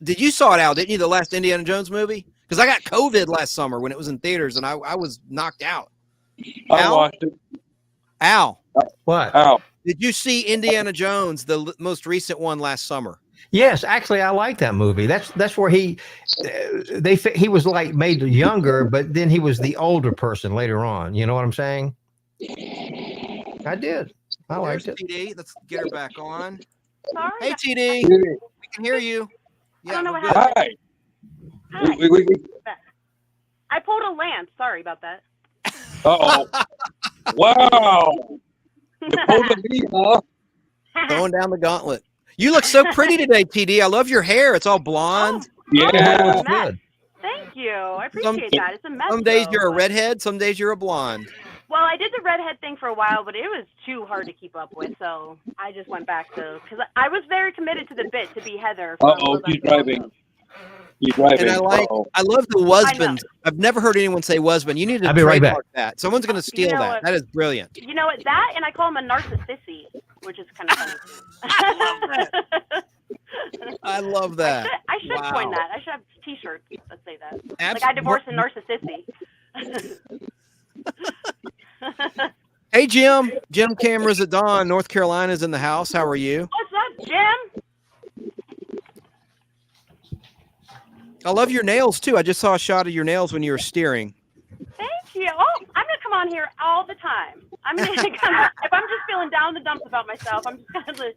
Did you saw it, Al? Didn't you? The last Indiana Jones movie? Because I got COVID last summer when it was in theaters, and I was knocked out. I watched it. Al, what? Al, did you see Indiana Jones, the most recent one last summer? Yes, actually, I like that movie. That's where he was like made younger, but then he was the older person later on. You know what I'm saying? I did. I liked it. TD. Let's get her back on. Sorry. Hey, TD. We can hear you. I don't know what happened. Hi. We. I pulled a Lance. Sorry about that. Uh-oh. Wow. You pulled a me, huh? Throwing down the gauntlet. You look so pretty today, TD. I love your hair. It's all blonde. Yeah. Good. Thank you. I appreciate that. It's a mess. Some days you're a redhead. Some days you're a blonde. Well, I did the redhead thing for a while, but it was too hard to keep up with, so I just went back to because I was very committed to the bit to be Heather. She's driving. She's driving. And I love the husband. I've never heard anyone say husband. You need to trademark that. Someone's going to steal that. That is brilliant. You know what? That and I call him a narcississy, which is kind of funny. I love that. I should coin that. I should have T-shirts that say that. Like I divorced a narcississy. Hey, Jim. Jim Cameras at Dawn, North Carolina's in the house. How are you? What's up, Jim? I love your nails, too. I just saw a shot of your nails when you were steering. Thank you. Oh, I'm going to come on here all the time. I'm going to come if I'm just feeling down the dumps about myself, I'm just going to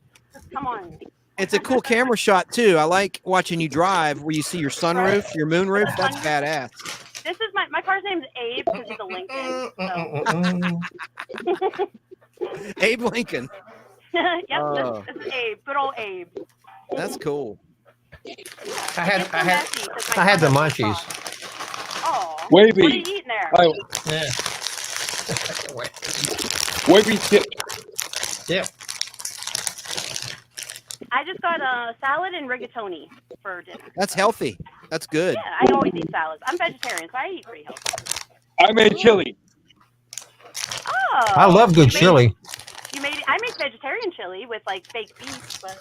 come on. It's a cool camera shot, too. I like watching you drive where you see your sunroof, your moonroof. That's badass. This is my car's name's Abe because it's a Lincoln. So. Abe Lincoln. Yep, this is Abe. Good old Abe. That's cool. I had the munchies. Oh, Wavy. What are you eating there? Yeah. Wavy chip. Yeah. I just got a salad and rigatoni for dinner. That's healthy. That's good. Yeah, I always eat salads. I'm vegetarian, so I eat pretty healthy. I made chili. Oh. I love good chili. I make vegetarian chili with like baked beef, but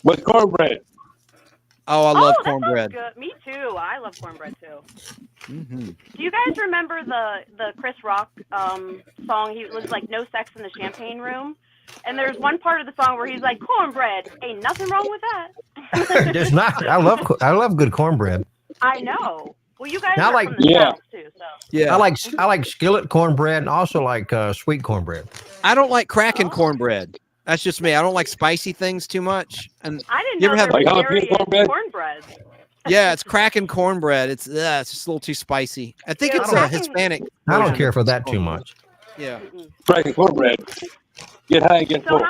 With cornbread. Oh, I love that cornbread. sounds good. Me too. I love cornbread too. Mm-hmm. Do you guys remember the Chris Rock song? He was like "No Sex in the Champagne Room." And there's one part of the song where he's like, cornbread, ain't nothing wrong with that. There's not. I love good cornbread. I know. Well, you guys Now, are like- from the South too, so. Yeah. I like skillet cornbread and also like sweet cornbread. I don't like cracking Oh. cornbread. That's just me. I don't like spicy things too much. And I didn't You know ever have, there was like, dairy jalapeno in cornbread? cornbread. yeah, it's cracking cornbread. It's just a little too spicy. I think Yeah, it's cracking- Hispanic. I don't version care of for that too cornbread. much. Yeah. Cracking cornbread. Get high and get So full.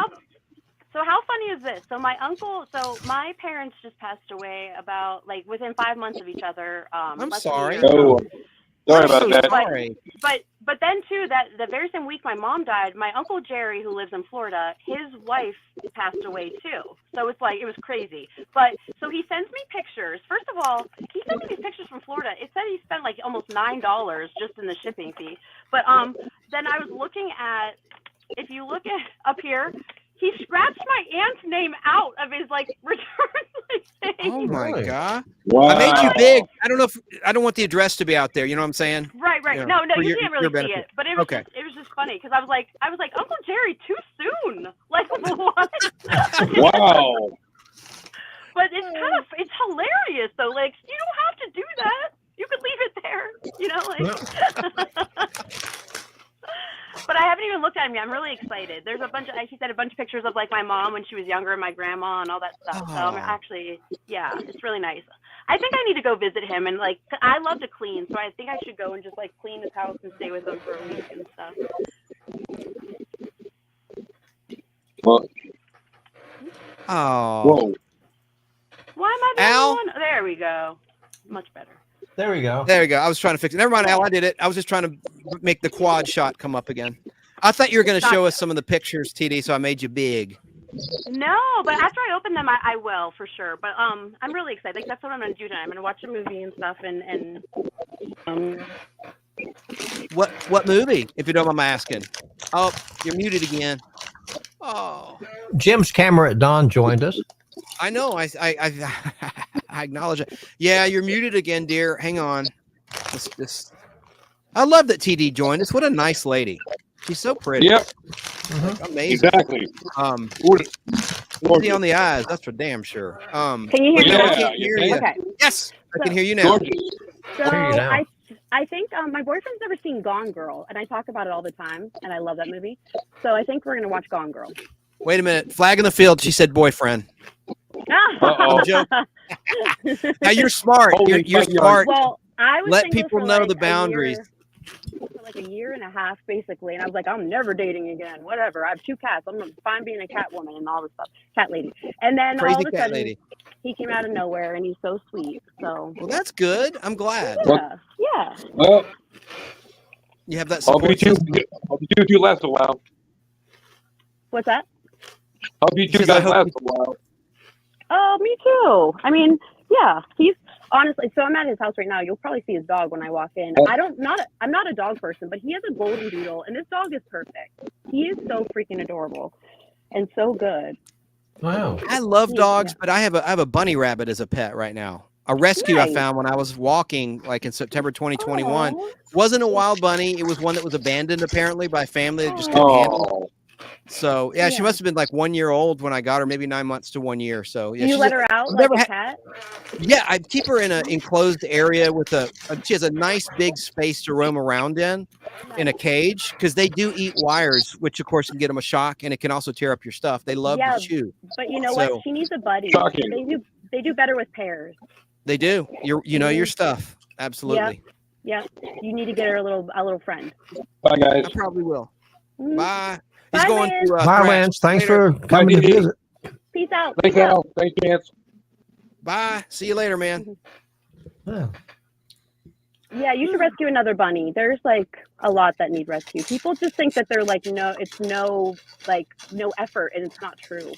how funny is this? So my parents just passed away about like within 5 months of each other. I'm less than a sorry. year ago. Oh, sorry I'm about so that. sorry. But then too, that the very same week my mom died, my uncle Jerry, who lives in Florida, his wife passed away too. So it's like it was crazy. But so he sends me pictures. First of all, he sent me these pictures from Florida. It said he spent like almost $9 just in the shipping fee. But then I was looking at, if you look at up here, he scratched my aunt's name out of his like return thing. Oh my Really? God. Wow. I made you big. I don't know if I don't want the address to be out there. You know what I'm saying? Right. Yeah, No, for you your- can't your really see benefit. it. But it was Okay. it was just funny because I was like Uncle Jerry too soon. Like what? Wow. But it's hilarious though. Like you don't have to do that. You could leave it there. You know, like. But I haven't even looked at him yet. I'm really excited. There's a bunch of, like he said, a bunch of pictures of like my mom when she was younger and my grandma and all that stuff. So I'm Aw. actually, yeah, it's really nice. I think I need to go visit him and like, I love to clean. So I think I should go and just like clean his house and stay with him for a week and stuff. Well, Oh. whoa. Why am I the Al? only one? There we go. Much better. There we go. There you go. I was trying to fix it. Never mind, Al. I did it. I was just trying to make the quad shot come up again. I thought you were going to show us some of the pictures, TD, so I made you big. No, but after I open them, I will for sure. But I'm really excited. Like that's what I'm gonna do tonight. I'm gonna watch a movie and stuff, and What movie, if you don't mind my asking? Oh, you're muted again. Oh, Jim's camera at dawn joined us. I know. I acknowledge it. Yeah, you're muted again, dear. Hang on. I love that TD joined us. What a nice lady. She's so pretty. Yep. Amazing. Exactly. See on the eyes. That's for damn sure. can you hear me? Yeah, now? I can't hear you. Okay. Yes, I can hear you now. Gorgeous. So Hear you now. I think my boyfriend's never seen Gone Girl, and I talk about it all the time, and I love that movie. So I think we're gonna watch Gone Girl. Wait a minute. Flag in the field. She said boyfriend. Uh-oh. Joke. Now you're smart. Holy You're fuck, smart. Well, I was Let single people for know like the boundaries. for like a year and a half, basically, and I was like, I'm never dating again. Whatever. I have 2 cats. I'm fine being a cat woman and all this stuff. Cat lady. And then all Crazy of a cat sudden, lady. he came out of nowhere, and he's so sweet. So Well, that's good. I'm glad. yeah. Well, You have that I'll be support two. system. I'll be two if you last a while. What's that? I'll be two Says, I guys hope last a while. Oh, me too. I mean, yeah, he's honestly. So I'm at his house right now. You'll probably see his dog when I walk in. I'm not a dog person, but he has a golden doodle, and this dog is perfect. He is so freaking adorable, and so good. Wow. I love Yeah. dogs, but I have a bunny rabbit as a pet right now. A rescue I Nice. found when I was walking, like in September 2021. Aw. Wasn't a wild bunny. It was one that was abandoned apparently by a family that just couldn't handle it. Oh, So yeah, she Yeah. must have been like 1 year old when I got her, maybe 9 months to 1 year. So yeah, Do you she's let a- her out I've like never a had- cat? yeah, I keep her in an enclosed area with she has a nice big space to roam around in a cage because they do eat wires, which of course can get them a shock and it can also tear up your stuff. They love Yeah. to chew. But you know So- what? She needs a buddy. Shocking. They do better with pairs. They do. You know your stuff. Absolutely. Yeah, you need to get her a little friend. bye guys. I probably will. Mm. Bye. He's Bye, going Lance. to Bye, thrash. Lance. Thanks Later. for coming to Dee Dee. visit. Peace out. Thanks, Peace out. Al. Thanks, Chance. Bye. See you later, man. Yeah. Yeah, you should rescue another bunny. There's like a lot that need rescue. People just think that they're like no effort, and it's not true.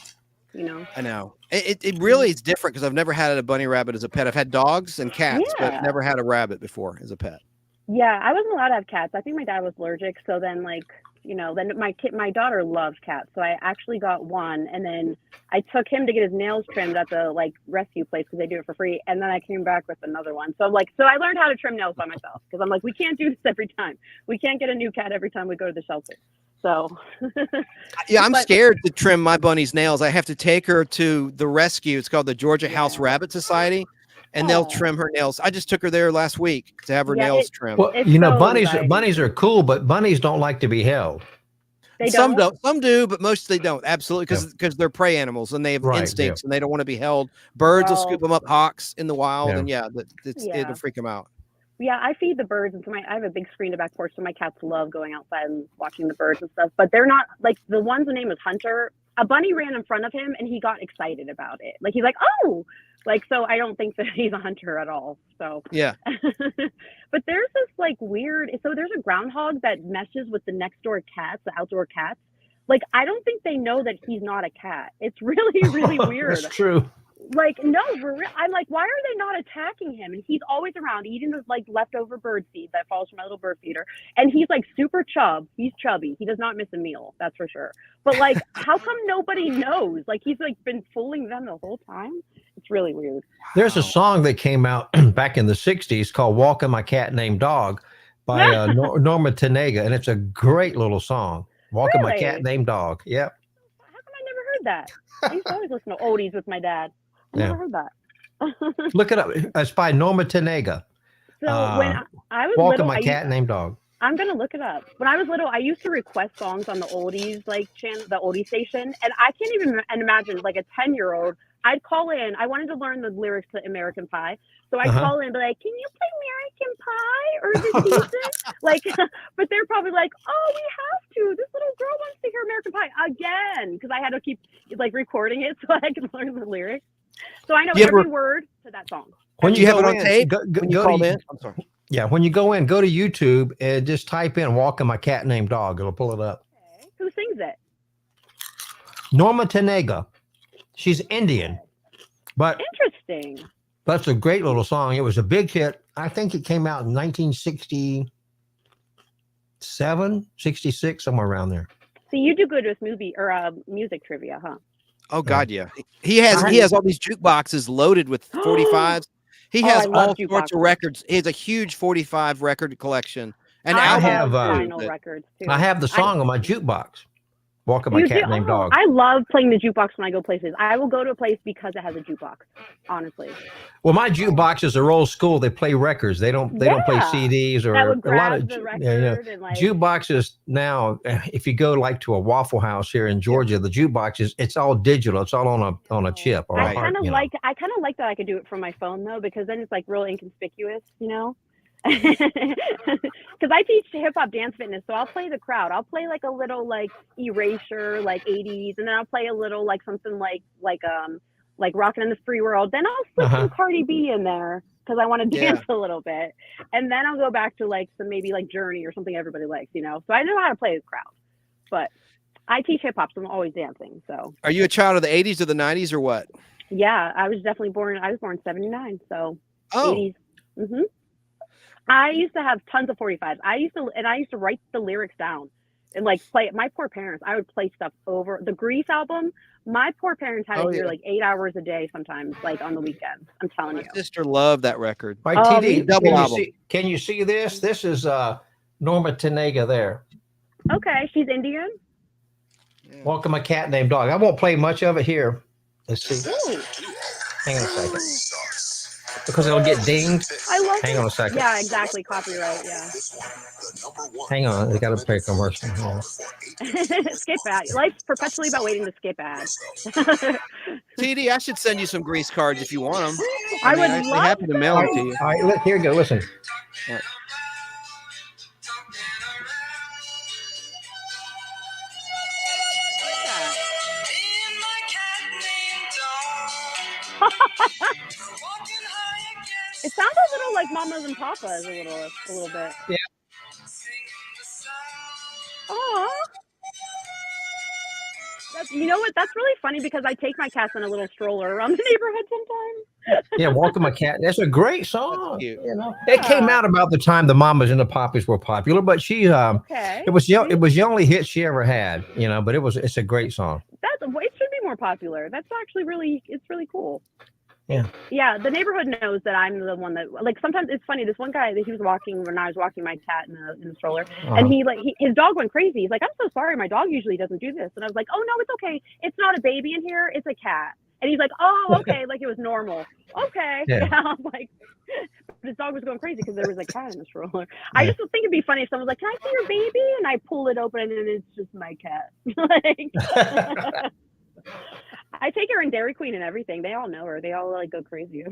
You know. I know. It really is different because I've never had a bunny rabbit as a pet. I've had dogs and cats, Yeah. but never had a rabbit before as a pet. Yeah, I wasn't allowed to have cats. I think my dad was allergic. So then, then my daughter loves cats. So I actually got one, and then I took him to get his nails trimmed at the rescue place because they do it for free. And then I came back with another one. So I learned how to trim nails by myself because I'm like, we can't do this every time. We can't get a new cat every time we go to the shelter. So Yeah, I'm But- scared to trim my bunny's nails. I have to take her to the rescue. It's called the Georgia House Rabbit Society, and they'll trim her nails. I just took her there last week to have her nails trimmed. Well, It's you know, so bunnies anxiety. are cool, but bunnies don't like to be held. They Some don't. don't, some do, but most they don't. Absolutely, because they're prey animals and they have Right, instincts and they don't want to be held. Birds will scoop them up, hawks in the wild, and it'll freak them out. Yeah, I feed the birds, and I have a big screen in the back porch, so my cats love going outside and watching the birds and stuff. But they're not like the one's name is Hunter. A bunny ran in front of him, and he got excited about it. Like he's like, oh, like so. I don't think that he's a hunter at all. So Yeah. But there's this like weird. So there's a groundhog that meshes with the next door cats, the outdoor cats. Like I don't think they know that he's not a cat. It's really, really weird. That's true. Like no, for real. I'm like, why are they not attacking him? And he's always around eating the like leftover bird seed that falls from my little bird feeder. And he's like super he's chubby. He does not miss a meal, that's for sure. But like, how come nobody knows? Like he's like been fooling them the whole time. It's really weird. There's a song that came out back in the 60s called Walking My Cat Named Dog by Norma Tanega. And it's a great little song. Walking My Cat Named Dog. Yep. How come I never heard that? I used to always listen to oldies with my dad. I never heard that. Look it up. It's by Norma Tanega. So when I was Walking little, My Cat Named Dog. I'm gonna look it up. When I was little, I used to request songs on the oldies like channel, the oldie station, and I can't even imagine like a 10-year-old. I'd call in. I wanted to learn the lyrics to American Pie, so I'd call in and be like, "Can you play American Pie or the season?" Like, but they're probably like, "Oh, we have to. This little girl wants to hear American Pie again," because I had to keep like recording it so I could learn the lyrics. So I know every word to that song. When you have it go on in, tape? when you called in? I'm sorry. Yeah, when you go in, go to YouTube and just type in Walking My Cat Named Dog. It'll pull it up. Okay. Who sings it? Norma Tanega. She's Indian. But Interesting. that's a great little song. It was a big hit. I think it came out in 1967, 66, somewhere around there. So you do good with movie or music trivia, huh? Oh God, yeah. He has all these jukeboxes loaded with 45s. He has all sorts of records. He has a huge 45 record collection. And I have vinyl records too. I have the song on my jukebox. Walking My Cat Named Dog. I love playing the jukebox when I go places. I will go to a place because it has a jukebox. Honestly. Well, my jukeboxes are old school. They play records. They don't play CDs or a lot of jukeboxes now. If you go like to a Waffle House here in Georgia, the jukeboxes, it's all digital. It's all on a chip. Or I kind of like that I could do it from my phone though, because then it's like real inconspicuous, you know. Because I teach hip hop dance fitness, so I'll play the crowd. I'll play like a little like Erasure, like 80s, and then I'll play a little like something like Rockin' in the Free World. Then I'll slip some Cardi B in there because I want to dance a little bit, and then I'll go back to like some maybe like Journey or something everybody likes, you know. So I know how to play the crowd, but I teach hip hop, so I'm always dancing. So are you a child of the 80s or the 90s or what? Yeah, I was definitely born. I was born in '79, so 80s. I used to have tons of 45s. I used to write the lyrics down and like play it. My poor parents, I would play stuff over the Grease album. My poor parents had to hear like 8 hours a day sometimes, like on the weekends. I'm telling you. My sister loved that record. By TD, double album. Can you see this? This is Norma Tanega there. Okay, she's Indian. Yeah. Walking My Cat Named Dog. I won't play much of it here. Let's see. Ooh. Hang on a second. Because it'll get dinged. I love Hang on a second. Yeah, exactly. Copyright. Yeah. Hang on. They got to play a commercial. Skip ad. Life's perpetually about waiting to skip ads. TD, I should send you some Grease cards if you want them. I would I'd be love happy to mail them to you. All right, here you go. Listen. Right. It sounds a little like Mamas and Papas, a little bit. Yeah. Aww. You know what? That's really funny because I take my cats in a little stroller around the neighborhood sometimes. Yeah, Walking My Cat. That's a great song. You know, it came out about the time the Mamas and the Papas were popular, but she it was the only hit she ever had. You know, but it's a great song. It should be more popular. That's actually really really cool. Yeah, the neighborhood knows that I'm the one that, like, sometimes it's funny. This one guy that he was walking when I was walking my cat in the stroller, and his dog went crazy. He's like, "I'm so sorry, my dog usually doesn't do this." And I was like, "Oh no, it's okay. It's not a baby in here. It's a cat." And he's like, "Oh, okay," like it was normal. Okay, yeah. I was like, this dog was going crazy because there was a cat in the stroller. I just think it'd be funny if someone was like, "Can I see your baby?" And I pull it open, and it's just my cat. Like. I take her in Dairy Queen and everything. They all know her. They all like go crazy.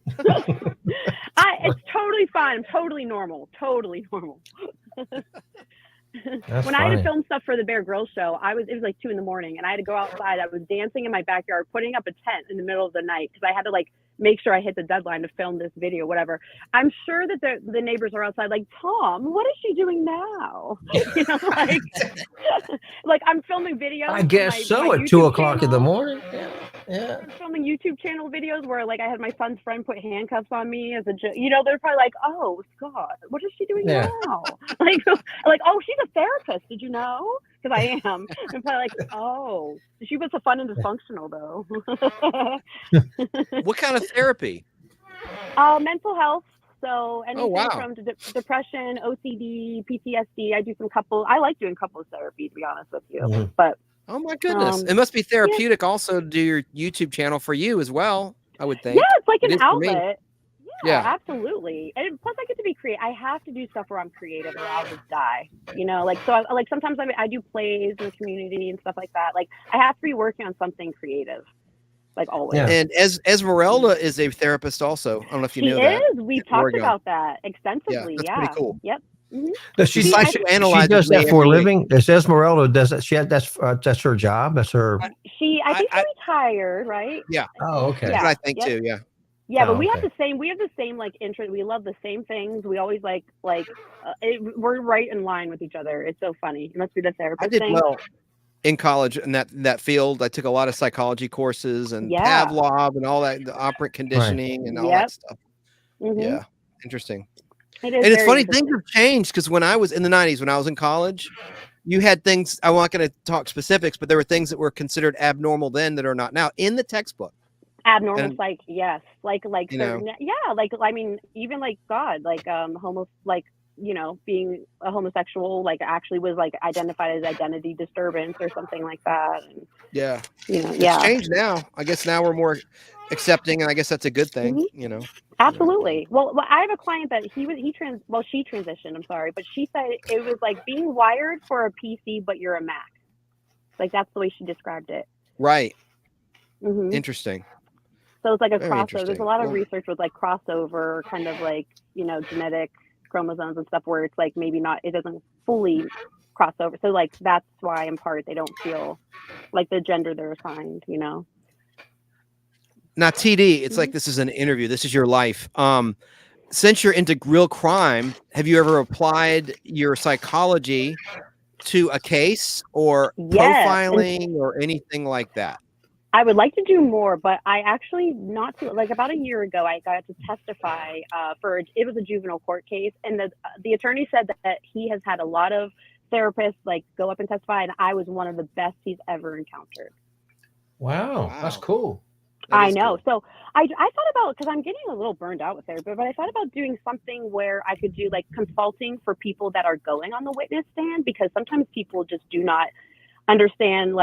It's totally fine. I'm totally normal. Totally normal. When I had to film stuff for the Bear Grylls show, it was like 2 a.m, and I had to go outside. I was dancing in my backyard, putting up a tent in the middle of the night because I had to like make sure I hit the deadline to film this video, whatever. I'm sure that the neighbors are outside like, "Tom, what is she doing now?" You know, like, like I'm filming videos. I guess so. At 2 o'clock in the morning. Yeah. I'm filming YouTube channel videos where like I had my son's friend put handcuffs on me as a joke. You know, they're probably like, "Oh, Scott, what is she doing now?" Like, "Oh, she's a therapist. Did you know?" Because I am. I'm probably like, "Oh, she was a fun and dysfunctional though." What kind of therapy? Mental health. So anything from depression, OCD, PTSD. I like doing couples therapy, to be honest with you. But oh my goodness, it must be therapeutic also to do your YouTube channel for you as well, I would think. Yeah, it's like an outlet. Yeah, absolutely. And plus, I get to be creative. I have to do stuff where I'm creative, or I'll just die. You know, like so. Like sometimes I do plays in the community and stuff like that. Like I have to be working on something creative, like always. Yeah. And Esmeralda is a therapist also. I don't know if you know that. She is. We talked about that extensively. Yeah, that's pretty cool. Yep. Mm-hmm. Does she does that for a living? Does Esmeralda does that? That's her job. That's her. I think she retired, right? Yeah. Oh, okay. That's what I think too. Yeah. Yeah, but we have the same. We have the same like interest. We love the same things. We always we're right in line with each other. It's so funny. It must be the therapist. I did thing. well in college in that field. I took a lot of psychology courses and Pavlov and all that, the operant conditioning and all that stuff. Mm-hmm. Yeah, interesting. It's funny, things have changed because when I was in the 90s, when I was in college, you had things. I'm not going to talk specifics, but there were things that were considered abnormal then that are not now in the textbook. Abnormal, yes, like certain, like I mean, even like God, like being a homosexual, like actually was like identified as identity disturbance or something like that. And, it's changed now. I guess now we're more accepting, and I guess that's a good thing. Mm-hmm. Absolutely. Well, I have a client that she transitioned. I'm sorry, but she said it was like being wired for a PC, but you're a Mac. Like that's the way she described it. Right. Mm-hmm. Interesting. So it's like a crossover. There's a lot of research with like crossover, kind of like, genetic chromosomes and stuff where it's like maybe not, it doesn't fully cross over. So like that's why in part they don't feel like the gender they're assigned, Now, TD, it's like this is an interview. This is your life. Since you're into real crime, have you ever applied your psychology to a case or profiling or anything like that? I would like to do more, but I actually about a year ago, I got to testify it was a juvenile court case. And the attorney said that he has had a lot of therapists like go up and testify. And I was one of the best he's ever encountered. Wow. That's cool. I know. Cool. So I thought about, because I'm getting a little burned out with therapy, but I thought about doing something where I could do like consulting for people that are going on the witness stand, because sometimes people just do not understand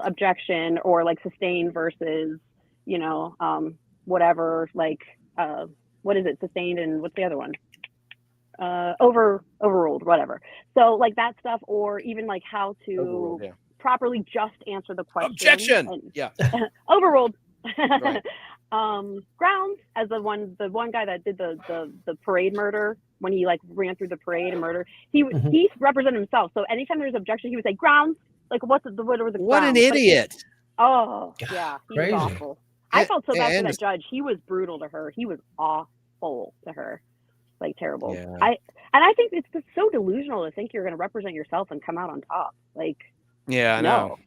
objection or like sustain versus, whatever, like, what is it? Sustained and what's the other one? Overruled, whatever. So like that stuff, or even like how to properly just answer the question. Objection. Overruled. Right. Grounds, as the one guy that did the parade murder, when he like ran through the parade and murder, he represented himself. So anytime there was objection, he would say grounds. Like what were the grounds? What an idiot! He was awful. I felt so bad for that judge. He was brutal to her. He was awful to her, like terrible. Yeah. I think it's just so delusional to think you're going to represent yourself and come out on top. Like, I know.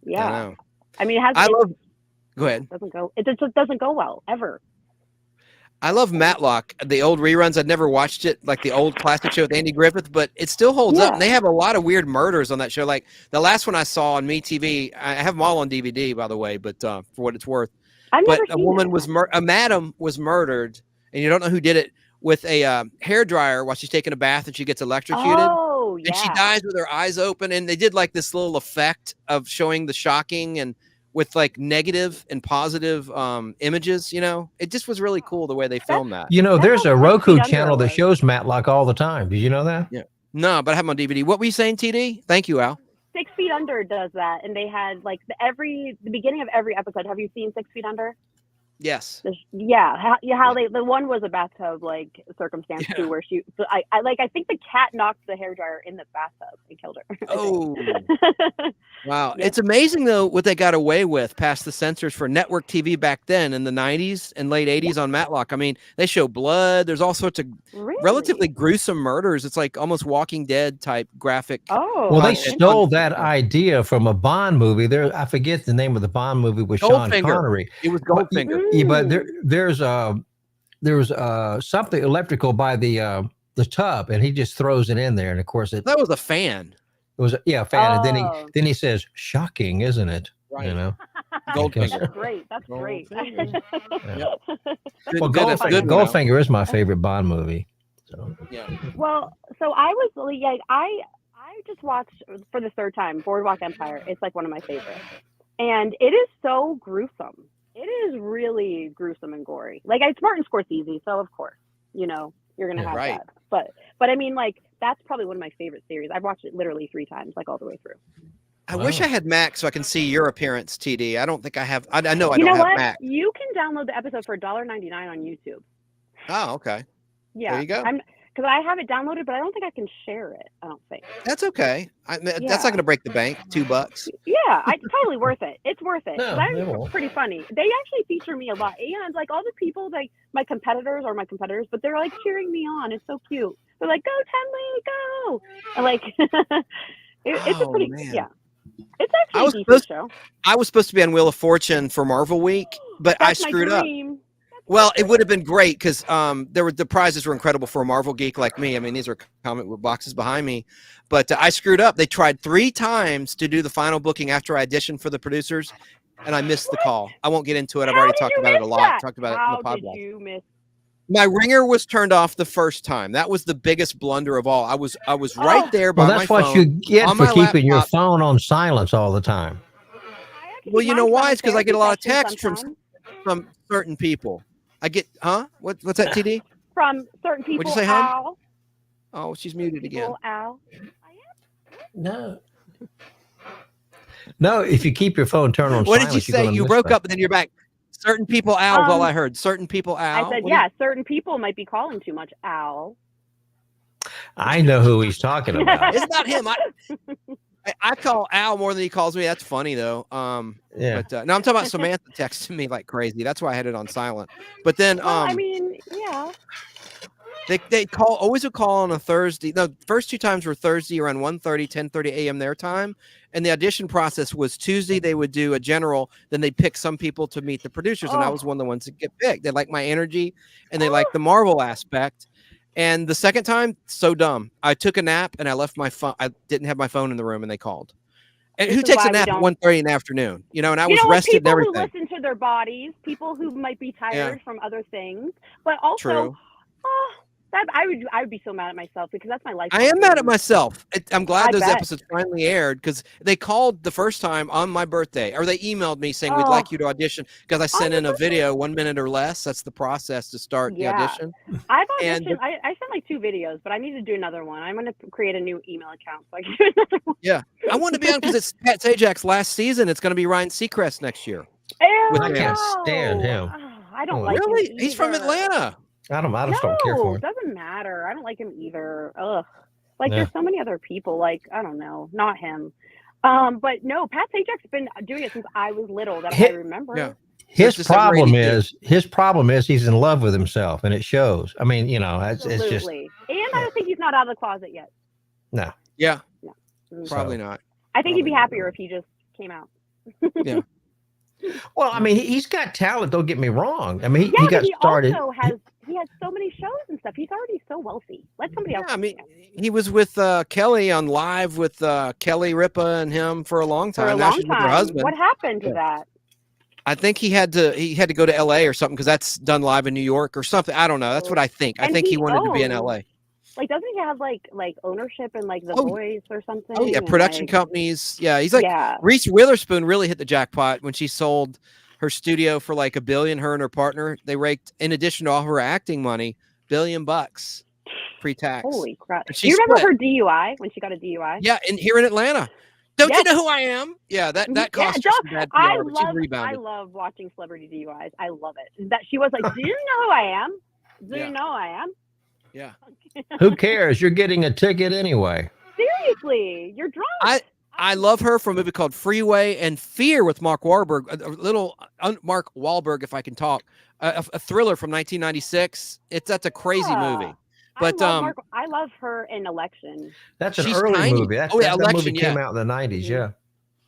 Yeah, I know. I mean, Go ahead. It just doesn't go well ever. I love Matlock, the old reruns. I'd never watched it, like the old classic show with Andy Griffith, but it still holds up. And they have a lot of weird murders on that show. Like the last one I saw on MeTV, I have them all on DVD, by the way, but for what it's worth, I've but never a seen woman it. was a madam was murdered, and you don't know who did it, with a hair dryer while she's taking a bath, and she gets electrocuted. Oh, And she yeah. dies with her eyes open, and they did like this little effect of showing the shocking and with like negative and positive images. You know, it just was really cool the way they filmed that. You know, That's there's how a 6 Roku Feet Under channel that was. shows Matlock all the time. Did you know that? Yeah. No, but I have them on DVD. What were you saying, TD? Thank you, Al. 6 Feet Under does that, and they had like the beginning of every episode. Have you seen 6 Feet Under? Yes. How they the one was a bathtub like circumstance too, where I think the cat knocked the hairdryer in the bathtub and killed her. Oh, wow. Yeah. It's amazing though what they got away with past the censors for network TV back then in the 90s and late 80s on Matlock. I mean, they show blood. There's all sorts of relatively gruesome murders. It's like almost Walking Dead type graphic. Oh, Well, they content. stole that idea from a Bond movie. I forget the name of the Bond movie with Sean Goldfinger. Connery. It was Goldfinger. Yeah, but there's something electrical by the tub, and he just throws it in there, and of course it That was a fan. was a fan, and Oh. then he says, "Shocking, isn't it?" Right. You know. Goldfinger. That's great. That's great. Goldfinger. Well, Good Goldfinger is my favorite Bond movie. So. Yeah. Well, so I just watched for the third time Boardwalk Empire. It's like one of my favorites, and it is so gruesome. It is really gruesome and gory. Like it's Martin Scorsese, so of course, you know, you're gonna have Right. that. But I mean, like that's probably one of my favorite series. I've watched it literally 3 times, like all the way through. I wish I had Mac so I can see your appearance, TD. I don't think I have. I know I You don't know have what? Mac. You can download the episode for $1.99 on YouTube. Oh, okay. Yeah, There you go. Because I have it downloaded, but I don't think I can share it. I don't think. That's okay. That's Yeah. not going to break the bank. $2. Yeah, totally worth it. It's worth it. 'Cause No, I'm they won't. pretty funny. They actually feature me a lot, and like all the people, like my competitors, but they're like cheering me on. It's so cute. They're like, "Go Tenley, go!" And like, it's a Oh, pretty man. yeah. It's I actually was a decent show. I was supposed to be on Wheel of Fortune for Marvel Week, but I That's my screwed up. dream. Well, it would have been great because the prizes were incredible for a Marvel geek like me. I mean, these are comic book boxes behind me, but I screwed up. They tried 3 times to do the final booking after I auditioned for the producers, and I missed the call. I won't get into it. I've How already did talked you about it a miss lot. that? Talked about How it in the did podcast. you miss? My ringer was turned off the first time. That was the biggest blunder of all. I was right Oh. there by Well, my that's phone. what you get on for my keeping your laptop. phone on silence all the time. I actually Well, you know find why? some It's because I get a lot of therapy texts sessions from certain people. I get What's that, TD? from certain people. What'd you say, hon? Al, Oh, she's muted again. people, Al. No. No, if you keep your phone turned on What silence, did you say? You broke up, and then you're back. Certain people, Al. Is all I heard. Certain people, Al. I said, What yeah, certain people might be calling too much, Al. I know who he's talking about. It's not him. I call Al more than he calls me. That's funny though. Yeah. But no, I'm talking about Samantha texting me like crazy. That's why I had it on silent. But then, Well, I mean, yeah. they always would call on a Thursday. No, first 2 times were Thursday around 1:30, 10:30 a.m. their time. And the audition process was Tuesday. They would do a general. Then they pick some people to meet the producers, and I was one of the ones that get picked. They like my energy, and they like the Marvel aspect. And the second time, so dumb. I took a nap and I left my phone. I didn't have my phone in the room, and they called. And This who is takes why a we nap at don't- 1:30 in the afternoon? You know, and I You was know what? rested and People who everything. listen to their bodies, people who might be tired from other things, but also, True. that I would be so mad at myself because that's my life. I am mad at myself. I'm glad I those bet. episodes finally aired because they called the first time on my birthday, or they emailed me saying we'd Oh. like you to audition because I sent your in a video 1 minute or less. That's the process to start the Yeah. audition. I've And auditioned. I sent like 2 videos, but I need to do another one. I'm going to create a new email account so I can do another one. Yeah, I want to be on because it's Pat Sajak's last season. It's going to be Ryan Seacrest next year. Ew, I can't no. stand him. I don't Oh, like him. Really? He's from either. Atlanta. I just don't care for No, him. doesn't matter. I don't like him either. Ugh. Like Yeah. there's so many other people. Like I don't know, not him. But no, Pat Sajak's been doing it since I was little. That I remember. Yeah. His Since December problem is he's in love with himself, and it shows. I mean, you know, it's just Absolutely. And I don't think he's not out of the closet yet. no. Yeah, Mm. probably not. I think he'd be Probably happier if he just came out. Yeah. Well, I mean, he's got talent. Don't get me wrong. I mean, Yeah, he but got he started. also has so many shows and stuff. He's already so wealthy. Let somebody else. Yeah, I mean, do it. he was with Kelly on Live with Kelly Ripa and him for a long For time. a Now long she's with her time. husband. What happened to that? I think he had to go to LA or something because that's done live in New York or something. I don't know. That's what I think. I And think he wanted to be in owns- LA. Like, doesn't he have like ownership in like The Oh, Voice or something? Oh yeah, And, production like, companies. Yeah, he's like yeah. Reese Witherspoon really hit the jackpot when she sold her studio for like $1 billion. Her and her partner, they raked, in addition to all her acting money, $1 billion pre-tax. Holy crap! And Do she you remember split. her DUI when she got a DUI? Yeah, and here in Atlanta. Don't you Yes. know who I am? Yeah, that Yeah, cost her some bad PR, but she I rebounded. love watching celebrity DUIs. I love it. That she was like, "Do you know who I am? Do Yeah. you know who I am?" Yeah. Who cares? You're getting a ticket anyway. Seriously, you're drunk. I love her from a movie called Freeway and Fear with Mark Wahlberg, Mark Wahlberg, if I can talk, a thriller from 1996. That's a crazy movie. But I love her in Election. That's an She's early tiny. movie. That Election, movie came yeah. out in the 90s. Mhm. Yeah.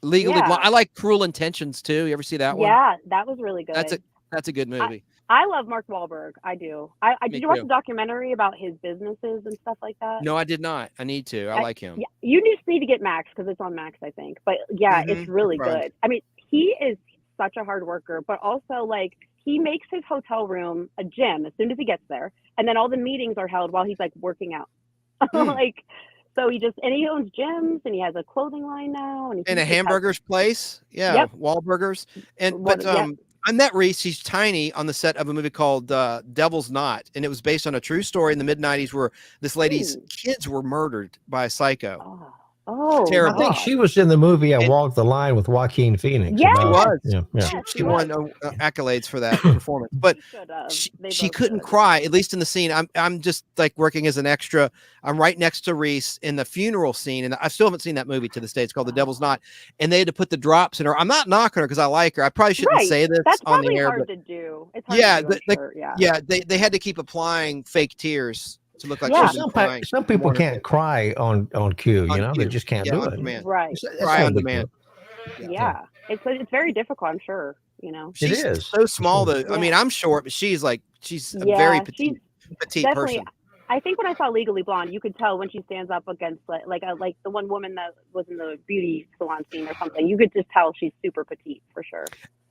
Legally Yeah. Blonde. I like Cruel Intentions too. You ever see that one? Yeah, that was really good. That's a good movie. I love Mark Wahlberg. I do. Did Me you watch too. the documentary about his businesses and stuff like that? No, I did not. I need to. I like him. Yeah, you just need to get Max because it's on Max, I think. But yeah, it's really Right. good. I mean, he is such a hard worker, but also like he makes his hotel room a gym as soon as he gets there, and then all the meetings are held while he's like working out. Like, so he owns gyms and he has a clothing line now, and In a hamburger's place. Yeah, Yep. Wahlburgers. And What- but yeah. I met Reese. She's tiny on the set of a movie called Devil's Knot, and it was based on a true story in the mid-90s where this lady's kids were murdered by a psycho. Oh, Terrible. I think she was in the movie I Walked the Line with Joaquin Phoenix. Yes. She was. Yeah. Yes, She won accolades for that performance, but she couldn't cry. At least in the scene, I'm just like working as an extra. I'm right next to Reese in the funeral scene, and I still haven't seen that movie to this day. It's called The Devil's Knot, and they had to put the drops in her. I'm not knocking her because I like her. I probably shouldn't say this That's on the probably air, hard but to do. It's hard to do, yeah, they had to keep applying fake tears to look like Yeah. she was crying. Some people can't cry on cue. On You know, cue. they just can't Yeah, do on it. demand. Right. It's Cry no on big demand. deal. Yeah. It's very difficult, I'm sure. You know. She's is. so small though. I Yeah. mean, I'm short, but she's a Yeah, very she's petite definitely. person. I think when I saw Legally Blonde, you could tell when she stands up against like the one woman that was in the beauty salon scene or something. You could just tell she's super petite for sure.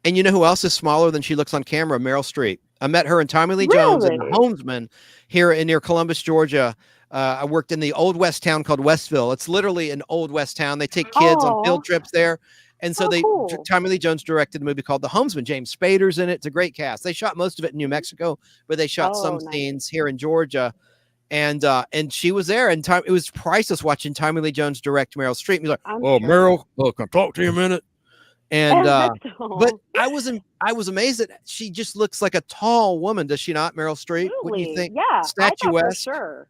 And you know who else is smaller than she looks on camera? Meryl Streep. I met her and Tommy Lee Jones in the Really? Homesman here near Columbus, Georgia. I worked in the old West town called Westville. It's literally an old West town. They take kids on field trips there. And so cool. Tommy Lee Jones directed a movie called The Homesman. James Spader's in it. It's a great cast. They shot most of it in New Mexico, but they shot some nice. scenes here in Georgia. And she was there, and it was priceless watching Tommy Lee Jones direct Meryl Streep. He's like, I'm "Oh, sure. Meryl, look, can I talk to you a minute?" And but Oh, I was amazed that she just looks like a tall woman, does she not, Meryl Streep? Wouldn't you think? Yeah, I thought for Statuesque. sure.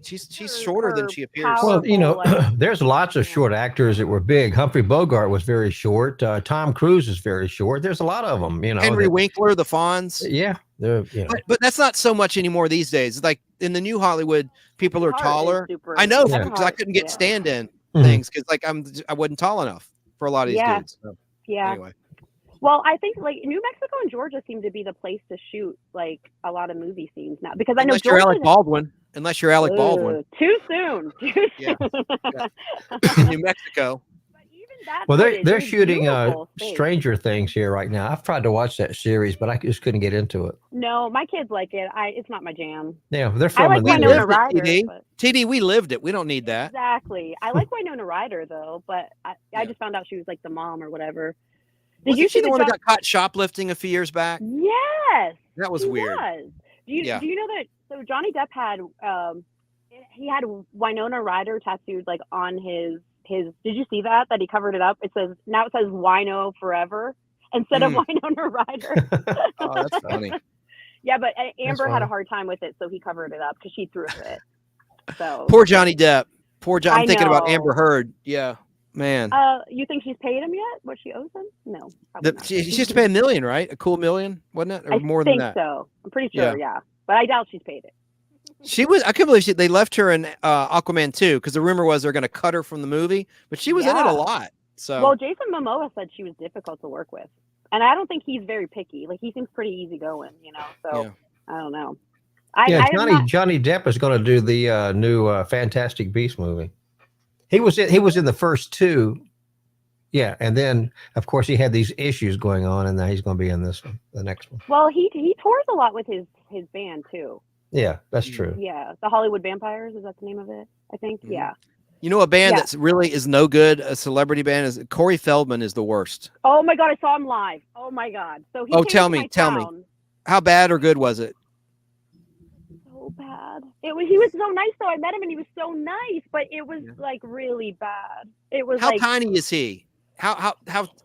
She's Her- shorter than her she appears. power- Well, you know, Like- there's lots of short actors that were big. Humphrey Bogart was very short. Tom Cruise is very short. There's a lot of them. You know, Henry that- Winkler, the Fonz. Yeah, they're, you know. But that's not so much anymore these days. Like in the new Hollywood, people are Heart is taller. super- I know Yeah. because I couldn't get Yeah. stand-in Mhm. things because like I wasn't tall enough for a lot of these Yeah. dudes. So, Yeah. anyway. Well, I think like New Mexico and Georgia seem to be the place to shoot like a lot lot of movie scenes now because I know Unless you're Georgia. Alec Baldwin. Unless you're Alec Baldwin Ugh, too soon. Too Yeah. soon. in New Mexico. But even that Well, footage they're is shooting beautiful state. Stranger Things here right now. I've tried to watch that series, but I just couldn't get into it. No, my kids like it. It's not my jam. Yeah, they're I like filming that. Winona lived it, Ryder. TD. But, TD, we lived it. We don't need that. exactly. I like Winona Ryder though, but I just found out she was like the mom or whatever. Did Wasn't you she see the one that John- got caught shoplifting a few years back? Yes. That was He weird. was. Do you Yeah. do you know that? So Johnny Depp had he had Winona Ryder tattooed like on his. Did you see that he covered it up? It says Wino forever instead of Winona Ryder. Oh, that's funny. Yeah, but Amber had funny. a hard time with it, so he covered it up because she threw a fit. So Poor Johnny Depp. Poor John. I I'm thinking about know. Amber Heard. Yeah, man. you think she's paid him yet? What she owes him? No. The, probably she not. used to pay $1 million, right? A cool $1 million, wasn't it? Or I more than think that? so. I'm pretty sure, yeah. But I doubt she's paid it. She was. I couldn't believe they left her in Aquaman 2 because the rumor was they're going to cut her from the movie, but she was in it a Yeah. lot. So Well, Jason Momoa said she was difficult to work with, and I don't think he's very picky. Like he seems pretty easygoing, you know. So Yeah. I don't know. Yeah, I am not- Johnny Depp is going to do the new Fantastic Beast movie. He was in the first two. Yeah, and then of course he had these issues going on, and now he's going to be in this one, the next one. Well, he tours a lot with his band too. Yeah, that's true. Yeah, the Hollywood Vampires, is that the name of it? I think. Mhm. Yeah. You know, a band Yeah. that's really is no good, a celebrity band is Corey Feldman is the worst. Oh my God, I saw him live. Oh my God. So he Oh, came tell to me, my tell me. town. How bad or good was it? So bad. He was so nice though. I met him and he was so nice, but it was Yeah. like really bad. It was How like tiny is he? How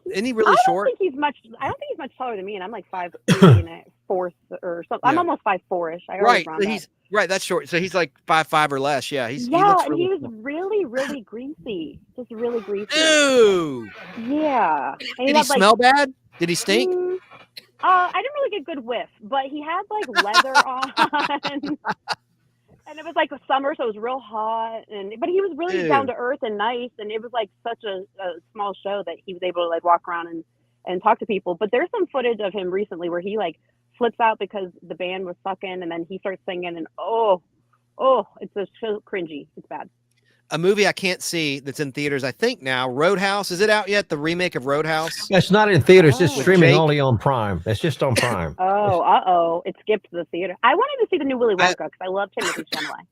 isn't he I really don't short? think he's much. I don't think he's much taller than me, and I'm like 5'3" and a fourth or something. I'm Yeah. almost 5'4"ish. I always Right. round So up. he's right, that's short. So he's like 5'5" or less. Yeah, he Yeah, looks and really he was small. really, really greasy. Just really greasy. Ew. Yeah. And Did he had, like, smell bad? Did he stink? I didn't really get a good whiff, but he had like leather on. And it was like summer, so it was real hot. But he was really Ew. down to earth and nice. And it was like such a small show that he was able to like walk around and talk to people. But there's some footage of him recently where he like flips out because the band was sucking, and then he starts singing, and it's just so cringy. It's bad. A movie I can't see that's in theaters, I think now, Roadhouse. Is it out yet? The remake of Roadhouse? It's not in theaters. It's Oh. streaming Jake? only on Prime. It's just on Prime. Oh, it skipped the theater. I wanted to see the new Willy Wonka because I love Timothy Chalamet.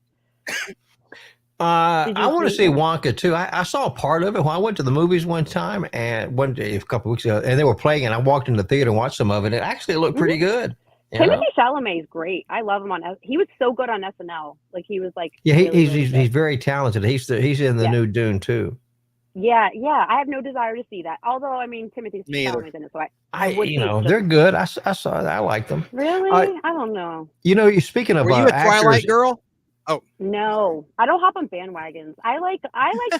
Did I you want to see see it? Wonka too. I saw part of it when I went to the movies one time, and one day a couple weeks ago, and they were playing, and I walked into the theater and watched some of it. It actually looked pretty good. you know? Timothy Chalamet is great. I love him he was so good on SNL. Like he was like Yeah, really, he's really he's, good. he's very talented. He's in the Yeah. new Dune too. Yeah. I have no desire to see that. Although I mean Timothy Me either. Chalamet's in it, so I would see it just- They're good. I saw it. I like them. Really? I- I don't know. You speaking of Were you a actors, Twilight girl? No, I don't hop on bandwagons. I like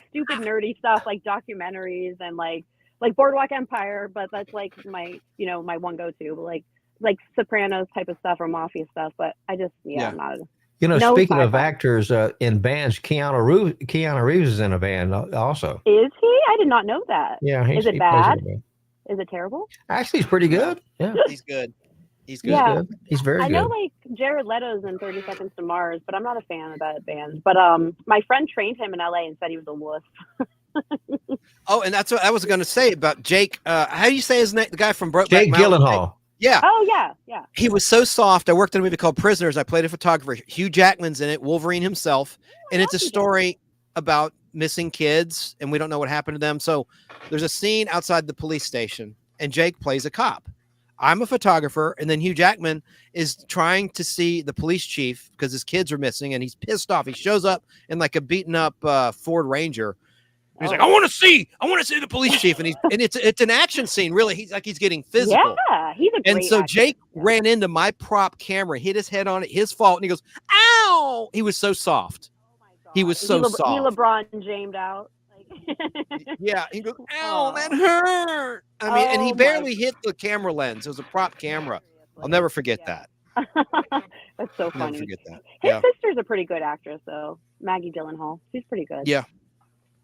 stupid nerdy stuff like documentaries and like Boardwalk Empire, but that's like my my one go-to. But like Sopranos type of stuff or mafia stuff. But I just I'm not. No speaking of sci-fi. actors in bands, Keanu Reeves is in a band also. Is he? I did not know that. Yeah, Is it he plays in bad? a band. Is it terrible? Actually, he's pretty good. Yeah, He's good. He's good. Yeah. good. He's very I good. know like Jared Leto's in 30 Seconds to Mars, but I'm not a fan of that band. But my friend trained him in LA and said he was a wuss. Oh, and that's what I was going to say about Jake. How do you say his name? The guy from Brokeback Jake Mountain. Gyllenhaal. Yeah. Oh yeah. He was so soft. I worked on a movie called Prisoners. I played a photographer. Hugh Jackman's in it, Wolverine himself. And it's a story about missing kids, and we don't know what happened to them. So there's a scene outside the police station, and Jake plays a cop. I'm a photographer, and then Hugh Jackman is trying to see the police chief because his kids are missing, and he's pissed off. He shows up in like a beaten up Ford Ranger. He's like, I want to see the police chief, and it's an action scene. Really, he's getting physical. Yeah, he's a great And so actor. Jake ran into my prop camera, hit his head on it, his fault, and he goes, "Ow!" He was so soft. He was so He soft. LeBron Jamed out. Yeah, he goes, "Ow, that hurt." I mean, and he Oh, barely hit the camera lens. It was a prop camera. I'll never forget that. That's so Never funny. forget that. His Yeah. sister's a pretty good actress, though. Maggie Gyllenhaal. She's pretty good. Yeah.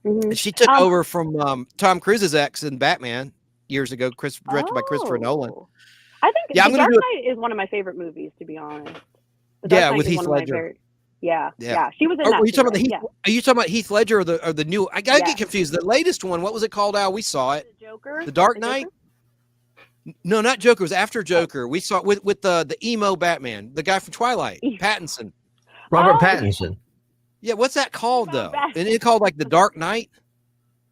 Mhm. She took over from Tom Cruise's ex in Batman years ago, directed by Christopher Nolan. Oh. I think Yeah, I'm The gonna Dark do Knight is one of my favorite movies, to be honest. The Dark Yeah, Knight with is Heath one of my Ledger. favorite- Yeah. Yeah. She was in Oh, that. are you talking about too, the Heath? right? Are you talking about Heath Ledger or the new? I gotta Yeah. get confused. The latest one. What was it called? Al, we saw it. The Joker. The Dark The Knight? Joker? No, not Joker. It was after Joker. We saw it with the emo Batman, the guy from Twilight, Pattinson. Robert Oh. Pattinson. Yeah, what's that called No, though? that- Isn't it called like the Dark Knight?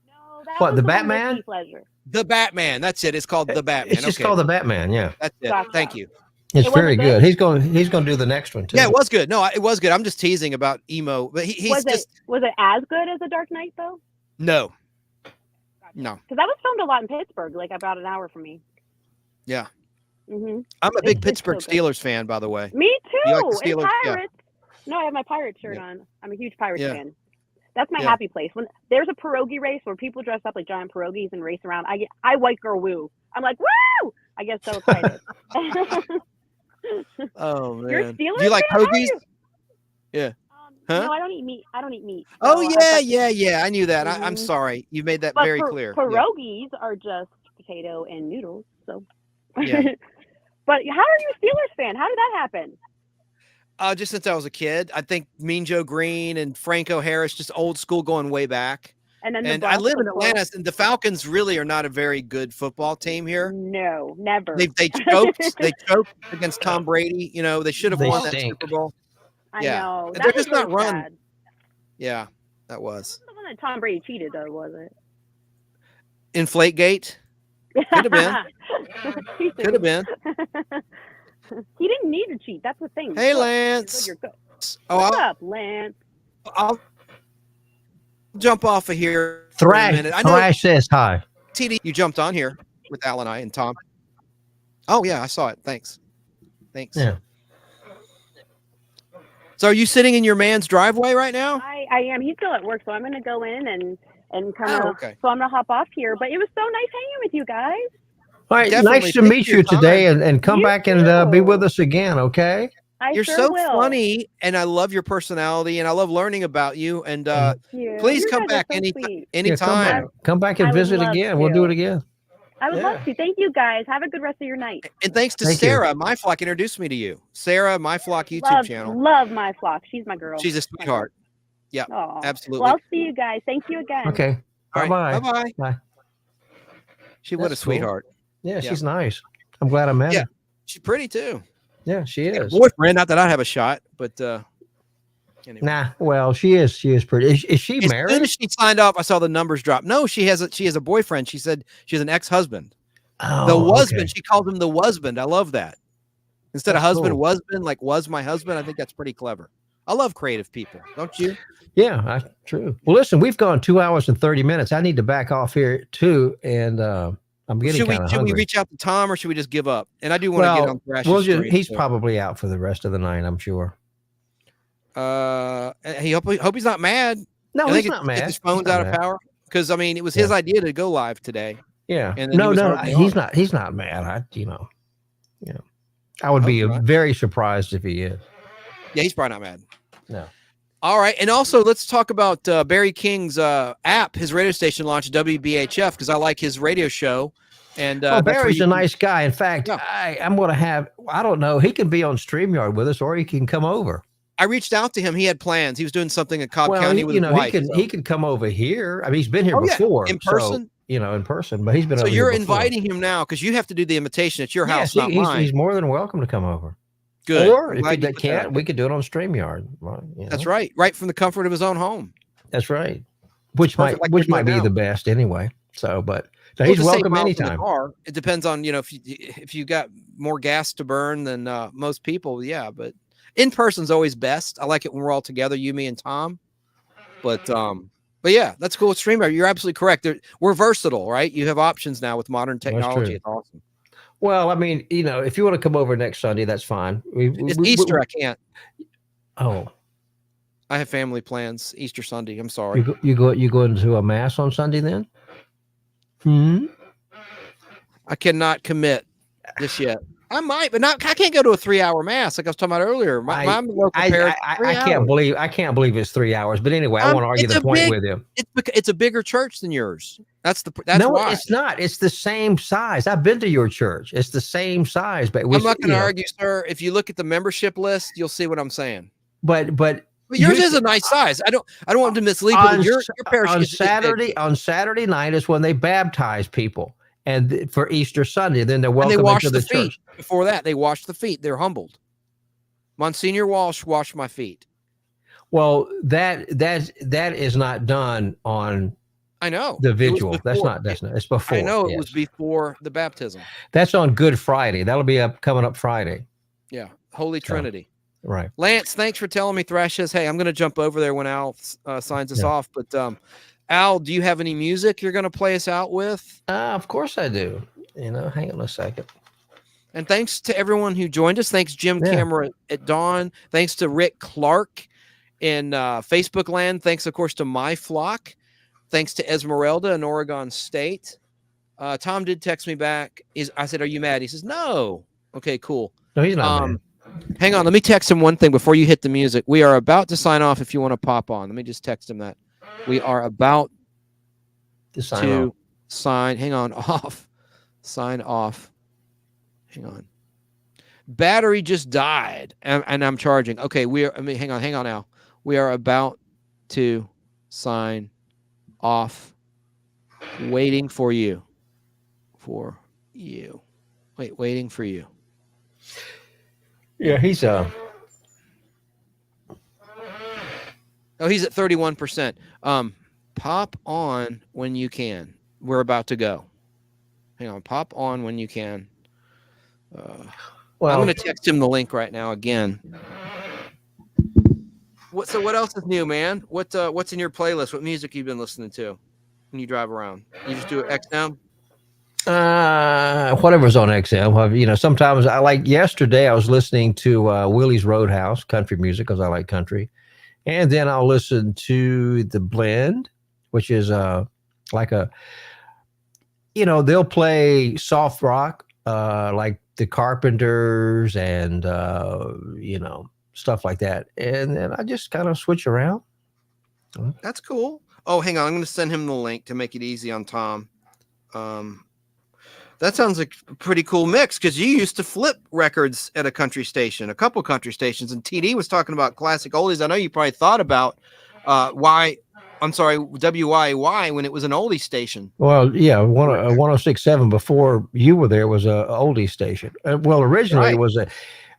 No, that What, was the one with Batman? Heath Ledger. The Batman. That's it. It's called the Batman. It's just Okay. called the Batman. Yeah, That's it. Gotcha. Thank you. it's It very wasn't good. good? He's going to do the next one too. Yeah, it was good. No, it was good. I'm just teasing about emo, but he's Was just it as good as The Dark Knight though? no. Because that was filmed a lot in Pittsburgh, like about an hour from me. Yeah. Hmm. I'm a big It's Pittsburgh so good. Steelers fan, by the way. Me too. You like the And Steelers? Yeah. Pirates. No, I have my Pirate shirt Yeah. on. I'm a huge Pirates Yeah. fan. That's my Yeah. happy place. When there's a pierogi race where people dress up like giant pierogies and race around, I white girl woo. I'm like, woo! I get so excited. Oh You're a man. Steelers Do you like fan? How are hoagies? you? Yeah. Huh? No, I don't eat meat. I don't eat meat. Oh So, yeah. I knew that. I'm Mhm. sorry. You made that But very clear. Yeah. pierogies are just potato and noodles. So. Yeah. But how are you a Steelers fan? How did that happen? Just since I was a kid, I think Mean Joe Green and Franco Harris, just old school, going way back. And then And I Nebraska live in close. Atlanta, and the Falcons really are not a very good football team here. No, never. They choked. They choked against Tom Brady. You know, they should have They won that stink. Super Bowl. I Yeah. know. They're That was just not really run. sad. Yeah, that was The one that Tom Brady cheated, though, was it? Inflategate. Could have been. Could have been. He didn't need to cheat. That's the thing. Hey, Look, Lance. you're good. Oh, What's up, Lance? I'll jump off of here for a Thrash, minute. I know Thrash says hi. TD, you jumped on here with Al and I and Tom. Oh yeah, I saw it. Thanks. Yeah. So are you sitting in your man's driveway right now? I am. He's still at work, so I'm going to go in and kind of. Oh, okay. So I'm going to hop off here. But it was so nice hanging with you guys. All right. Definitely. Nice to Thank meet you you for your today, time. and come You back and be too. with us again. Okay. You're sure so will. funny, and I love your personality, and I love learning about you. And Thank you. please You come guys are back so anytime. sweet. Yeah, Anytime. come back and I would visit love again. We'll do it to. again. I would Yeah. love to. Thank you, guys. Have a good rest of your night. And thanks to Thank you. Sarah, myflock introduced me to you. Sarah, myflock YouTube channel. Love my flock. She's my girl. She's a sweetheart. Yeah, Aw. absolutely. Well, I'll see you guys. Thank you again. Okay. All Bye right, bye. bye-bye. Bye. She what a That's cool. sweetheart. Yeah, she's nice. I'm glad I met Yeah. her. She's pretty too. Yeah, she Got a is. boyfriend, not that I have a shot, but anyway. Nah, well, she is pretty. Is she As soon married? as she signed off, I saw the numbers drop. No, she has a boyfriend. She said she's an ex-husband. Oh, The husband. okay. She called him the husband. I love that. Instead of That's husband, cool. husband, like was my husband. I think that's pretty clever. I love creative people, don't you? Yeah, true. Well, listen, we've gone 2 hours and 30 minutes. I need to back off here too, and I'm getting Should we kind of should we hungry. reach out to Tom, or should we just give up? And I do want to get on Thrash's stream, he's so. probably out for the rest of the night, I'm sure. He hope he's not mad. No, I he's think not mad. his phone's He's not out of mad. power. Because I mean, it was his idea to go live today. Yeah. And then he was hardly he's on. not. He's not mad. I would be not. very surprised if he is. Yeah, he's probably not mad. No. All right, and also let's talk about Barry King's app. His radio station launched, WBHF, because I like his radio show. And Oh, that's where Barry's you a can- nice guy. In fact, Yeah. I'm going to have. I don't know. He can be on StreamYard with us, or he can come over. I reached out to him. He had plans. He was doing something in Cobb Well, County with his wife. he can come over here. I mean, he's been here Oh, yeah, before in so, person? in person. But he's been. So over you're here before. inviting him now because you have to do the invitation at your house, Yes, not he's mine. more than welcome to come over. Good. Or I'm if glad he you put that out can't, we could do it on StreamYard. Well, That's right. Right from the comfort of his own home. That's right. Which perfect like we're might be doing the now. best anyway. So, but no, Well, he's to save welcome miles in the anytime. car, it depends on, if you got more gas to burn than most people. Yeah. But in person's always best. I like it when we're all together, you, me, and Tom. But yeah, that's cool with StreamYard. You're absolutely correct. We're versatile, right? You have options now with modern technology. true. It's awesome. Well, I mean, if you want to come over next Sunday, that's fine. It's Easter. I can't. Oh, I have family plans. Easter Sunday. I'm sorry. you go into a mass on Sunday then? I cannot commit just yet. I might, but not. I can't go to a 3-hour mass like I was talking about earlier. My local parish. I can't believe it's 3 hours. But anyway, I want to argue it's the a point big- with him. It's a bigger church than yours. That's No, why. it's not. It's the same size. I've been to your church. It's the same size. But I'm not going to argue, sir. If you look at the membership list, you'll see what I'm saying. But But yours is a nice size. I don't want to mislead people. Your parish on is Saturday night is when they baptize people, and for Easter Sunday, then they're and welcome they wash into the the feet. church. Before that, they wash the feet. They're humbled. Monsignor Walsh washed my feet. Well, that is not done on I know the It was vigil. That's before. not. It's before. I know it yes. was before the baptism. That's on Good Friday. That'll be coming up Friday. Yeah, Holy Trinity. Right. Lance, thanks for telling me. Thrash says, "Hey, I'm going to jump over there when Al signs us Yeah. off." But Al, do you have any music you're going to play us out with? Of course I do. Hang on a second. And thanks to everyone who joined us. Thanks, Jim Yeah. Cameron at Dawn. Thanks to Rick Clark in Facebook land. Thanks, of course, to myflock. Thanks to Esmeralda in Oregon State. Tom did text me back. I said, "Are you mad?" He says, "No." Okay, cool. No, he's not. mad. Hang on. Let me text him one thing before you hit the music. We are about to sign off if you want to pop on. Let me just text him that. We are about To sign to off. sign. Hang on. Off. Sign off. Hang on. Battery just died, and I'm charging. Okay, hang on now. We are about to sign off. Waiting for you. For you. Wait, waiting for you. Yeah, he's Oh, he's at 31%. Pop on when you can. We're about to go. Hang on. Pop on when you can. I'm going to text him the link right now again. So what else is new, man? What's in your playlist? What music you've been listening to when you drive around? You just do it XM? Whatever's on XM. Sometimes I yesterday I was listening to Willie's Roadhouse country music because I like country. And then I'll listen to The Blend, which is like they'll play soft rock, like the Carpenters and, stuff like that. And then I just kind of switch around. That's cool. Oh, hang on. I'm going to send him the link to make it easy on Tom. That sounds like a pretty cool mix because you used to flip records at a couple country stations, and TD was talking about classic oldies. I know you probably thought about WYY when it was an oldie station. Well, yeah, 106.7 before you were there was a oldie station. Originally it was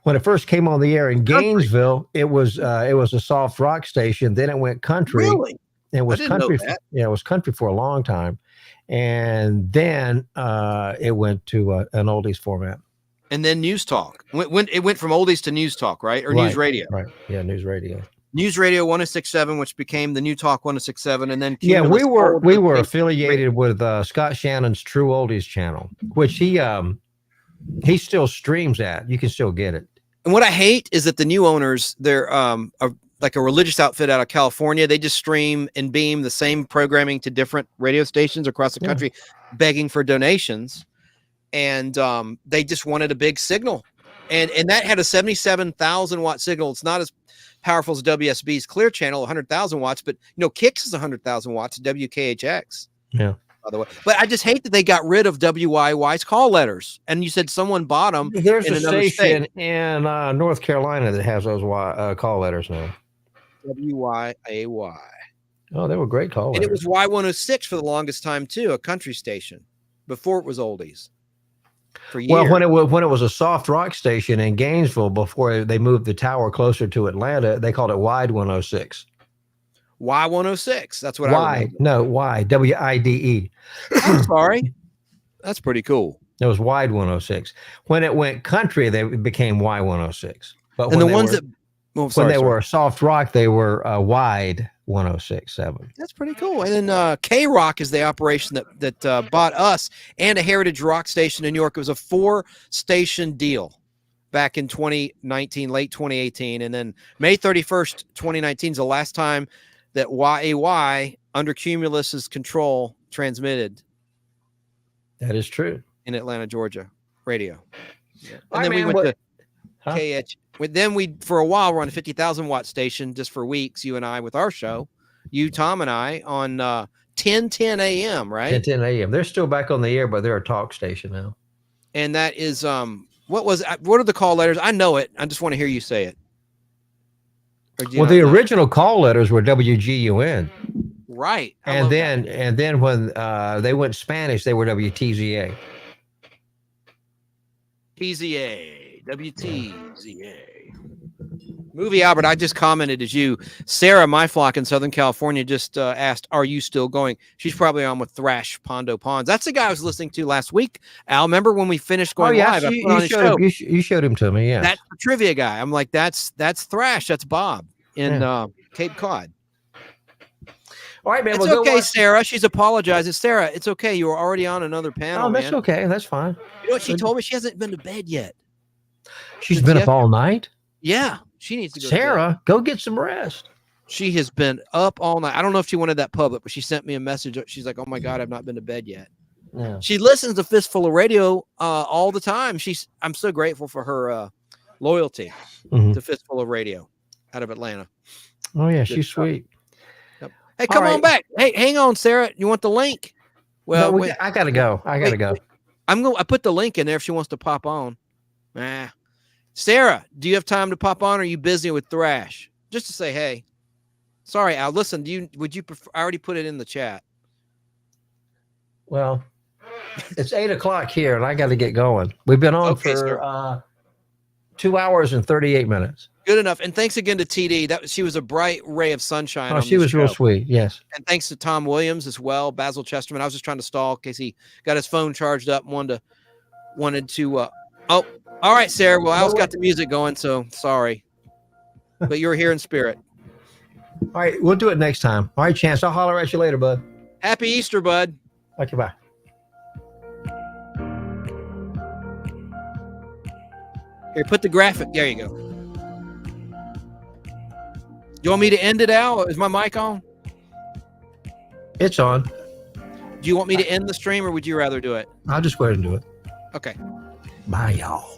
when it first came on the air in Gainesville, it was a soft rock station. Then it went country. Really? It was country. Yeah, it was country for a long time. And then it went to an oldies format. And then News Talk. It went from oldies to News Talk, right? Or News Radio. Right. Yeah, News Radio. News Radio 106.7, which became the New Talk 106.7, and then we were affiliated with Scott Shannon's True Oldies channel, which he still streams at. You can still get it. And what I hate is that the new owners, they're like a religious outfit out of California. They just stream and beam the same programming to different radio stations across the country, begging for donations. And they just wanted a big signal. And that had a 77,000 watt signal. It's not as powerful as WSB's Clear Channel, 100,000 watts, but Kicks is 100,000 watts, WKHX. Yeah. By the way, but I just hate that they got rid of WYY's call letters. And you said someone bought them. There's a station in North Carolina that has those call letters now. WYAY. Oh, they were great call letters. And it was Y106 for the longest time too, a country station, before it was oldies. For years. Well, when it was a soft rock station in Gainesville before they moved the tower closer to Atlanta, they called it Wide 106. Y106. That's what I remember. No, WIDE. I'm sorry. That's pretty cool. It was Wide 106. When it went country, they became Y106. But and the ones that when they were soft rock, they were Wide 106.7. That's pretty cool. And then K-Rock is the operation that bought us and a Heritage Rock station in New York. It was a 4-station deal back in 2019, late 2018. And then May 31st, 2019 is the last time that YAY under Cumulus's control transmitted. That is true. In Atlanta, Georgia, radio. Yeah. And then we went to KH. Then we, for a while, were on a 50,000 watt station just for weeks, you and I, with our show. You, Tom, and I on 10:10 a.m., right? 10:10 a.m. They're still back on the air, but they're a talk station now. And that is, what are the call letters? I know it. I just want to hear you say it. Well, the original call letters were WGUN. Right. And then when they went Spanish, they were WTZA. TZA, WTZA. Movie Albert, I just commented as you. Sarah, myflock in Southern California, just asked, "Are you still going?" She's probably on with Thrash Pondo Ponds. That's the guy I was listening to last week. Al, remember when we finished going live? You showed him to me. Yeah, that's the trivia guy. I'm like, that's Thrash. That's Bob in Cape Cod. All right, man. It's okay, Sarah. She's apologizing. Sarah, it's okay. You were already on another panel. Oh, that's okay. That's fine. You know what she told me? She hasn't been to bed yet. She's been up all night? Yeah. She needs to go. Sarah, go get some rest. She has been up all night. I don't know if she wanted that public, but she sent me a message. She's like, "Oh my God, I've not been to bed yet." Yeah. She listens to Fistful of Radio all the time. I'm so grateful for her loyalty to Fistful of Radio out of Atlanta. Oh yeah, she's sweet. Yep. Hey, come on back. Hey, hang on, Sarah. You want the link? Well, no, I gotta go. I put the link in there if she wants to pop on. Sarah, do you have time to pop on? Or are you busy with Thrash? Just to say hey. Sorry, Al. Listen, would you prefer? I already put it in the chat. Well, it's 8:00 here, and I got to get going. We've been on Okay, for 2 hours and 38 minutes. Good enough. And thanks again to TD. She was a bright ray of sunshine. Oh, she was real sweet. Yes. And thanks to Tom Williams as well, Basil Chesterman. I was just trying to stall in case he got his phone charged up and wanted to. Oh, all right, Sarah. Well, Al's got the music going, so sorry, but you were here in spirit. All right, we'll do it next time. All right, Chance. I'll holler at you later, bud. Happy Easter, bud. Okay, bye. Here, put the graphic. There you go. You want me to end it, Al? Is my mic on? It's on. Do you want me to end the stream, or would you rather do it? I'll just go ahead and do it. Okay. Bye, y'all.